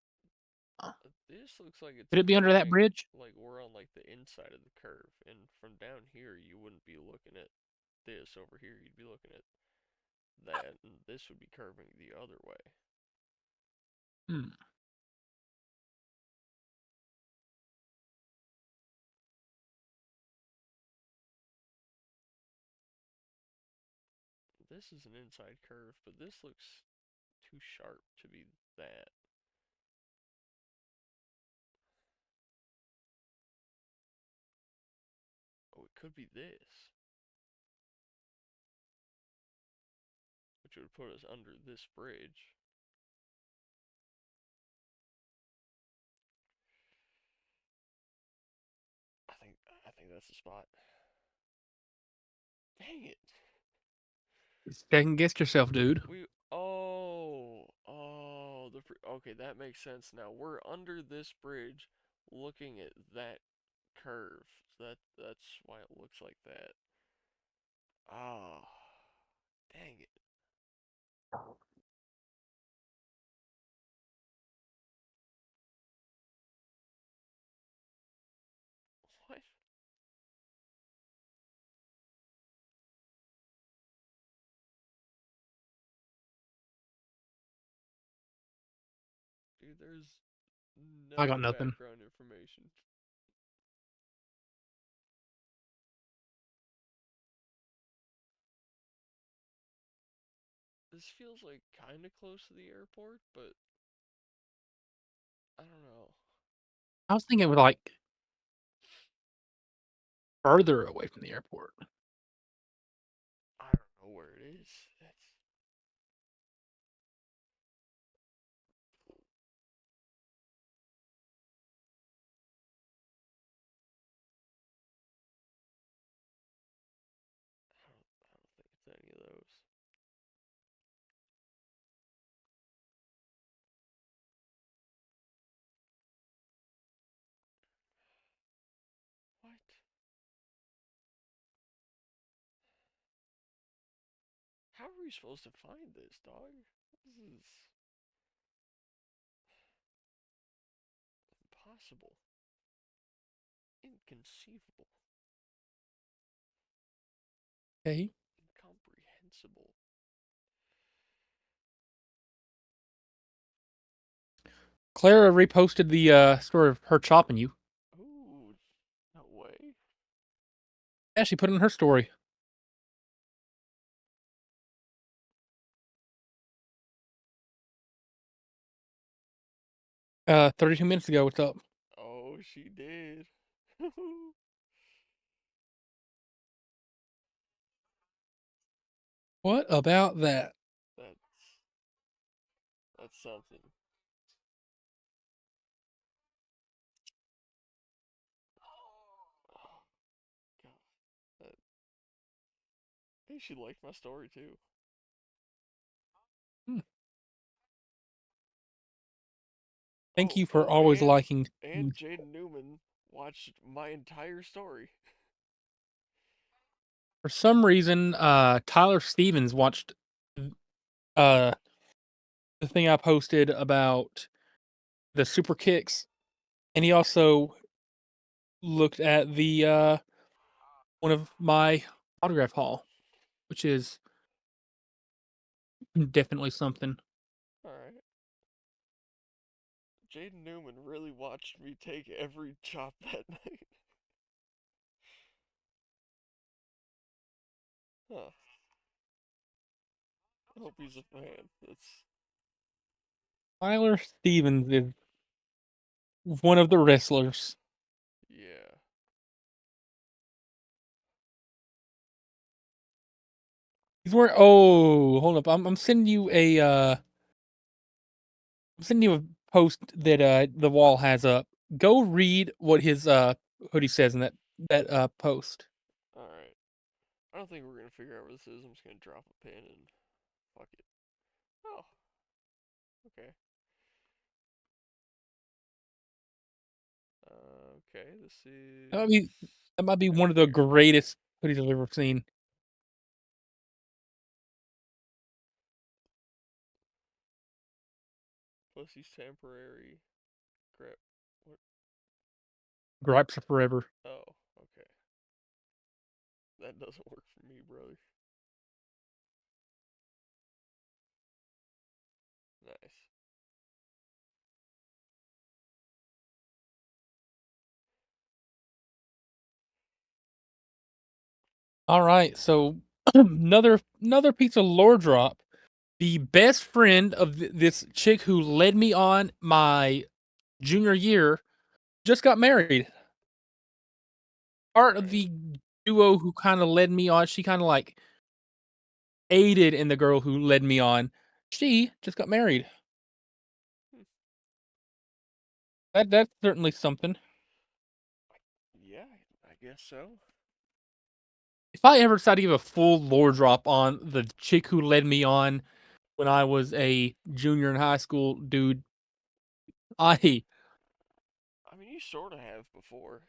S2: Uh,
S1: this looks like it's
S2: Could it be under that
S1: curving
S2: bridge?
S1: like we're on like the inside of the curve, and from down here you wouldn't be looking at this over here. You'd be looking at that, and this would be curving the other way.
S2: Hmm.
S1: This is an inside curve, but this looks too sharp to be that. Oh, it could be this, which would put us under this bridge. I think that's the spot. Dang it.
S2: Second guessed yourself, dude.
S1: We okay, that makes sense now. We're under this bridge looking at that curve. So that's why it looks like that. Oh, dang it. What? Dude, there's
S2: I got
S1: no
S2: nothing.
S1: background information. This feels like kind of close to the airport, but I don't know.
S2: I was thinking it was like further away from the airport.
S1: I don't know where it is. That's I don't think it's any of those. What? How are we supposed to find this, dog? This is impossible. Inconceivable.
S2: Okay.
S1: Incomprehensible.
S2: Clara reposted the story of her chopping you.
S1: Ooh, no way.
S2: Yeah, she put it in her story. 32 minutes ago. What's up?
S1: Oh, she did.
S2: What about that?
S1: that's that's something. Oh, God. think she liked my story too.
S2: Hmm. Thank
S1: Oh,
S2: you for
S1: oh,
S2: always liking.
S1: and Jaden Newman watched my entire story.
S2: For some reason, Tyler Stevens watched uh the thing I posted about the super kicks, and he also looked at the one of my autograph haul, which is definitely something.
S1: All right. Jaden Newman really watched me take every chop that night. Huh. I hope he's a fan. That's
S2: Tyler Stevens is one of the wrestlers.
S1: yeah.
S2: He's wearing. Oh, hold up! I'm sending you a I'm sending you a post that the wall has up. Go read what his hoodie says in that post.
S1: All right. I don't think we're gonna figure out where this is. I'm just gonna drop a pin and fuck it. Oh, okay. Okay. This
S2: That might
S1: is
S2: be that might be one
S1: down
S2: of the
S1: here.
S2: greatest hoodies I've ever seen.
S1: Pussy's temporary. Crap. What?
S2: Gripes are forever.
S1: Oh, okay. That doesn't work for me, brother. Nice.
S2: All right, so another piece of lore drop. The best friend of this chick who led me on my junior year just got married.
S1: All
S2: Part of
S1: right.
S2: the duo who kind of led me on, she kind of like aided in the girl who led me on. She just got married.
S1: Hmm.
S2: That's certainly something.
S1: Yeah, I guess so.
S2: If I ever decide to give a full lore drop on the chick who led me on when I was a junior in high school, dude, I
S1: I mean, you sort of have before.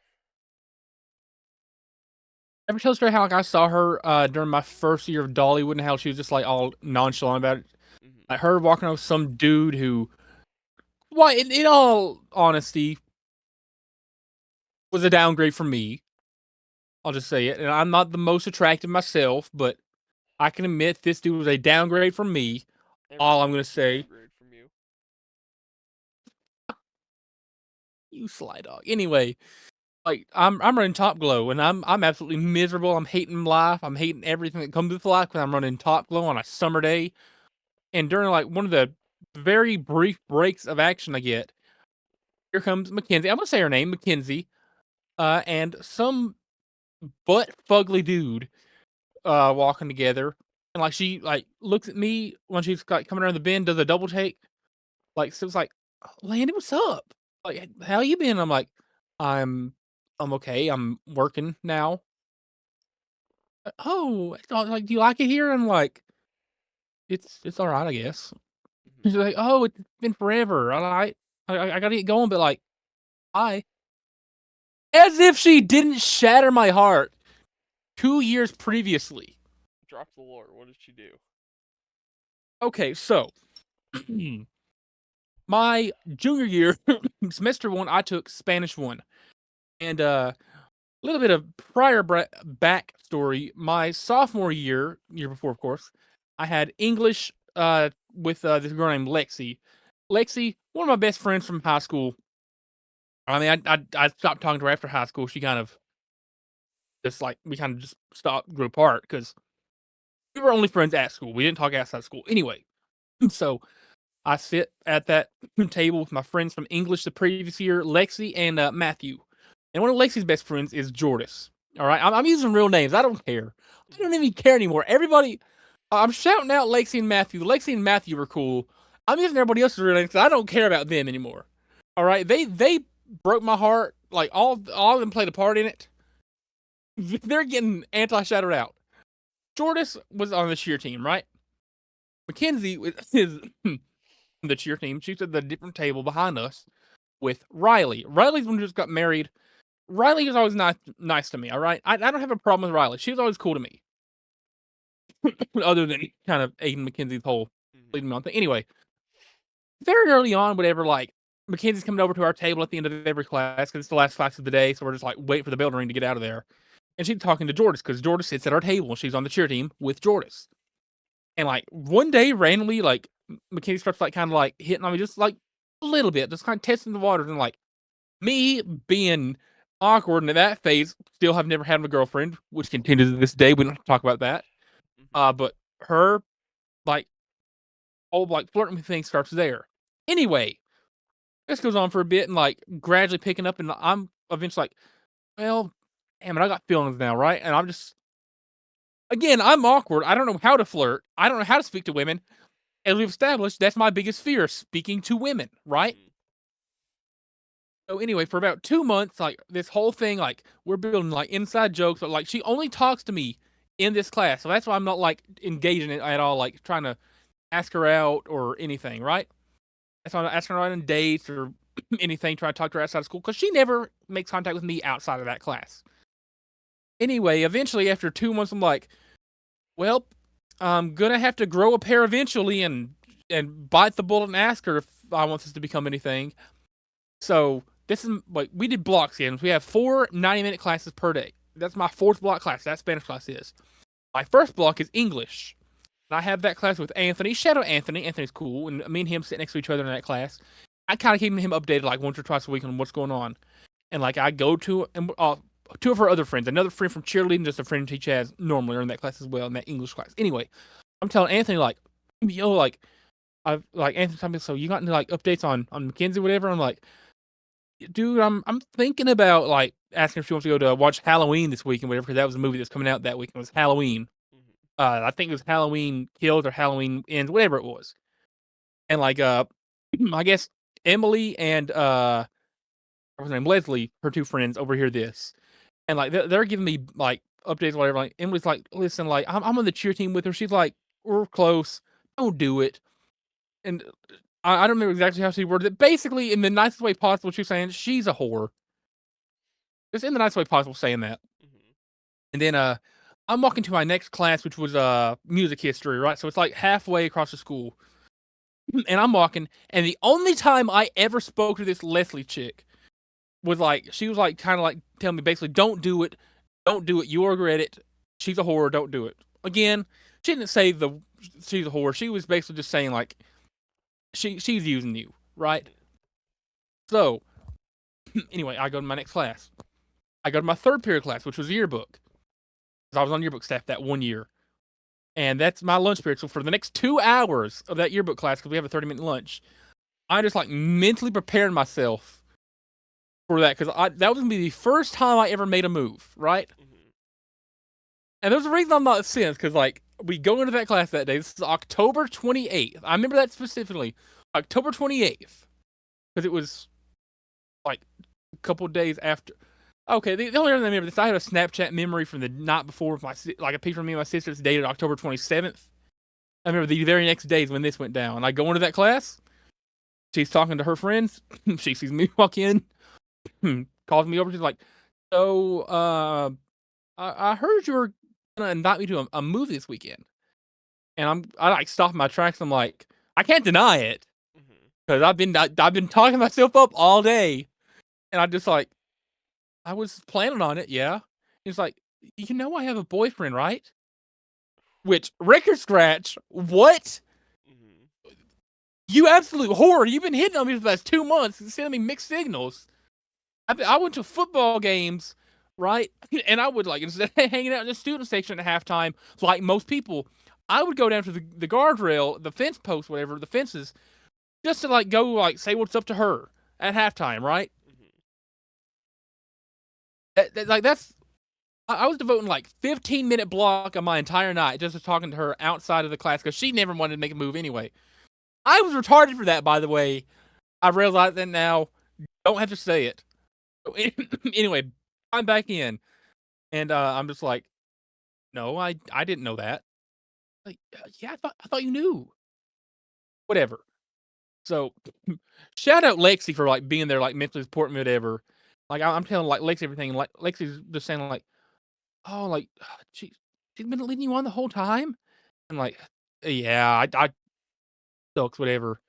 S2: ever tell the story how like I saw her during my first year of Dollywood and how she was just like all nonchalant about it.
S1: Hmm.
S2: Like her walking up with some dude who, why, in all honesty, was a downgrade for me. I'll just say it. And I'm not the most attractive myself, but I can admit this dude was a downgrade from me. All I'm gonna
S1: Everybody's a
S2: say,
S1: downgrade from you.
S2: you sly dog. Anyway, like I'm running Top Glow and I'm absolutely miserable. I'm hating life. I'm hating everything that comes with life when I'm running Top Glow on a summer day. And during like one of the very brief breaks of action I get, here comes Mackenzie. I'm gonna say her name, Mackenzie, and some butt fugly dude walking together. And like she like looks at me when she's like coming around the bend, does a double take. Like so it's like, Landy, what's up? Like, how you been? I'm like, I'm I'm okay. I'm working now. Oh, like, do you like it here? I'm like, it's all right, I guess.
S1: Hmm.
S2: She's like, oh, it's been forever. All right, I gotta get going, but like, I as if she didn't shatter my heart 2 years previously.
S1: Drop the lore. What did she do?
S2: Okay, so my junior year, semester one, I took Spanish one, and a little bit of prior backstory. My sophomore year before, of course, I had English with this girl named Lexi. Lexi, one of my best friends from high school. I mean, I stopped talking to her after high school. She kind of just like we kind of just stopped, grew apart because we were only friends at school. We didn't talk outside school anyway. So I sit at that table with my friends from English the previous year, Lexi and Matthew. And one of Lexi's best friends is Jordis. All right, I'm using real names. I don't care. I don't
S1: Hmm.
S2: even care anymore. Everybody, I'm shouting out Lexi and Matthew. Lexi and Matthew are cool. I'm using everybody else's real names because I don't care about them anymore. All right, they broke my heart. Like all of them played a part in it. They're getting anti shouted out. Jordis was on the cheer team, right? Mackenzie is the cheer team. She's at the different table behind us with Riley. Riley's one who just got married. Riley is always nice to me, all right? I don't have a problem with Riley. She was always cool to me, other than kind of Aiden McKenzie's whole
S1: Mhm.
S2: leading me on thing. Anyway, very early on, whatever, like, Mackenzie's coming over to our table at the end of every class because it's the last class of the day, so we're just like waiting for the bell to ring to get out of there. And she's talking to Jordis because Jordis sits at our table. She's on the cheer team with Jordis. And like one day, randomly, like Mackenzie starts like kind of like hitting on me just like a little bit, just kind of testing the waters. And like me being awkward and at that phase, still have never had a girlfriend, which continues to this day. We don't have to talk about that.
S1: Mhm.
S2: But her like whole like flirting with things starts there. Anyway, this goes on for a bit and like gradually picking up, and I'm eventually like, well, damn it, I got feelings now, right? And I'm just again, I'm awkward. I don't know how to flirt. I don't know how to speak to women. As we've established, that's my biggest fear, speaking to women, right?
S1: Mhm.
S2: So anyway, for about 2 months, like this whole thing, like we're building like inside jokes, but like she only talks to me in this class. So that's why I'm not like engaging it at all, like trying to ask her out or anything, right? That's why I'm not asking her out on dates or anything, trying to talk to her outside of school, because she never makes contact with me outside of that class. Anyway, eventually after 2 months, I'm like, well, I'm gonna have to grow a pair eventually and bite the bullet and ask her if I want this to become anything. So this is like we did block schemes. We have 4 90-minute classes per day. That's my fourth block class. That Spanish class is. My first block is English. And I have that class with Anthony. Shout out Anthony. Anthony's cool. And me and him sit next to each other in that class. I kind of keep him updated like once or twice a week on what's going on. And like I go to and two of her other friends, another friend from cheerleading, just a friend she has normally are in that class as well, in that English class. Anyway, I'm telling Anthony like, yo, like I've like Anthony told me, so you got any like updates on Mackenzie, whatever? I'm like, dude, I'm thinking about like asking if she wants to go to watch Halloween this week and whatever, because that was a movie that's coming out that week. It was Halloween.
S1: Mhm.
S2: I think it was Halloween Kills or Halloween Ends, whatever it was. And like I guess Emily and what's her name, Leslie, her two friends overhear this, and like they're giving me like updates or whatever. Like Emily's like, listen, like I'm on the cheer team with her. She's like, we're close. Don't do it. And I don't remember exactly how she worded it. Basically, in the nicest way possible, she's saying she's a whore. Just in the nicest way possible, saying that.
S1: Mhm.
S2: And then I'm walking to my next class, which was music history, right? So it's like halfway across the school. And I'm walking, and the only time I ever spoke to this Leslie chick was like she was like kind of like telling me basically, don't do it, you'll regret it. She's a whore, don't do it. Again, she didn't say the she's a whore. She was basically just saying like she's using you, right?
S1: Yeah.
S2: So anyway, I go to my next class. I go to my third period class, which was yearbook. Because I was on yearbook staff that one year. And that's my lunch period. So for the next 2 hours of that yearbook class, because we have a 30-minute lunch, I just like mentally prepared myself for that, because that was gonna be the first time I ever made a move, right?
S1: Mhm.
S2: And there's a reason I'm not since, because like we go into that class that day. This is October 28th. I remember that specifically, October 28th, because it was like a couple of days after. Okay, the only reason I remember this, I had a Snapchat memory from the night before with like a picture of me and my sister. It's dated October 27th. I remember the very next day is when this went down. I go into that class. She's talking to her friends. She sees me walk in, calls me over. She's like, "So, I heard you were gonna invite me to a movie this weekend." And I like stop in my tracks. I'm like, I can't deny it,
S1: Mhm.
S2: because I've been talking myself up all day, and I just like I was planning on it. Yeah, he's like, I have a boyfriend, right? Which record scratch? What?
S1: Mhm.
S2: You absolute whore! You've been hitting on me for the last 2 months and sending me mixed signals. I went to football games, right? And I would like instead of hanging out in the student section at halftime, like most people, I would go down to the guardrail, the fence post, whatever, the fences, just to like go like say what's up to her at halftime, right?
S1: Mhm.
S2: Like that's I was devoting like 15-minute block of my entire night just to talking to her outside of the class, because she never wanted to make a move anyway. I was retarded for that, by the way. I realize that now. Don't have to say it. Anyway, I'm back in, and I'm just like, No, I didn't know that. Like, yeah, I thought you knew. Whatever. So, shout out Lexi for like being there, like mentally supporting me, whatever. Like I'm telling like Lexi everything, and like Lexi's just saying like, oh, like she's been leading you on the whole time. I'm like, yeah, I sucks, whatever.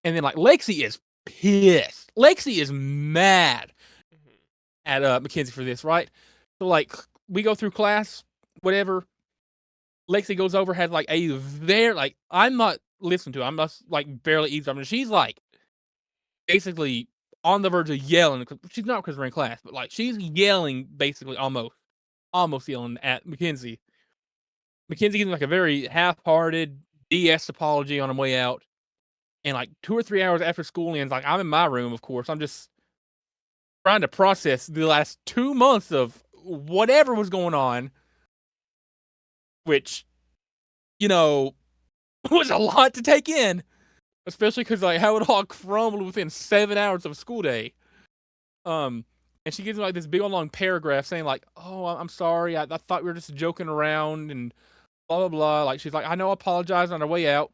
S2: And then like Lexi is pissed. Lexi is mad
S1: Mhm.
S2: at Mackenzie for this, right? So like we go through class, whatever. Lexi goes over, has like a very like I'm not listening to. I'm just like barely eavesdropping. She's like basically on the verge of yelling. She's not because we're in class, but like she's yelling basically almost yelling at Mackenzie. Mackenzie gives me like a very half-hearted DS apology on her way out. And like 2 or 3 hours after school ends, like I'm in my room, of course. I'm just trying to process the last 2 months of whatever was going on, which, you know, was a lot to take in, especially because like how it all crumbled within 7 hours of a school day. Um, and she gives me like this big old long paragraph saying like, "Oh, I'm sorry. I thought we were just joking around and blah blah blah." Like she's like, "I know, I apologize on our way out,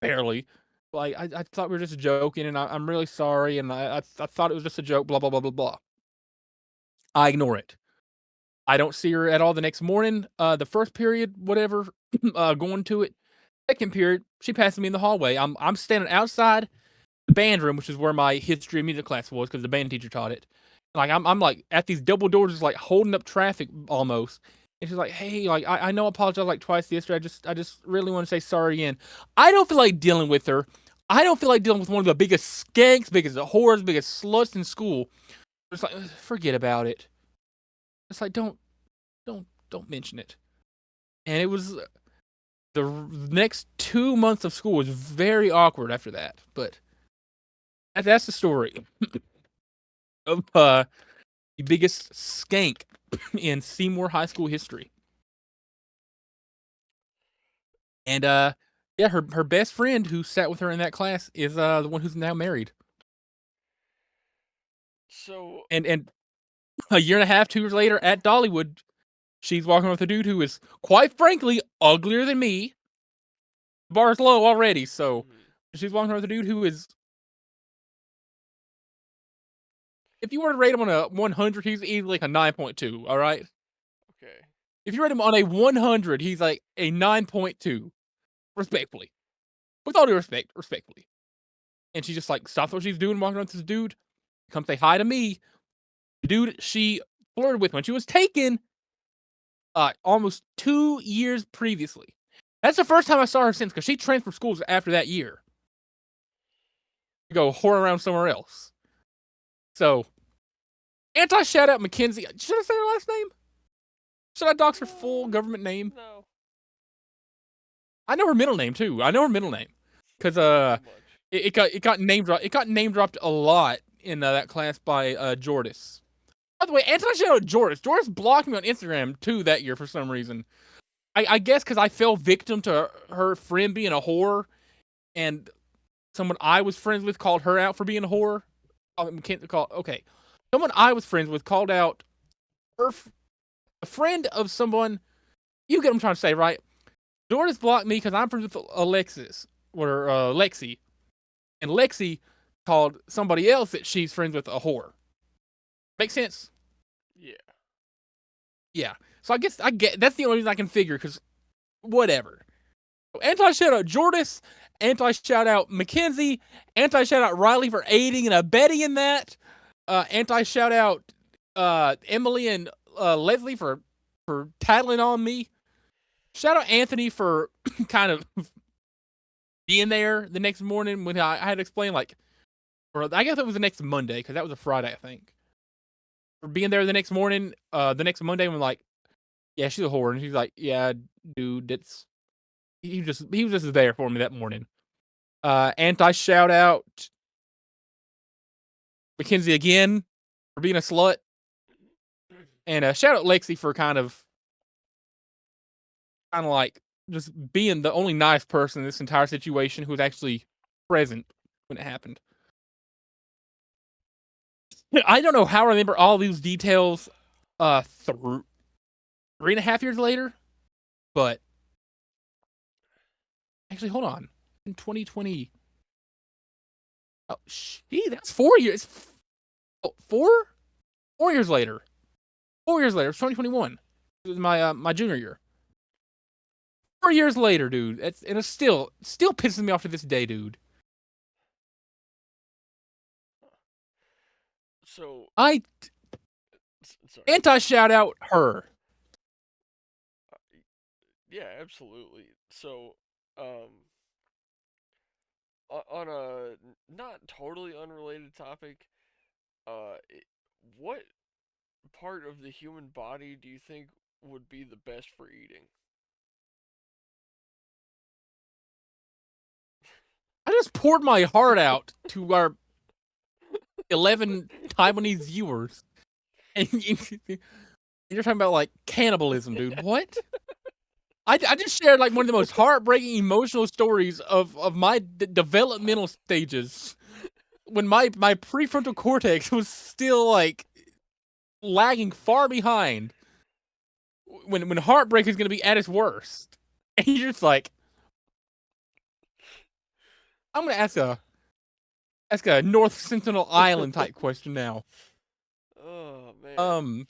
S2: barely. Like I thought we were just joking, and I'm really sorry, and I thought it was just a joke. Blah blah blah blah blah." I ignore it. I don't see her at all the next morning. The first period, whatever, going to it. Second period, she passes me in the hallway. I'm standing outside the band room, which is where my history and music class was, because the band teacher taught it. Like I'm like at these double doors, just like holding up traffic almost. And she's like, "Hey, like I know I apologized like twice yesterday. I just really want to say sorry again." I don't feel like dealing with her. I don't feel like dealing with one of the biggest skanks, biggest whores, biggest sluts in school. It's like forget about it. It's like don't mention it. And it was the next 2 months of school was very awkward after that. But that's the story of the biggest skank in Seymour High School history. And yeah, her best friend who sat with her in that class is the one who's now married.
S1: So,
S2: And a year and a half, 2 years later at Dollywood, she's walking with a dude who is quite frankly uglier than me. The bar's low already, so
S1: mhm.
S2: she's walking with a dude who is, if you were to rate him on a 100, he's easily like a 9.2. All right.
S1: Okay.
S2: If you rate him on a 100, he's like a 9.2, respectfully. With all due respect, respectfully. And she just like stops what she's doing, walking around with this dude, come say hi to me. The dude she flirted with when she was taken almost 2 years previously. That's the first time I saw her since, because she transferred schools after that year to go whore around somewhere else. So, anti shout out Mackenzie. Should I say her last name? Should I dox her full government name?
S1: No.
S2: I know her middle name too. I know her middle name because
S1: Say too much.
S2: it got name dropped. It got name dropped a lot in that class by Jordis. By the way, anti shout out Jordis. Jordis blocked me on Instagram too that year for some reason. I guess because I fell victim to her friend being a whore, and someone I was friends with called her out for being a whore. Okay, someone I was friends with called out her a friend of someone. You get what I'm trying to say, right? Jordan's blocked me because I'm friends with Alexis or Lexi, and Lexi called somebody else that she's friends with a whore. Make sense?
S1: Yeah.
S2: Yeah. So I get that's the only reason I can figure, because whatever. Anti shout out Jordis, anti shout out Mackenzie, anti shout out Riley for aiding and abetting in that. Anti shout out Emily and Leslie for tattling on me. Shout out Anthony for kind of being there the next morning when I had to explain, like, or I guess it was the next Monday because that was a Friday, I think. For being there the next morning, the next Monday when like, yeah, she's a whore, and she's like, yeah, dude, it's he was just there for me that morning. Anti shout out Mackenzie again for being a slut, and shout out Lexi for kind of like just being the only nice person in this entire situation who was actually present when it happened. I don't know how I remember all these details through 3.5 years later. But actually, hold on. In 2020, oh, that's 4 years. Oh, 4 years later. 4 years later. It's 2021. It was my junior year. 4 years later, dude. It's still pisses me off to this day, dude.
S1: So,
S2: I
S1: sorry.
S2: anti shout out her.
S1: Uh, yeah, absolutely. So, um, on a not totally unrelated topic, what part of the human body do you think would be the best for eating?
S2: I just poured my heart out to our 11 Taiwanese viewers, and you're talking about like cannibalism, dude. What? I just shared like one of the most heartbreaking emotional stories of my developmental stages when my prefrontal cortex was still like lagging far behind when heartbreak is going to be at its worst. And you're just like, I'm going to ask a North Sentinel Island type question now.
S1: Oh man.
S2: Um,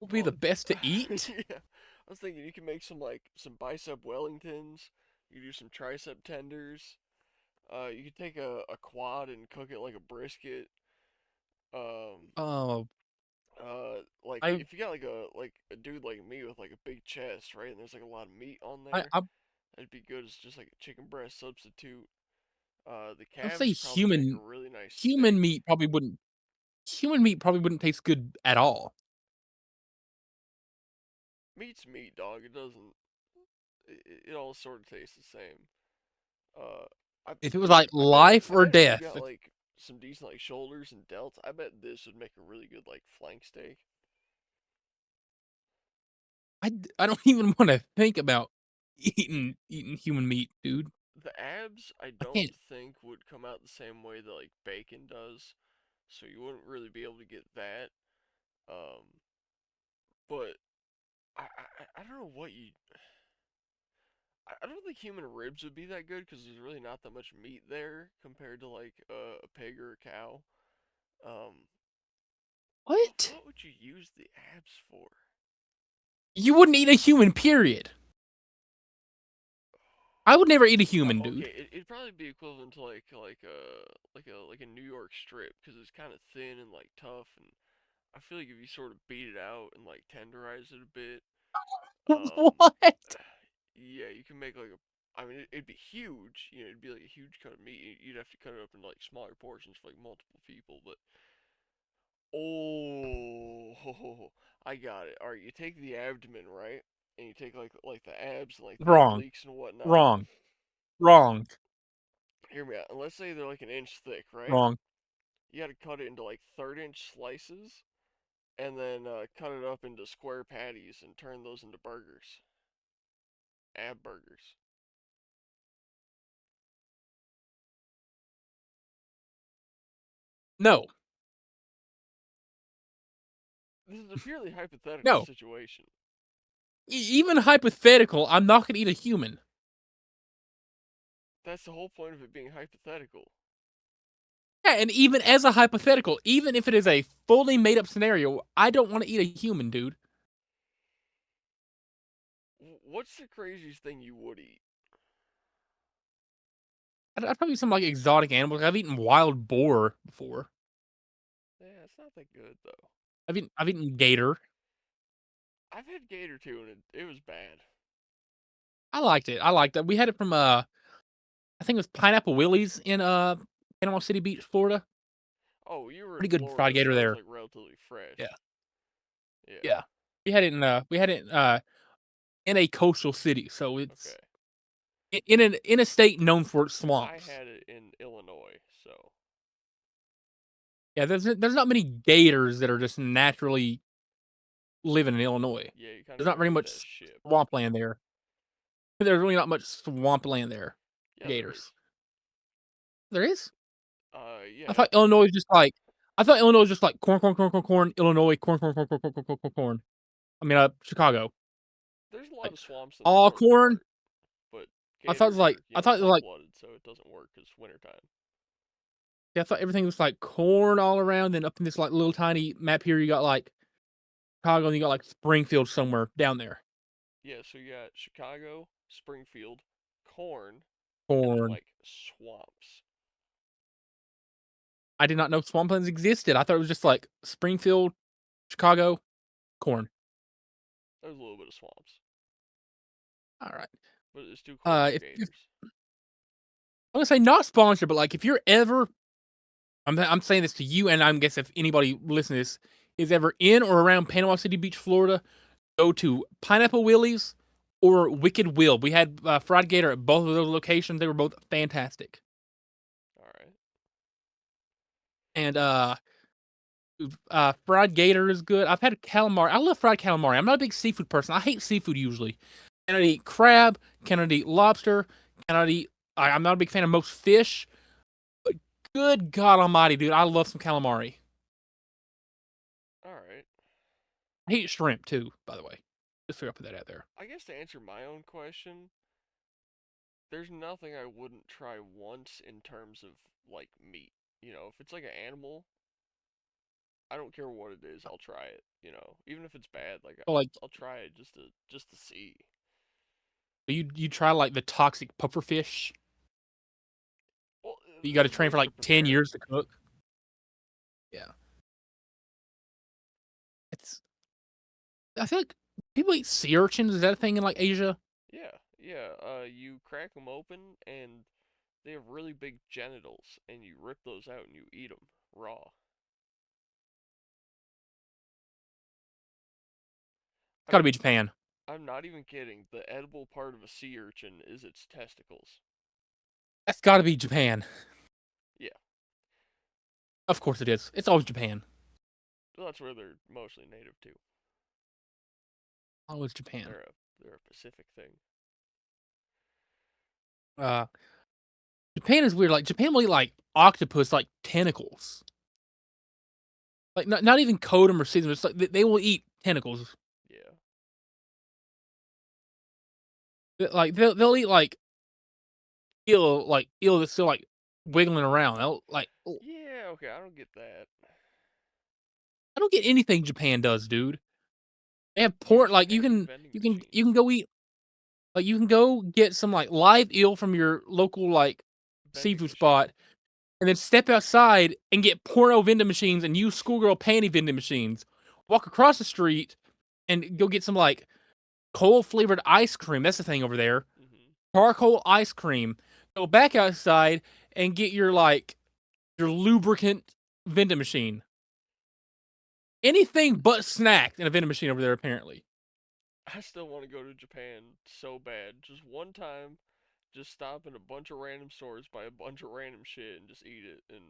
S2: will be
S1: Well,
S2: the best to eat?
S1: yeah. I was thinking you can make some bicep Wellingtons. You do some tricep tenders. You could take a quad and cook it like a brisket. Um,
S2: Oh,
S1: like
S2: I
S1: if you got like a dude like me with like a big chest, right? And there's like a lot of meat on
S2: I
S1: there.
S2: I
S1: That'd be good as just like a chicken breast substitute. The
S2: I'd say
S1: calves probably make a really nice
S2: human
S1: steak.
S2: meat probably wouldn't taste good at all.
S1: Meat's meat, dog. It doesn't. It all sort of tastes the same. Uh, I
S2: If it was
S1: dude,
S2: like life
S1: I
S2: or
S1: bet if you
S2: death,
S1: got like some decent like shoulders and delts, I bet this would make a really good like flank steak.
S2: I don't even want to think about eating human meat, dude.
S1: The abs, I
S2: I
S1: don't
S2: can't.
S1: think would come out the same way that like bacon does, so you wouldn't really be able to get that. Um, but I don't know what you. I don't think human ribs would be that good because there's really not that much meat there compared to like a pig or a cow. Um,
S2: What?
S1: what would you use the abs for?
S2: You wouldn't eat a human, period. I would never eat a human,
S1: Okay,
S2: dude.
S1: it'd probably be equivalent to like a New York strip because it's kind of thin and like tough, and I feel like if you sort of beat it out and like tenderize it a bit, um,
S2: What?
S1: yeah, you can make like a. I mean, it'd be huge. You know, it'd be like a huge cut of meat. You'd have to cut it up into like smaller portions for like multiple people. But oh, I got it. All right, you take the abdomen, right, and you take like the abs and like the
S2: Wrong.
S1: obliques and whatnot.
S2: Wrong. Wrong.
S1: Hear me out. And let's say they're like an inch thick, right?
S2: Wrong.
S1: You got to cut it into like third-inch slices, and then cut it up into square patties and turn those into burgers, ab burgers.
S2: No.
S1: This is a purely hypothetical
S2: No.
S1: situation.
S2: Even hypothetical, I'm not gonna eat a human.
S1: That's the whole point of it being hypothetical.
S2: Yeah, and even as a hypothetical, even if it is a fully made up scenario, I don't want to eat a human, dude.
S1: What's the craziest thing you would eat?
S2: I'd probably eat some like exotic animals. I've eaten wild boar before.
S1: Yeah, it's not that good though.
S2: I've eaten gator.
S1: I've had gator too, and it was bad.
S2: I liked it. I liked it. We had it from I think it was Pineapple Willie's in Panama City Beach, Florida.
S1: Oh, you were in
S2: Pretty good fried
S1: Florida,
S2: gator
S1: so it was
S2: there.
S1: like relatively
S2: Yeah.
S1: fresh. Yeah.
S2: Yeah. We had it in a coastal city, so it's
S1: Okay.
S2: in a state known for its
S1: I
S2: swamps.
S1: had it in Illinois, so
S2: Yeah, there's not many gators that are just naturally living in Illinois.
S1: yeah, you kind
S2: There's
S1: of
S2: not
S1: gotta
S2: very
S1: get
S2: much
S1: that ship.
S2: swampland there. There's really not much swampland there for
S1: Yeah, there is.
S2: gators. There is? I
S1: Yeah.
S2: thought Illinois was just like I thought Illinois was just like corn, corn, corn, corn, corn, Illinois, corn, corn, corn, corn, corn, corn, corn, corn. I mean, Chicago.
S1: There's a lot
S2: Like
S1: of swamps in the
S2: all
S1: northern
S2: corn.
S1: part, but
S2: I thought it was
S1: gators
S2: like
S1: are,
S2: I thought it was
S1: cold
S2: like
S1: blooded, so it doesn't work. It's wintertime.
S2: yeah, I thought everything was like corn all around. Then up in this like little tiny map here, you got like Chicago, and you got like Springfield somewhere down there.
S1: Yeah, so you got Chicago, Springfield, corn, and then
S2: Corn.
S1: like swamps.
S2: I did not know swamplands existed. I thought it was just like Springfield, Chicago, corn.
S1: There's a little bit of swamps,
S2: All right.
S1: but it's too cold for
S2: If
S1: gators.
S2: I'm gonna say not sponsored, but like if you're ever, I'm saying this to you, and I'm guess if anybody listening to this is ever in or around Panama City Beach, Florida, go to Pineapple Willie's or Wicked Will. We had fried gator at both of those locations. They were both fantastic.
S1: All right.
S2: And fried gator is good. I've had calamari. I love fried calamari. I'm not a big seafood person. I hate seafood usually. Cannot eat crab. Cannot eat lobster. Cannot eat. I'm not a big fan of most fish. But good God Almighty, dude, I love some calamari.
S1: All right.
S2: I hate shrimp too, by the way. Just figure I put that out there.
S1: I guess to answer my own question, there's nothing I wouldn't try once in terms of like meat. If it's like an animal, I don't care what it is, I'll try it. Even if it's bad, like
S2: So,
S1: I'll
S2: like,
S1: I'll try it just to see.
S2: you try like the toxic puffer fish.
S1: Well,
S2: You got to
S1: there's
S2: train for
S1: ways to
S2: like 10 years
S1: prepare it.
S2: to cook. Yeah, it's. I feel like people eat sea urchins. Is that a thing in like Asia?
S1: Yeah, yeah. You crack them open and they have really big genitals, and you rip those out and you eat them raw.
S2: It's
S1: I
S2: got to
S1: mean,
S2: be Japan.
S1: I'm not even kidding. The edible part of a sea urchin is its testicles.
S2: That's got to be Japan.
S1: Yeah,
S2: Of course it is. It's always Japan.
S1: well, that's where they're mostly native to.
S2: Always Japan.
S1: They're a Pacific thing.
S2: Uh, Japan is weird. Like Japan will eat like octopus, like tentacles. Like not even coat them or season them. It's like they will eat tentacles.
S1: Yeah.
S2: Like they'll eat like eel that's still like wiggling around. They'll like
S1: Yeah, okay, I don't get that.
S2: I don't get anything Japan does, dude. They have
S1: You
S2: pork.
S1: just
S2: Like
S1: have vending
S2: you can
S1: machines.
S2: go eat. Like you can go get some like live eel from your local like
S1: Vending
S2: seafood spot,
S1: machines.
S2: and then step outside and get porno vending machines and use schoolgirl panty vending machines. Walk across the street and go get some like coal flavored ice cream. That's the thing over there.
S1: Hmm.
S2: Charcoal ice cream. Go back outside and get your lubricant vending machine. Anything but snacks in a vending machine over there, apparently.
S1: I still want to go to Japan so bad. Just one time, just stop in a bunch of random stores, buy a bunch of random shit, and just eat it, and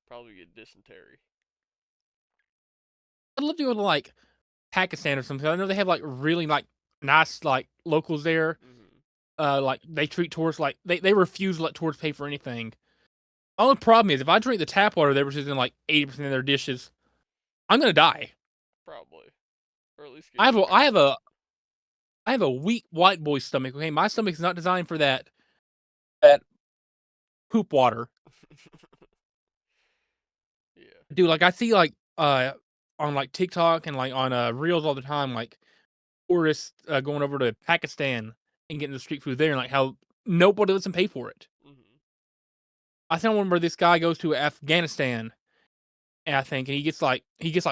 S1: probably get dysentery.
S2: I'd love to go to like Pakistan or something. I know they have like really like nice like locals there.
S1: Hmm.
S2: Like they treat tourists like they refuse to let tourists pay for anything. Only problem is if I drink the tap water there, which is in like 80% of their dishes, I'm gonna die.
S1: Probably. Or at least
S2: I
S1: get
S2: have
S1: you
S2: a I have
S1: paranoid.
S2: a I have a weak white boy stomach. Okay, my stomach is not designed for that poop water,
S1: Yeah.
S2: dude. Like I see like on like TikTok and like on reels all the time, like tourists going over to Pakistan and getting the street food there, and like how nobody lets them pay for it.
S1: Hmm.
S2: I found one where this guy goes to Afghanistan, and I think, and he gets like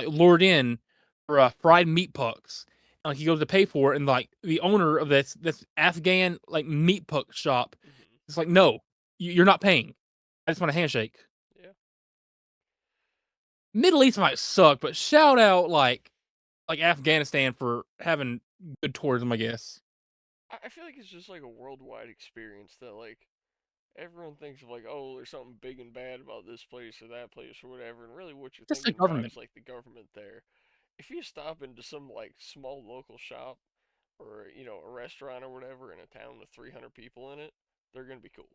S2: lured in for fried meat pucks. And like he goes to pay for it, and like the owner of this Afghan like meat puck shop,
S1: Hmm.
S2: it's like, no, you're not paying. I just want a handshake.
S1: Yeah.
S2: Middle East might suck, but shout out like Afghanistan for having good tourism, I guess.
S1: I feel like it's just like a worldwide experience that like everyone thinks of like, oh, there's something big and bad about this place or that place or whatever, and really what you're
S2: Just the
S1: thinking about
S2: government.
S1: is like the government there. If you stop into some like small local shop or a restaurant or whatever in a town with 300 people in it, they're gonna be cool.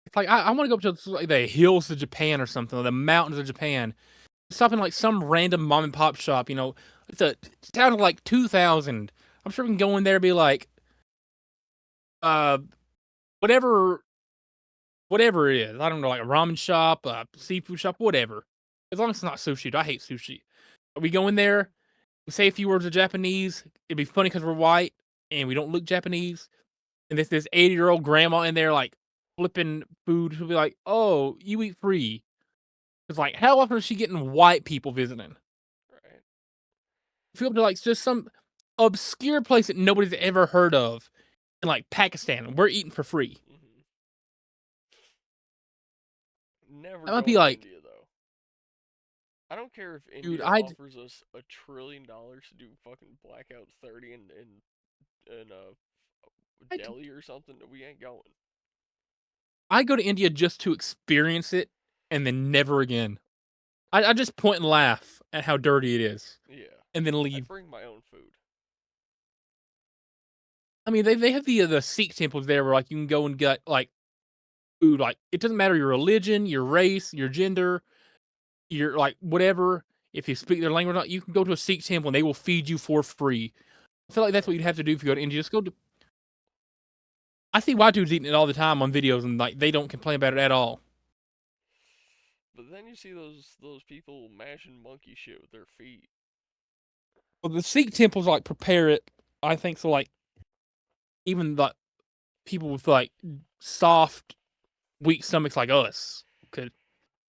S2: It's like I want to go up to like the hills of Japan or something, or the mountains of Japan. Stop in like some random mom and pop shop, It's a town of like 2,000. I'm sure we can go in there and be like, uh, whatever, whatever it is. I don't know, like a ramen shop, a seafood shop, whatever. As long as it's not sushi. I hate sushi. We go in there, we say a few words of Japanese. It'd be funny because we're white and we don't look Japanese. And this 80-year-old grandma in there like flipping food. She'll be like, "Oh, you eat free." It's like, how often is she getting white people visiting?
S1: Right.
S2: If you go up to like just some obscure place that nobody's ever heard of in like Pakistan, and we're eating for free.
S1: Hmm. Never
S2: That might be
S1: going to
S2: like,
S1: India though. I don't care if
S2: dude,
S1: India
S2: I
S1: offers us $1 trillion to do fucking blackout 30 in
S2: I
S1: Delhi or something. We ain't going.
S2: I go to India just to experience it and then never again. I just point and laugh at how dirty it is
S1: Yeah,
S2: and then
S1: I'd
S2: leave.
S1: bring my own food.
S2: I mean, they have the Sikh temples there where like you can go and get like food. Like it doesn't matter your religion, your race, your gender, your like whatever. If you speak their language, or not, you can go to a Sikh temple and they will feed you for free. I feel like that's what you'd have to
S1: Nice.
S2: do if you go to India. Just go to. I see white dudes eating it all the time on videos and like they don't complain about it at all.
S1: But then you see those people mashing monkey shit with their feet.
S2: Well, the Sikh temples like prepare it. I think so. Like even like people with like soft, weak stomachs like us could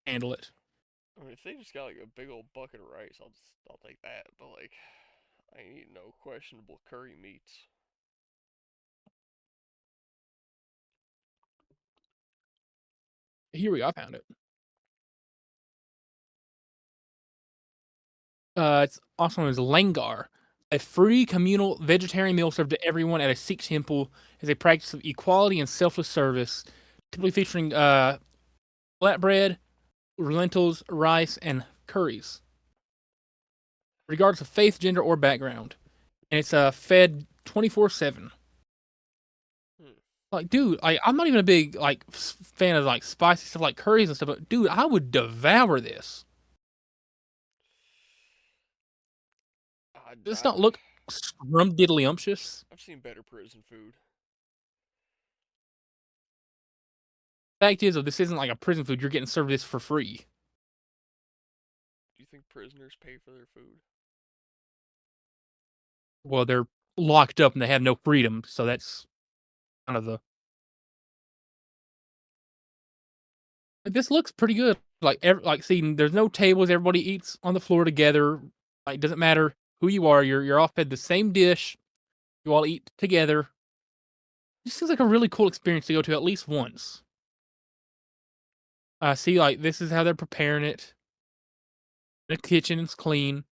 S2: handle it.
S1: I mean, if they just got like a big old bucket of rice, I'll take that. But like, I ain't eating no questionable curry meats.
S2: Here we go. I found it. It's also known as Langar, a free communal vegetarian meal served to everyone at a Sikh temple as a practice of equality and selfless service, typically featuring flatbread, lentils, rice, and curries, regardless of faith, gender, or background. And it's fed 24/7.
S1: Hmm.
S2: Like, dude, I'm not even a big like fan of like spicy stuff like curries and stuff, but dude, I would devour this.
S1: I,
S2: Does this
S1: I,
S2: not look scrumdiddlyumptious?
S1: I've seen better prison food.
S2: Fact is, though, this isn't like a prison food. You're getting served this for free.
S1: Do you think prisoners pay for their food?
S2: Well, they're locked up and they have no freedom, so that's kind of the. This looks pretty good. Like, see, there's no tables. Everybody eats on the floor together. Like, it doesn't matter who you are. You're all fed the same dish. You all eat together. This seems like a really cool experience to go to at least once. See, like this is how they're preparing it. The kitchen is clean.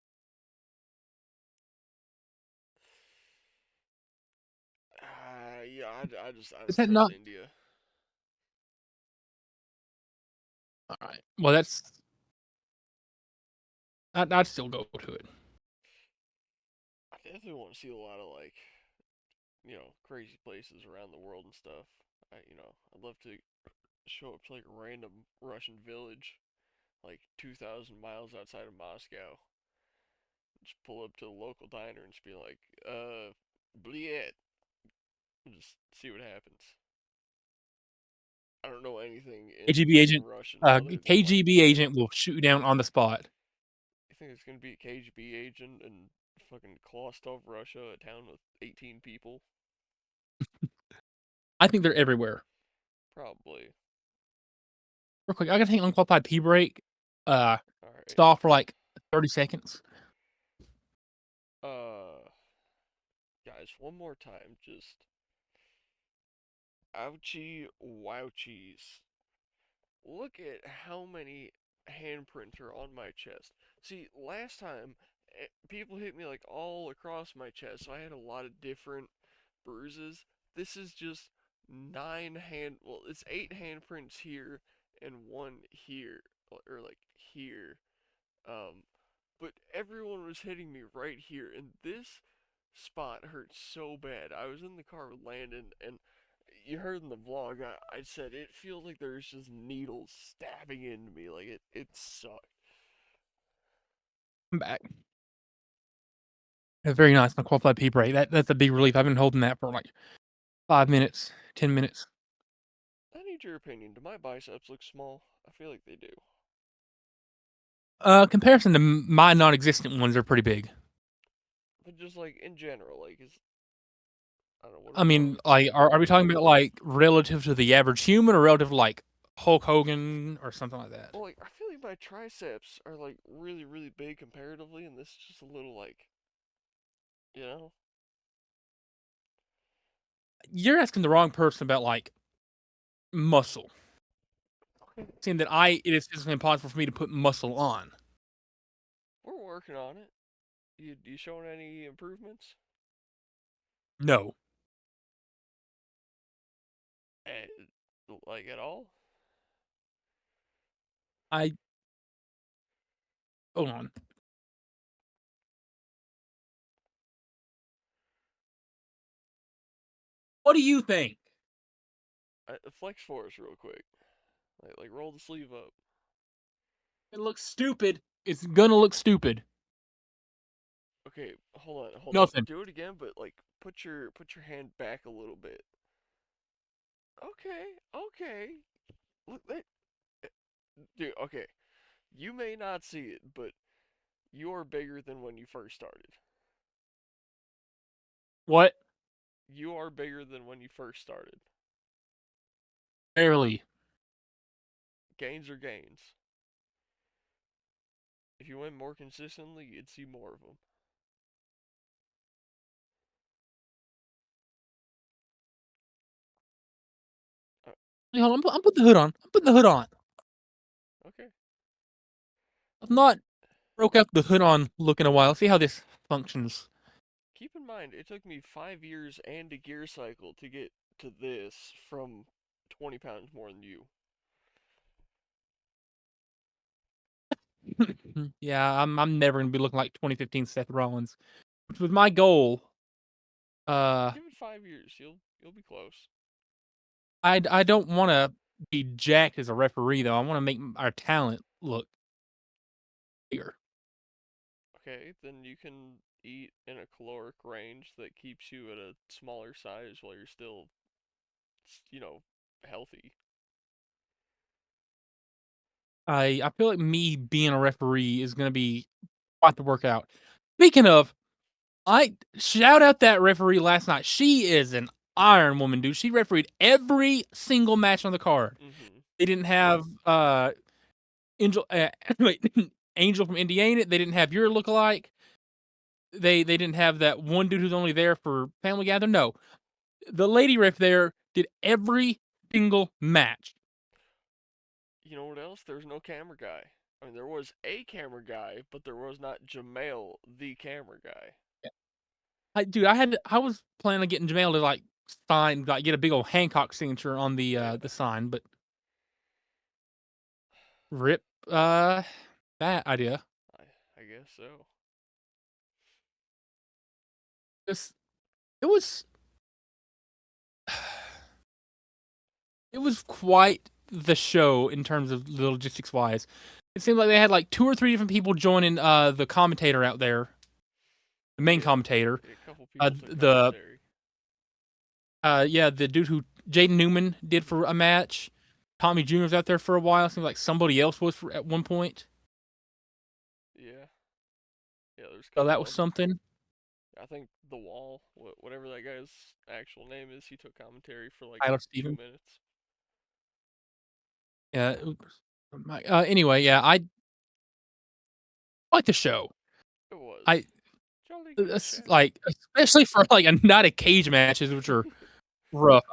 S1: Yeah, I
S2: Is
S1: don't
S2: that
S1: trust
S2: not
S1: India.
S2: all right? Well, that's I'd still go to it.
S1: I definitely want to see a lot of like, crazy places around the world and stuff. I'd love to show up to like a random Russian village, like 2,000 miles outside of Moscow. Just pull up to the local diner and just be like, bliet, and just see what happens. I don't know anything
S2: KGB
S1: in
S2: agent,
S1: Russian other than like,
S2: KGB agent will shoot you down on the spot.
S1: you think it's gonna be a KGB agent in fucking Klostov, Russia, a town with 18 people?
S2: I think they're everywhere.
S1: Probably.
S2: Real quick, I gotta take an unqualified pee break. Uh,
S1: All right.
S2: stall for like 30 seconds.
S1: Guys, one more time, just ouchie wouchies. Look at how many handprints are on my chest. See, last time people hit me like all across my chest, so I had a lot of different bruises. This is just well, it's 8 handprints here and one here, or like here. Um, but everyone was hitting me right here, and this spot hurt so bad. I was in the car with Landon, and you heard in the vlog, I said it feels like there's just needles stabbing into me. Like it sucked.
S2: I'm back. Very nice. Unqualified pea break. That's a big relief. I've been holding that for like 5 minutes, 10 minutes.
S1: I need your opinion. Do my biceps look small? I feel like they do.
S2: Comparison to my non-existent ones are pretty big.
S1: But just like in general, like is I don't know,
S2: I
S1: what
S2: mean, like, are we talking about like relative to the average human or relative to like Hulk Hogan or something like that?
S1: well, like I feel like my triceps are like really, really big comparatively, and this is just a little like, you know.
S2: You're asking the wrong person about like muscle.
S1: Okay.
S2: Saying that it is physically impossible for me to put muscle on.
S1: We're working on it. You showing any improvements?
S2: No,
S1: Eh, like at all?
S2: I hold on. What do you think?
S1: Flex for us real quick. Like roll the sleeve up.
S2: It looks stupid. It's gonna look stupid.
S1: Okay, hold on, hold on.
S2: Nothing.
S1: Do it again, but like put your hand back a little bit. Okay, okay. Look that, dude. Okay, you may not see it, but you are bigger than when you first started.
S2: What?
S1: You are bigger than when you first started.
S2: Barely.
S1: Gains are gains. If you went more consistently, you'd see more of them. Uh,
S2: Hey, hold on. I'm putting the hood on. I'm putting the hood on.
S1: okay.
S2: I've not broke out the hood on look in a while. See how this functions.
S1: Keep in mind, it took me 5 years and a gear cycle to get to this from 20 pounds more than you.
S2: Yeah, I'm never gonna be looking like 2015 Seth Rollins, which was my goal. Uh,
S1: Give it 5 years. You'll be close.
S2: I don't want to be jacked as a referee though. I want to make our talent look bigger.
S1: Okay, then you can eat in a caloric range that keeps you at a smaller size while you're still, you know, healthy.
S2: I feel like me being a referee is gonna be quite the workout. Speaking of, I shout out that referee last night. She is an iron woman, dude. She refereed every single match on the card.
S1: Mm-hmm.
S2: They didn't have Angel wait, Angel from Indiana. They didn't have your lookalike. They didn't have that one dude who's only there for family gathering. No, the lady ref there did every single match.
S1: You know what else? There's no camera guy. I mean, there was a camera guy, but there was not Jamel, the camera guy.
S2: I was planning on getting Jamel to like sign, like get a big old Hancock signature on
S1: Yeah,
S2: the sign, but rip that idea.
S1: I guess so.
S2: This it was it was quite the show in terms of the logistics wise. It seemed like they had like two or three different people joining the commentator out there, the main
S1: Yeah,
S2: commentator.
S1: yeah, a couple people took
S2: The
S1: commentary.
S2: yeah, the dude who Jaden Newman did for a
S1: Mm-hmm.
S2: match. Tommy Jr. was out there for a while. Seems like somebody else was for, at one point.
S1: Yeah, yeah. There's a
S2: So that
S1: couple
S2: was
S1: of them.
S2: something.
S1: I think the Wall, whatever that guy's actual name is, he took commentary for like
S2: Tyler
S1: 2
S2: Stevens.
S1: minutes.
S2: Yeah. Anyway, yeah, I like the show.
S1: It was
S2: I
S1: jolly good show.
S2: like especially for like a night of cage matches, which are rough.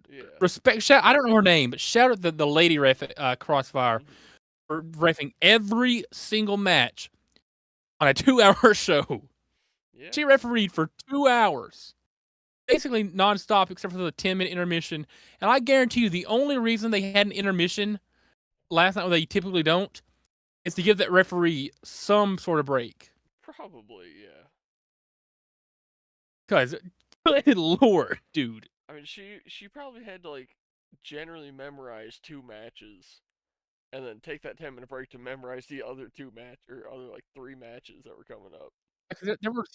S1: Yeah.
S2: Respect. Shout, I don't know her name, but shout out the lady ref Crossfire
S1: Mm-hmm.
S2: for refing every single match on a 2 hour show.
S1: Yeah.
S2: She refereed for 2 hours, basically nonstop, except for the 10-minute intermission. And I guarantee you, the only reason they had an intermission last night, when they typically don't, is to give that referee some sort of break.
S1: Probably. Yeah.
S2: Because, good lord, dude.
S1: I mean, she probably had to like generally memorize 2 matches, and then take that 10-minute break to memorize the other 2 match or other like 3 matches that were coming up.
S2: There were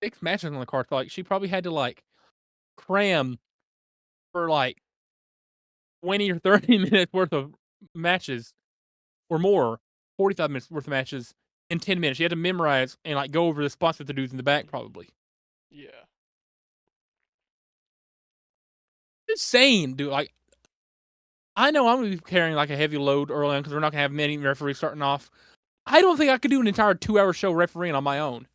S2: 6 matches on the card. So, like, she probably had to, like, cram for, like, 20 or 30 minutes worth of matches or more, 45 minutes worth of matches in 10 minutes. She had to memorize and, like, go over the spots with the dudes in the back probably.
S1: Yeah.
S2: Insane, dude, like, I know I'm gonna be carrying, like, a heavy load early on because we're not gonna have many referees starting off. I don't think I could do an entire 2-hour show refereeing on my own.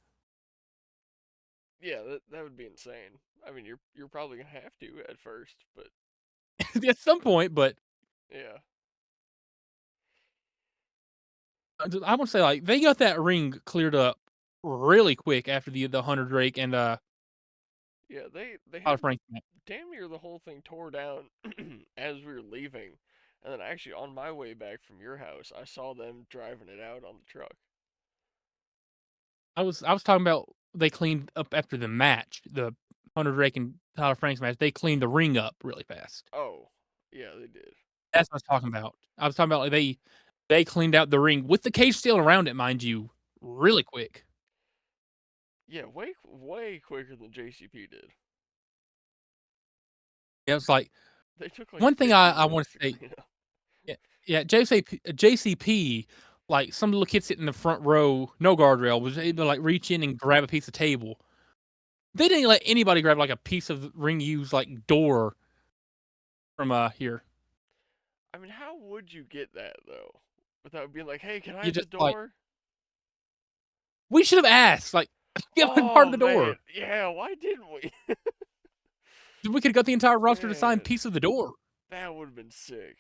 S1: Yeah, that would be insane. I mean, you're probably gonna have to at first, but
S2: At some point, but
S1: yeah.
S2: I wanna say, like, they got that ring cleared up really quick after the Hunter Drake and,
S1: Yeah, they
S2: Tyler
S1: had
S2: Frank match.
S1: damn near the whole thing tore down as we were leaving. And then actually on my way back from your house, I saw them driving it out on the truck.
S2: I was talking about they cleaned up after the match, the Hunter Drake and Tyler Franks match. They cleaned the ring up really fast.
S1: Oh, yeah, they did.
S2: That's what I was talking about. I was talking about like they cleaned out the ring with the cage still around it, mind you, really quick.
S1: Yeah, way quicker than JCP did.
S2: Yeah, it's like
S1: They took like
S2: one thing
S1: 50
S2: I want
S1: minutes
S2: to
S1: to
S2: say.
S1: clean up.
S2: Yeah, yeah, JCP, like some little kid sitting in the front row, no guardrail, was able to like reach in and grab a piece of table. They didn't let anybody grab like a piece of ring used like door from here.
S1: I mean, how would you get that though? Without being like, "Hey, can I
S2: You
S1: have the
S2: just like
S1: door?"
S2: we should have asked, like, give me part of
S1: Oh
S2: the
S1: man,
S2: door.
S1: yeah, why didn't we?
S2: We could have got the entire roster to sign
S1: Man,
S2: piece of the door.
S1: that would have been sick.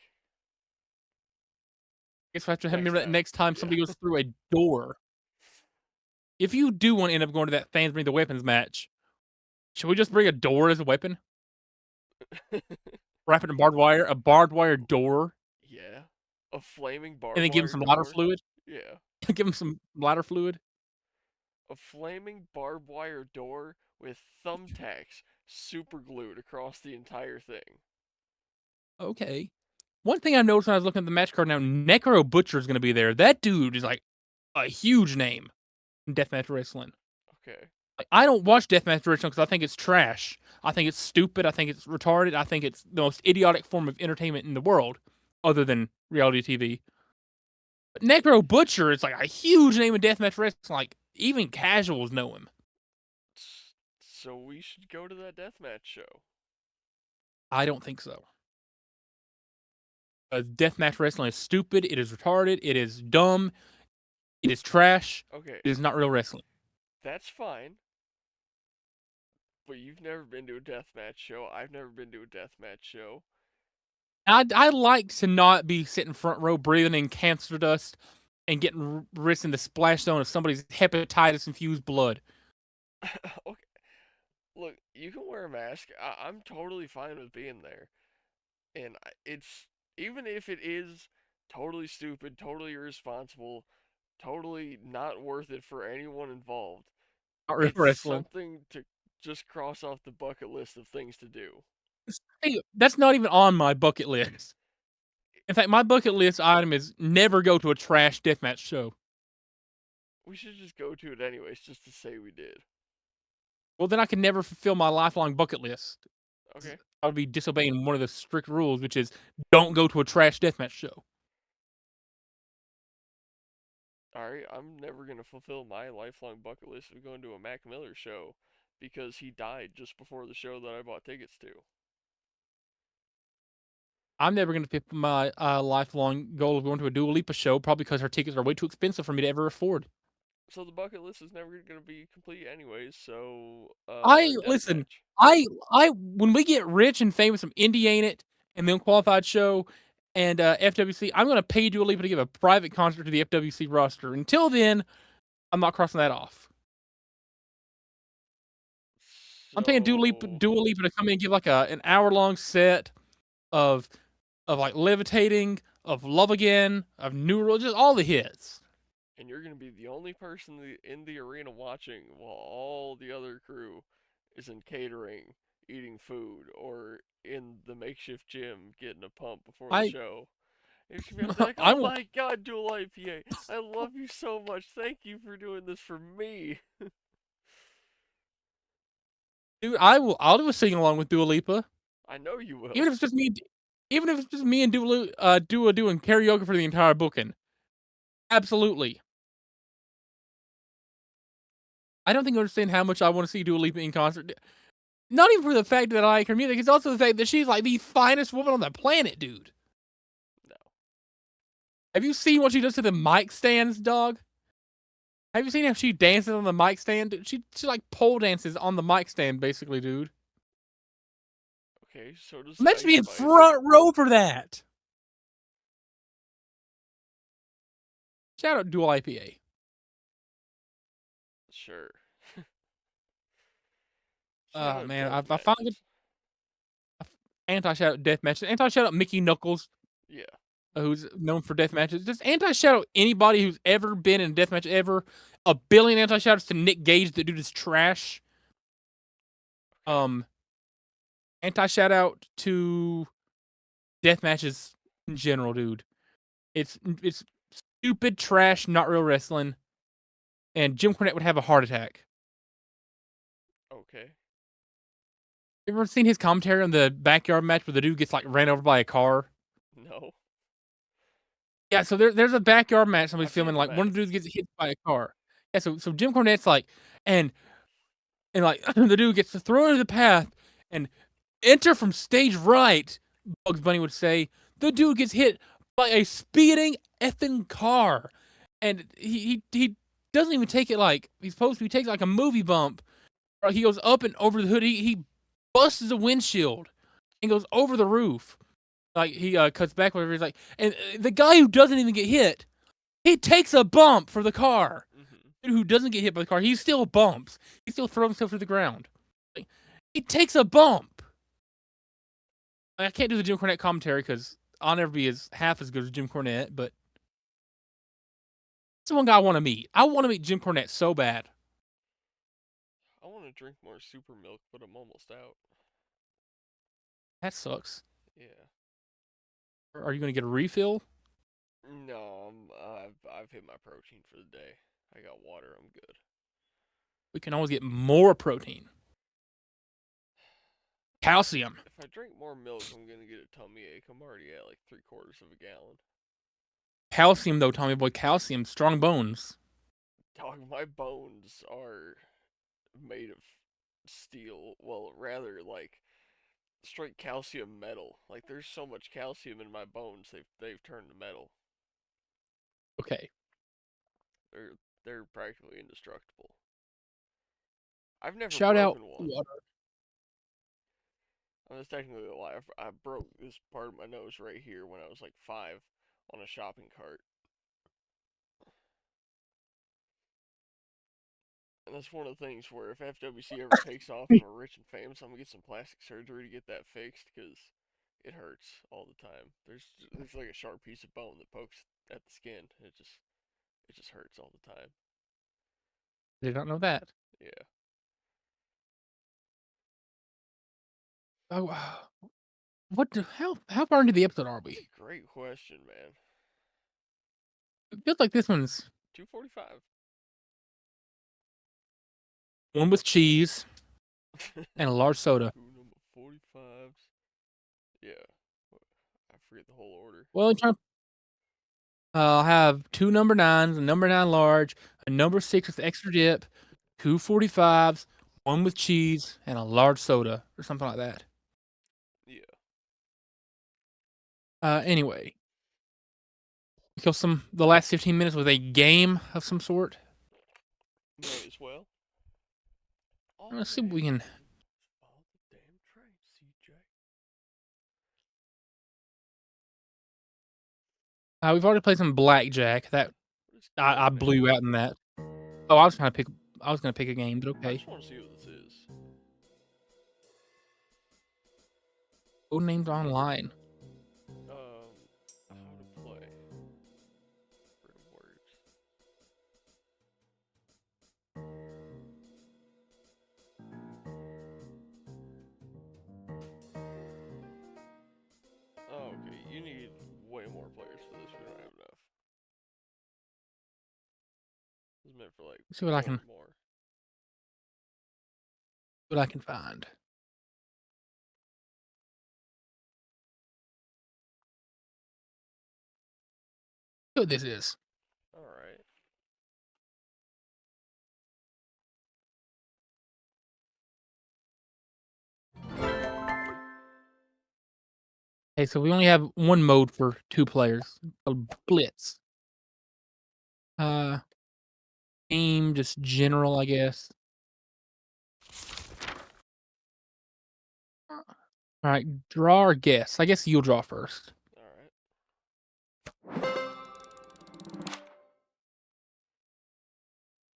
S2: Guess we have to
S1: Next
S2: remember that
S1: time.
S2: next time
S1: Yeah.
S2: somebody goes through a door. If you do want to end up going to that fans bring the weapons match, should we just bring a door as a weapon? Wrap it in barbed wire, a barbed wire door,
S1: Yeah. A flaming
S2: and
S1: barbed
S2: then give him
S1: wire
S2: some lighter
S1: door?
S2: fluid.
S1: Yeah.
S2: Give him some lighter fluid.
S1: A flaming barbed wire door with thumbtacks super glued across the entire thing.
S2: Okay. One thing I noticed when I was looking at the match card now, Necro Butcher is going to be there. That dude is like a huge name in deathmatch wrestling.
S1: Okay.
S2: Like, I don't watch deathmatch wrestling because I think it's trash. I think it's stupid. I think it's retarded. I think it's the most idiotic form of entertainment in the world, other than reality TV. But Necro Butcher is like a huge name in deathmatch wrestling. Like even casuals know him.
S1: So we should go to that deathmatch show.
S2: I don't think so. Deathmatch wrestling is stupid. It is retarded. It is dumb. It is trash.
S1: Okay,
S2: It is not real wrestling.
S1: that's fine. But you've never been to a deathmatch show. I've never been to a deathmatch show.
S2: I like to not be sitting front row breathing in cancer dust and getting rinsed in the splash zone of somebody's hepatitis infused blood.
S1: Okay, look, you can wear a mask. I'm totally fine with being there. And it's, even if it is totally stupid, totally irresponsible, totally not worth it for anyone involved,
S2: Not real
S1: it's
S2: wrestling.
S1: something to just cross off the bucket list of things to do.
S2: Hey, that's not even on my bucket list. In fact, my bucket list item is never go to a trash deathmatch show.
S1: We should just go to it anyways, just to say we did.
S2: Well, then I can never fulfill my lifelong bucket list.
S1: Okay.
S2: I would be disobeying one of the strict rules, which is don't go to a trash deathmatch show.
S1: Alright, I'm never gonna fulfill my lifelong bucket list of going to a Mac Miller show because he died just before the show that I bought tickets to.
S2: I'm never going to pick my lifelong goal of going to a Dua Lipa show, probably because her tickets are way too expensive for me to ever afford.
S1: So the bucket list is never gonna be complete anyways, so
S2: I listen.
S1: deathmatch.
S2: I when we get rich and famous from Indie Ain't It and the Unqualified Show and FWC, I'm going to pay Dua Lipa to give a private concert to the FWC roster. Until then, I'm not crossing that off. I'm paying
S1: So
S2: Dua Lipa to come in and give like an hour long set of like levitating, of Love Again, of New World, just all the hits.
S1: and you're gonna be the only person in the arena watching while all the other crew is in catering, eating food, or in the makeshift gym getting a pump before the
S2: I
S1: show. And you're gonna be like,
S2: I
S1: "Oh
S2: won't.
S1: my God, Dual IPA, I love you so much. Thank you for doing this for me."
S2: Dude, I'll do a sing along with Dua Lipa.
S1: I know you
S2: Even
S1: will.
S2: if it's just me even if it's just me and Dua doing karaoke for the entire booking. Absolutely. I don't think you understand how much I want to see Dua Lipa in concert. Not even for the fact that I like her music, it's also the fact that she's like the finest woman on the planet, dude.
S1: No.
S2: Have you seen what she does to the mic stands, dog? Have you seen how she dances on the mic stand? Dude, she like pole dances on the mic stand, basically, dude.
S1: Okay, so does
S2: Imagine
S1: Ice
S2: being
S1: Spice.
S2: front row for that. Shout out Dual IPA.
S1: Sure. Shout out
S2: Man,
S1: death
S2: I finally
S1: matches.
S2: anti shout out death matches. Anti shout out Mickey Knuckles,
S1: Yeah.
S2: who's known for death matches. Just anti shout out anybody who's ever been in a death match ever. A billion anti shouts to Nick Gage. That dude is trash.
S1: Okay.
S2: Um, Anti shout out to death matches in general, dude. It's stupid trash, not real wrestling. And Jim Cornette would have a heart attack.
S1: Okay.
S2: You ever seen his commentary on the backyard match where the dude gets like ran over by a car?
S1: No.
S2: Yeah, so there's a backyard match somebody's
S1: I've seen
S2: filming.
S1: the
S2: Like one of the
S1: match.
S2: dudes gets hit by a car. Yeah, so Jim Cornette's like, and like the dude gets thrown into the path and enter from stage right. Bugs Bunny would say the dude gets hit by a speeding effing car, and he doesn't even take it like he's supposed to. He takes like a movie bump. He goes up and over the hood. He busts the windshield and goes over the roof. Like he cuts back whatever he's like, and the guy who doesn't even get hit, he takes a bump for the car.
S1: Mm-hmm.
S2: Who doesn't get hit by the car, he still bumps. He still throws himself to the ground. Like, he takes a bump. I can't do the Jim Cornette commentary because I'll never be as half as good as Jim Cornette, but it's one guy I want to meet. I want to meet Jim Cornette so bad.
S1: I want to drink more super milk, but I'm almost out.
S2: That sucks.
S1: Yeah.
S2: Are you going to get a refill?
S1: No, I've hit my protein for the day. I got water. I'm good.
S2: We can always get more protein. Calcium.
S1: If I drink more milk, I'm gonna get a tummy ache. I'm already at like 3/4 of a gallon.
S2: Calcium, though, Tommy boy. Calcium. Strong bones.
S1: Dog, my bones are made of steel. Well, rather like straight calcium metal. Like there's so much calcium in my bones, they've turned to metal.
S2: Okay.
S1: They're they're practically indestructible. I've never
S2: Shout out
S1: broken one.
S2: water.
S1: I mean, that's technically a lie. I broke this part of my nose right here when I was like 5 on a shopping cart. And that's one of the things where if FWC ever takes off and we're rich and famous, I'm gonna get some plastic surgery to get that fixed because it hurts all the time. There's like a sharp piece of bone that pokes at the skin. It just hurts all the time.
S2: Did not know that.
S1: Yeah.
S2: Oh, what? How far into the episode are we?
S1: Great question, man.
S2: It feels like this one's
S1: 245.
S2: one with cheese and a large soda.
S1: Ooh, number 45s. Yeah. I forget the whole order.
S2: Well, I'll have two number nines, a number nine large, a number six with extra dip, two 45s, one with cheese, and a large soda or something like that.
S1: Yeah.
S2: Anyway, kill the last 15 minutes with a game of some sort.
S1: May as well. All
S2: Let's see
S1: we
S2: what we
S1: have to
S2: can.
S1: do is follow the damn train, CJ.
S2: We've already played some blackjack. That
S1: What is
S2: I
S1: Caliban?
S2: blew you out in that. Oh, I was trying to pick. I was gonna pick a game, but
S1: I
S2: okay.
S1: just want to see what this is.
S2: Code names online.
S1: How to play. Random words. Oh, okay. You need way more players for this. We don't have enough. This is meant for like
S2: Let's see what I
S1: one
S2: can.
S1: or more.
S2: What I can find. What this is.
S1: All right.
S2: Okay, so we only have one mode for 2 players, a blitz. Uh, Aim, just general, I guess. Alright, draw or guess. I guess you'll draw first.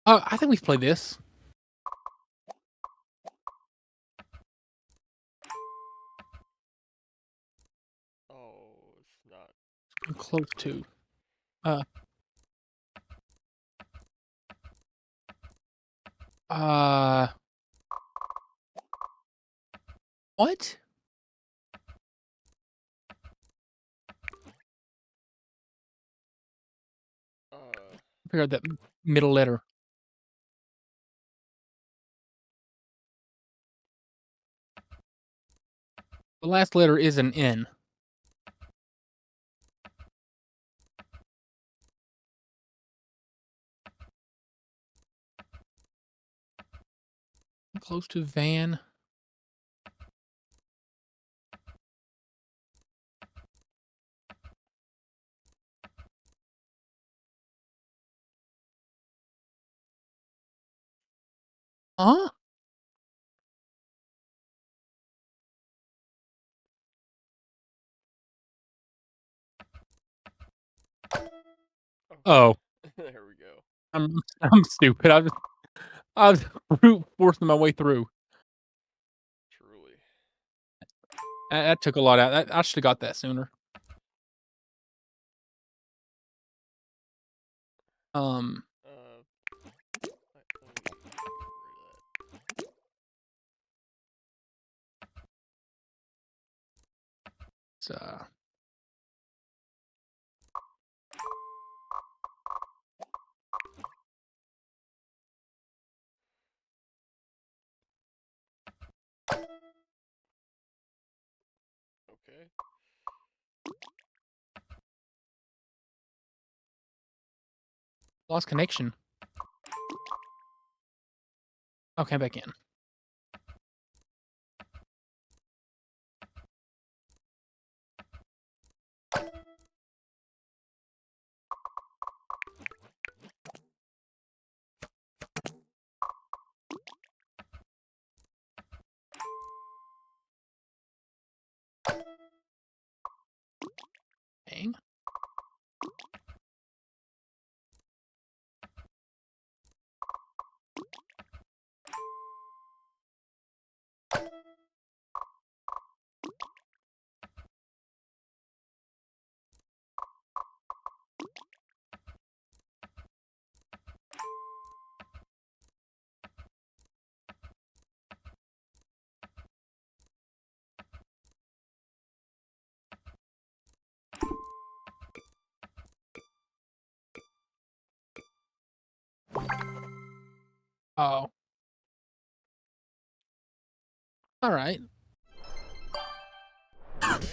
S1: All right.
S2: I think we've played this.
S1: Oh, it's not.
S2: I'm close to. Uh uh, what?
S1: Uh,
S2: Figure out that middle letter. The last letter is an N. Close to van. Huh?
S1: okay.
S2: Oh,
S1: There we go.
S2: I'm stupid. I was brute forcing my way through.
S1: Truly.
S2: That took a lot out. I should have got that sooner. Um,
S1: Let me get rid of
S2: it's,
S1: that. Okay.
S2: lost connection. Okay, back in. Dang. Oh, all right.
S1: Okay.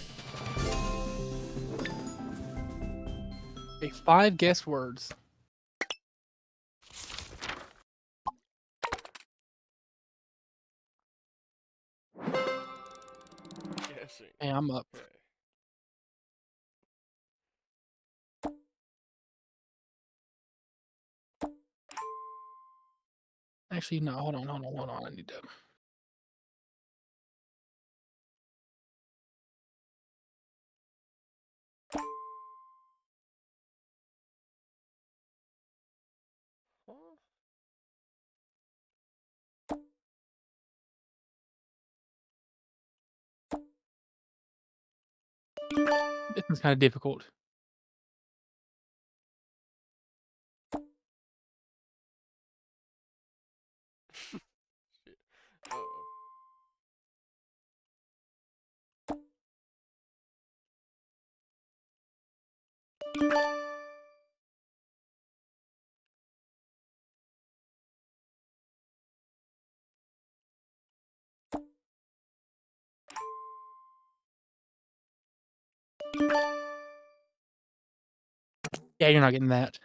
S2: Okay, 5 guess words.
S1: Guessing.
S2: Hey, I'm up.
S1: Okay.
S2: Actually, no. Hold on. I need to.
S1: Huh?
S2: This is kind of difficult.
S1: Shit. Uh-oh.
S2: Yeah, you're not getting that.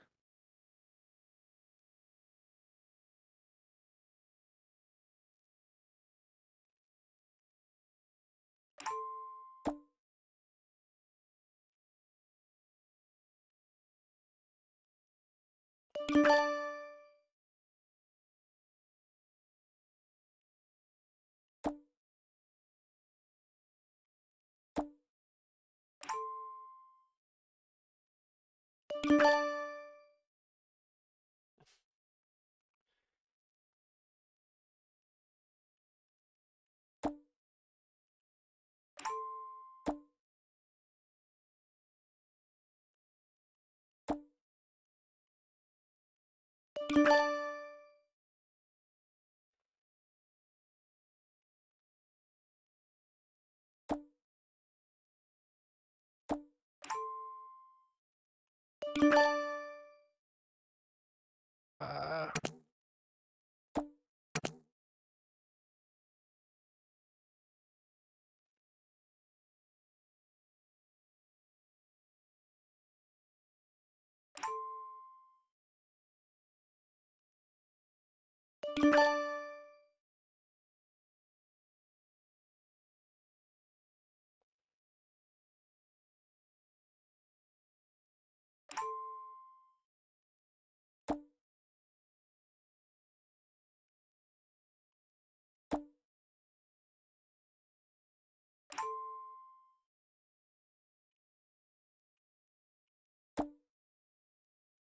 S2: Uh,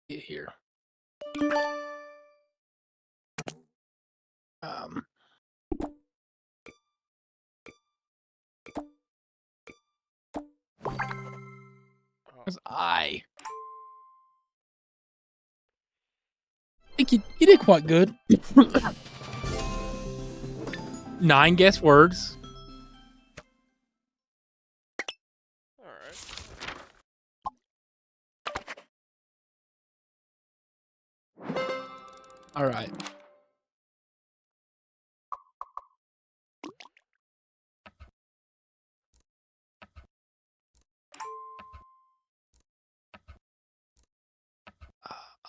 S2: get here. Um,
S1: Oh,
S2: 'cause I think you did quite good. 9 guess words.
S1: all right.
S2: All right.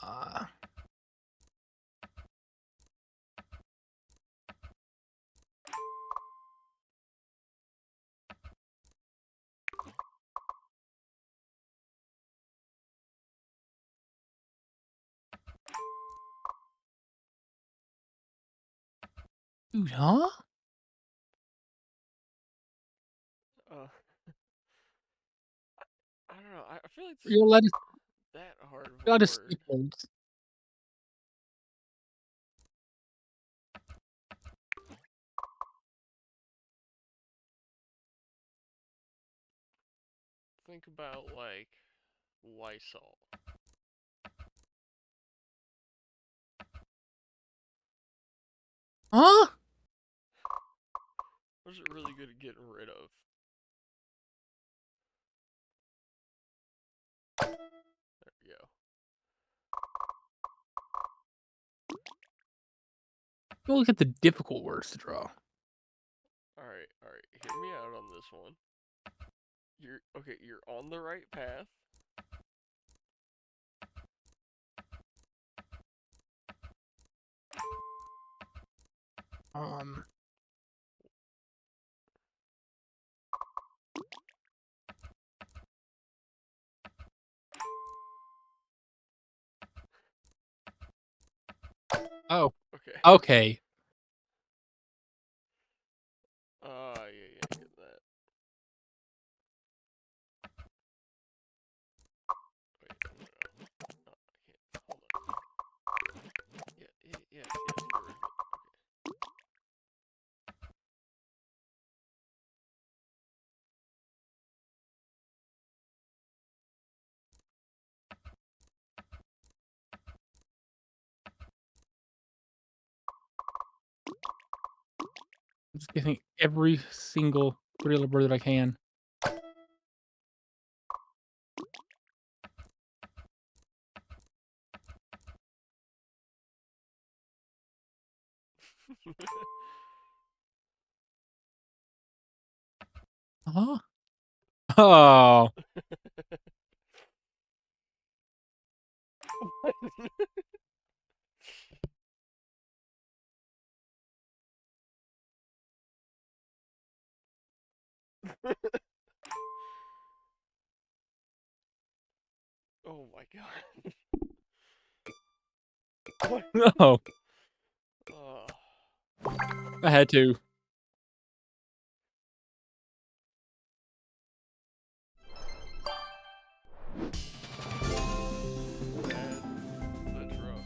S2: Uh, dude, huh?
S1: Uh, I don't know. I feel like it's
S2: You're allowed to,
S1: that hard of
S2: you're
S1: a
S2: allowed to
S1: word.
S2: skip words.
S1: Think about like Lysol.
S2: Huh?
S1: What is it really good at getting rid of? There we go.
S2: Go look at the difficult words to draw.
S1: All right. Hear me out on this one. You're okay. You're on the right path.
S2: Um, oh,
S1: Okay.
S2: okay.
S1: Yeah, I get that. Wait, no. I can't. Hold on. Yeah, yes, get rid of it.
S2: I'm just getting every single three-letter word that I can.
S1: Okay.
S2: Huh? Oh,
S1: Oh my god. What?
S2: no.
S1: Uh,
S2: I had to.
S1: that, that's rough.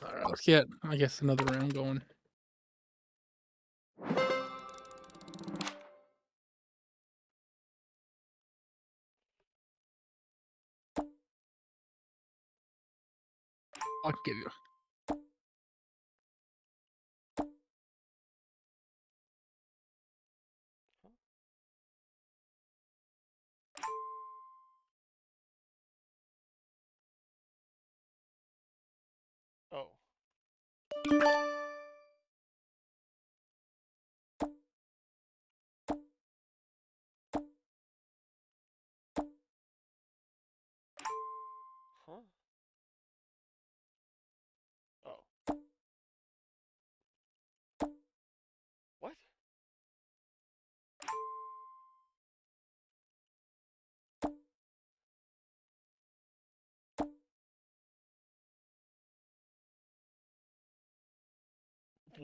S2: All right, let's get, I guess, another round going. I'll give you.
S1: Oh. Huh? Oh. What?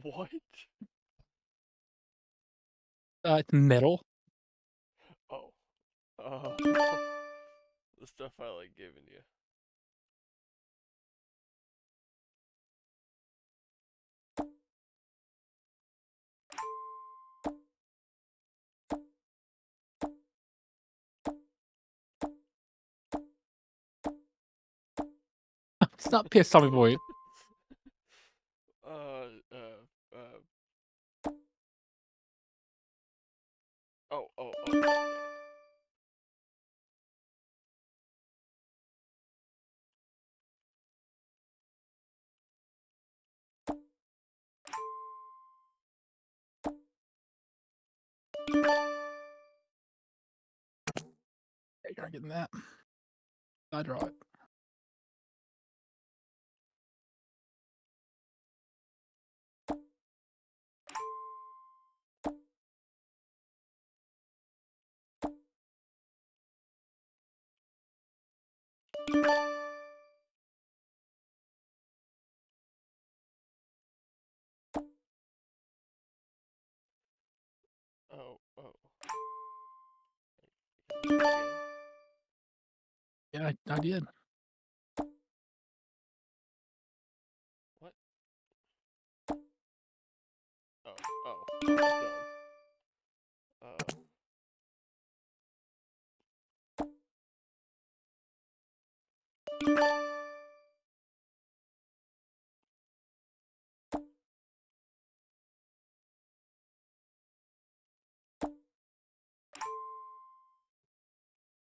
S1: What?
S2: It's metal.
S1: Oh. Uh, the stuff I like giving you.
S2: It's not pissed off me, boy.
S1: uh, uh, uh. Oh, oh, oh.
S2: You're not getting that. I draw it.
S1: Oh, oh. Again.
S2: Yeah, I did.
S1: What? Oh, oh, oh, dumb. Uh,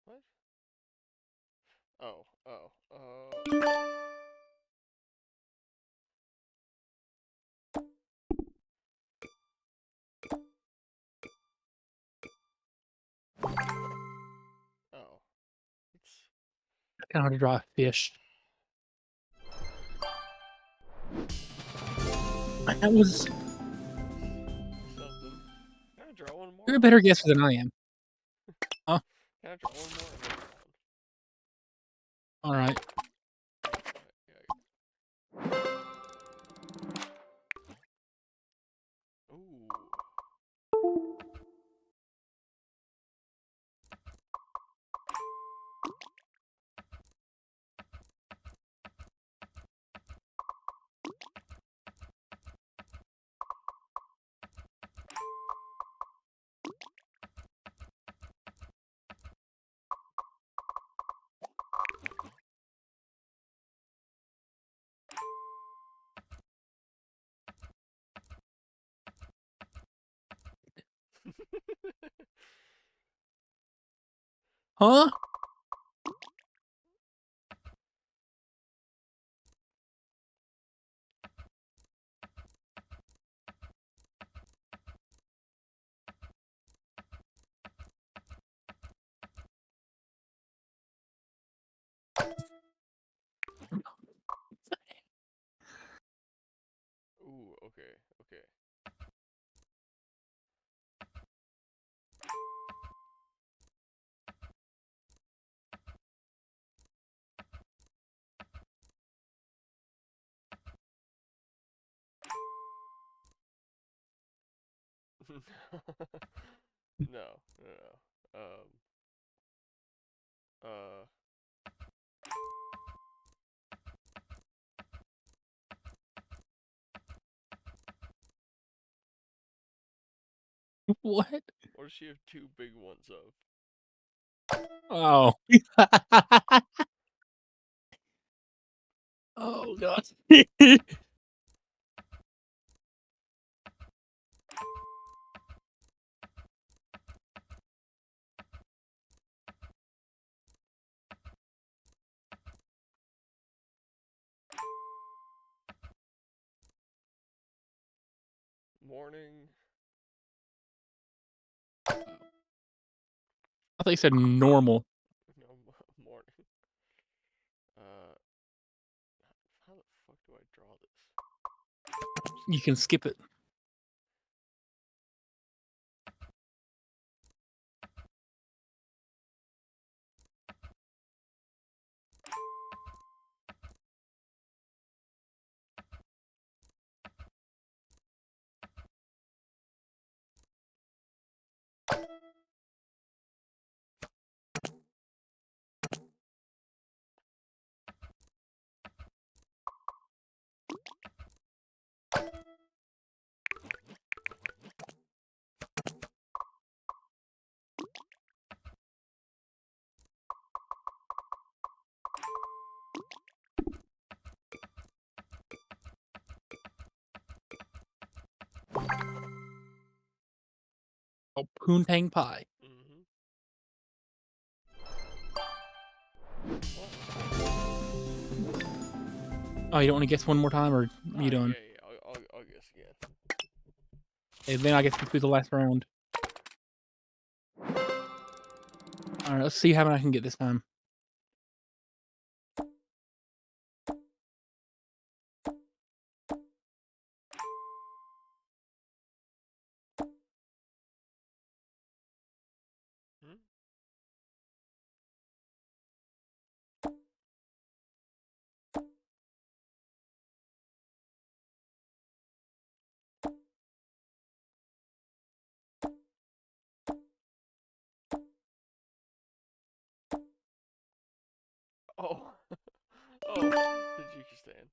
S1: what? Oh, oh, oh. It's
S2: I kind of draw a fish. That was.
S1: something. Can I draw one more?
S2: You're a better guesser than I am. Huh?
S1: Can I draw one more? And then
S2: All right.
S1: we're on? Ooh.
S2: Huh?
S1: Okay, okay. No, no, no. Uh,
S2: What?
S1: what does she have two big ones of?
S2: Oh. Oh god.
S1: Morning.
S2: I thought you said normal.
S1: No, morning. Uh, how the fuck do I draw this?
S2: You can skip it. Oh, poontang pie.
S1: Mm-hmm.
S2: Oh, you don't want to guess one more time, or
S1: Nah,
S2: you
S1: yeah,
S2: done?
S1: yeah. I'll guess again.
S2: And then I guess we do the last round. All right, let's see how many I can get this time.
S1: Hmm? Oh, oh, Tajikistan.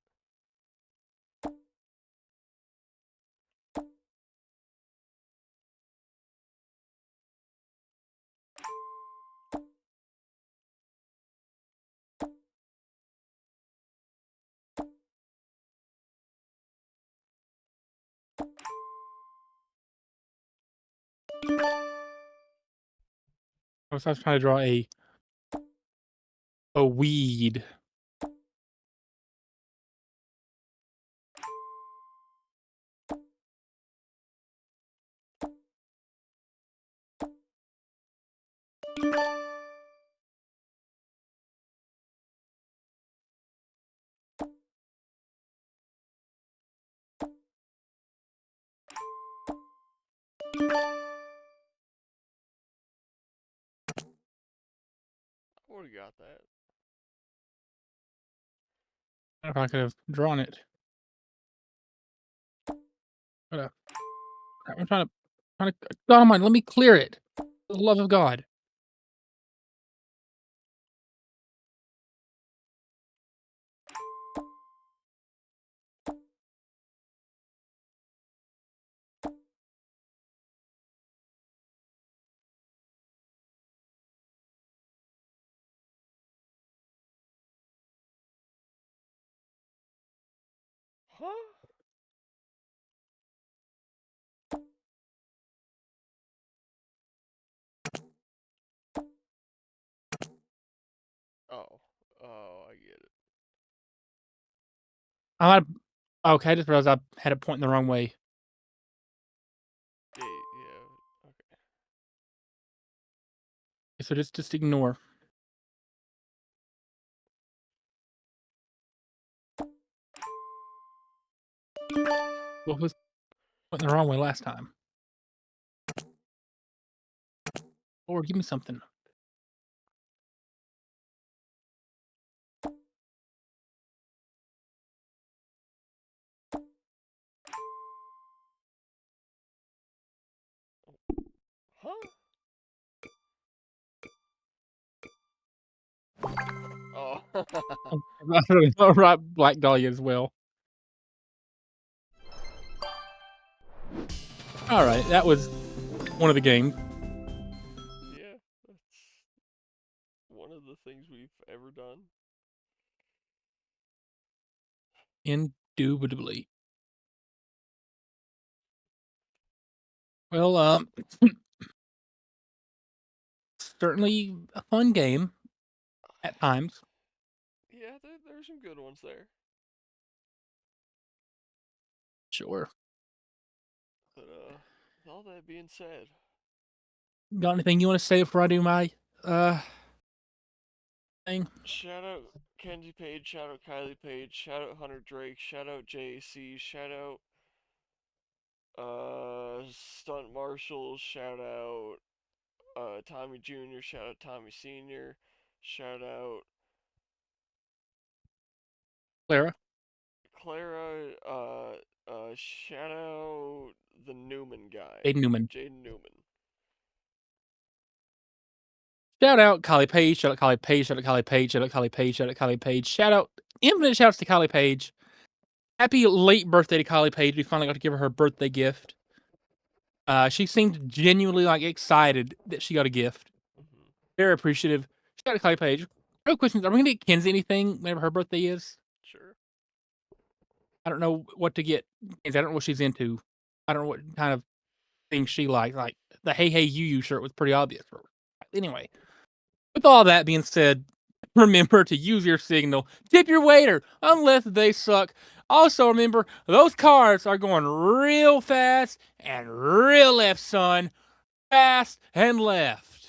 S2: I was trying to draw a weed.
S1: I would have got that.
S2: If I could have drawn it. But, I'm trying to. God Almighty, let me clear it. For the love of God.
S1: Huh? Oh, oh, I get it.
S2: I okay. I just realized I had it pointing the wrong way.
S1: Yeah, yeah. Okay.
S2: So just ignore. What was went the wrong way last time? Lord, give me something.
S1: Huh? Oh.
S2: Right, Black Dahlia as well. All right, that was one of the games.
S1: Yeah, that's one of the things we've ever done.
S2: Indubitably. Well, certainly a fun game at times.
S1: Yeah, there's some good ones there.
S2: Sure.
S1: But with all that being said,
S2: Got anything you want to say before I do my thing?
S1: shout out Kenzie Page, shout out Kylie Page, shout out Hunter Drake, shout out JC, shout out Stunt Marshall, shout out Tommy Jr., shout out Tommy Sr., shout out
S2: Clara,
S1: Clara, shout out the Newman guy,
S2: Aiden Newman.
S1: Jaden Newman.
S2: Shout out Kylie Page. Shout out Kylie Page. Shout out Kylie Page. Shout out Kylie Page. Shout out Kylie Page. Shout out infinite shouts to Kylie Page. Happy late birthday to Kylie Page. We finally got to give her birthday gift. She seemed genuinely like excited that she got a gift.
S1: Mm-hmm.
S2: Very appreciative. Shout out to Kylie Page. Real questions. Are we gonna get Kenzie anything whenever her birthday is?
S1: Sure.
S2: I don't know what to get. I don't know what she's into. I don't know what kind of things she likes. Like the Hey Hey You shirt was pretty obvious for her. Anyway, with all that being said, remember to use your signal. Tip your waiter unless they suck. Also remember, those cars are going real fast and real left, son. Fast and left.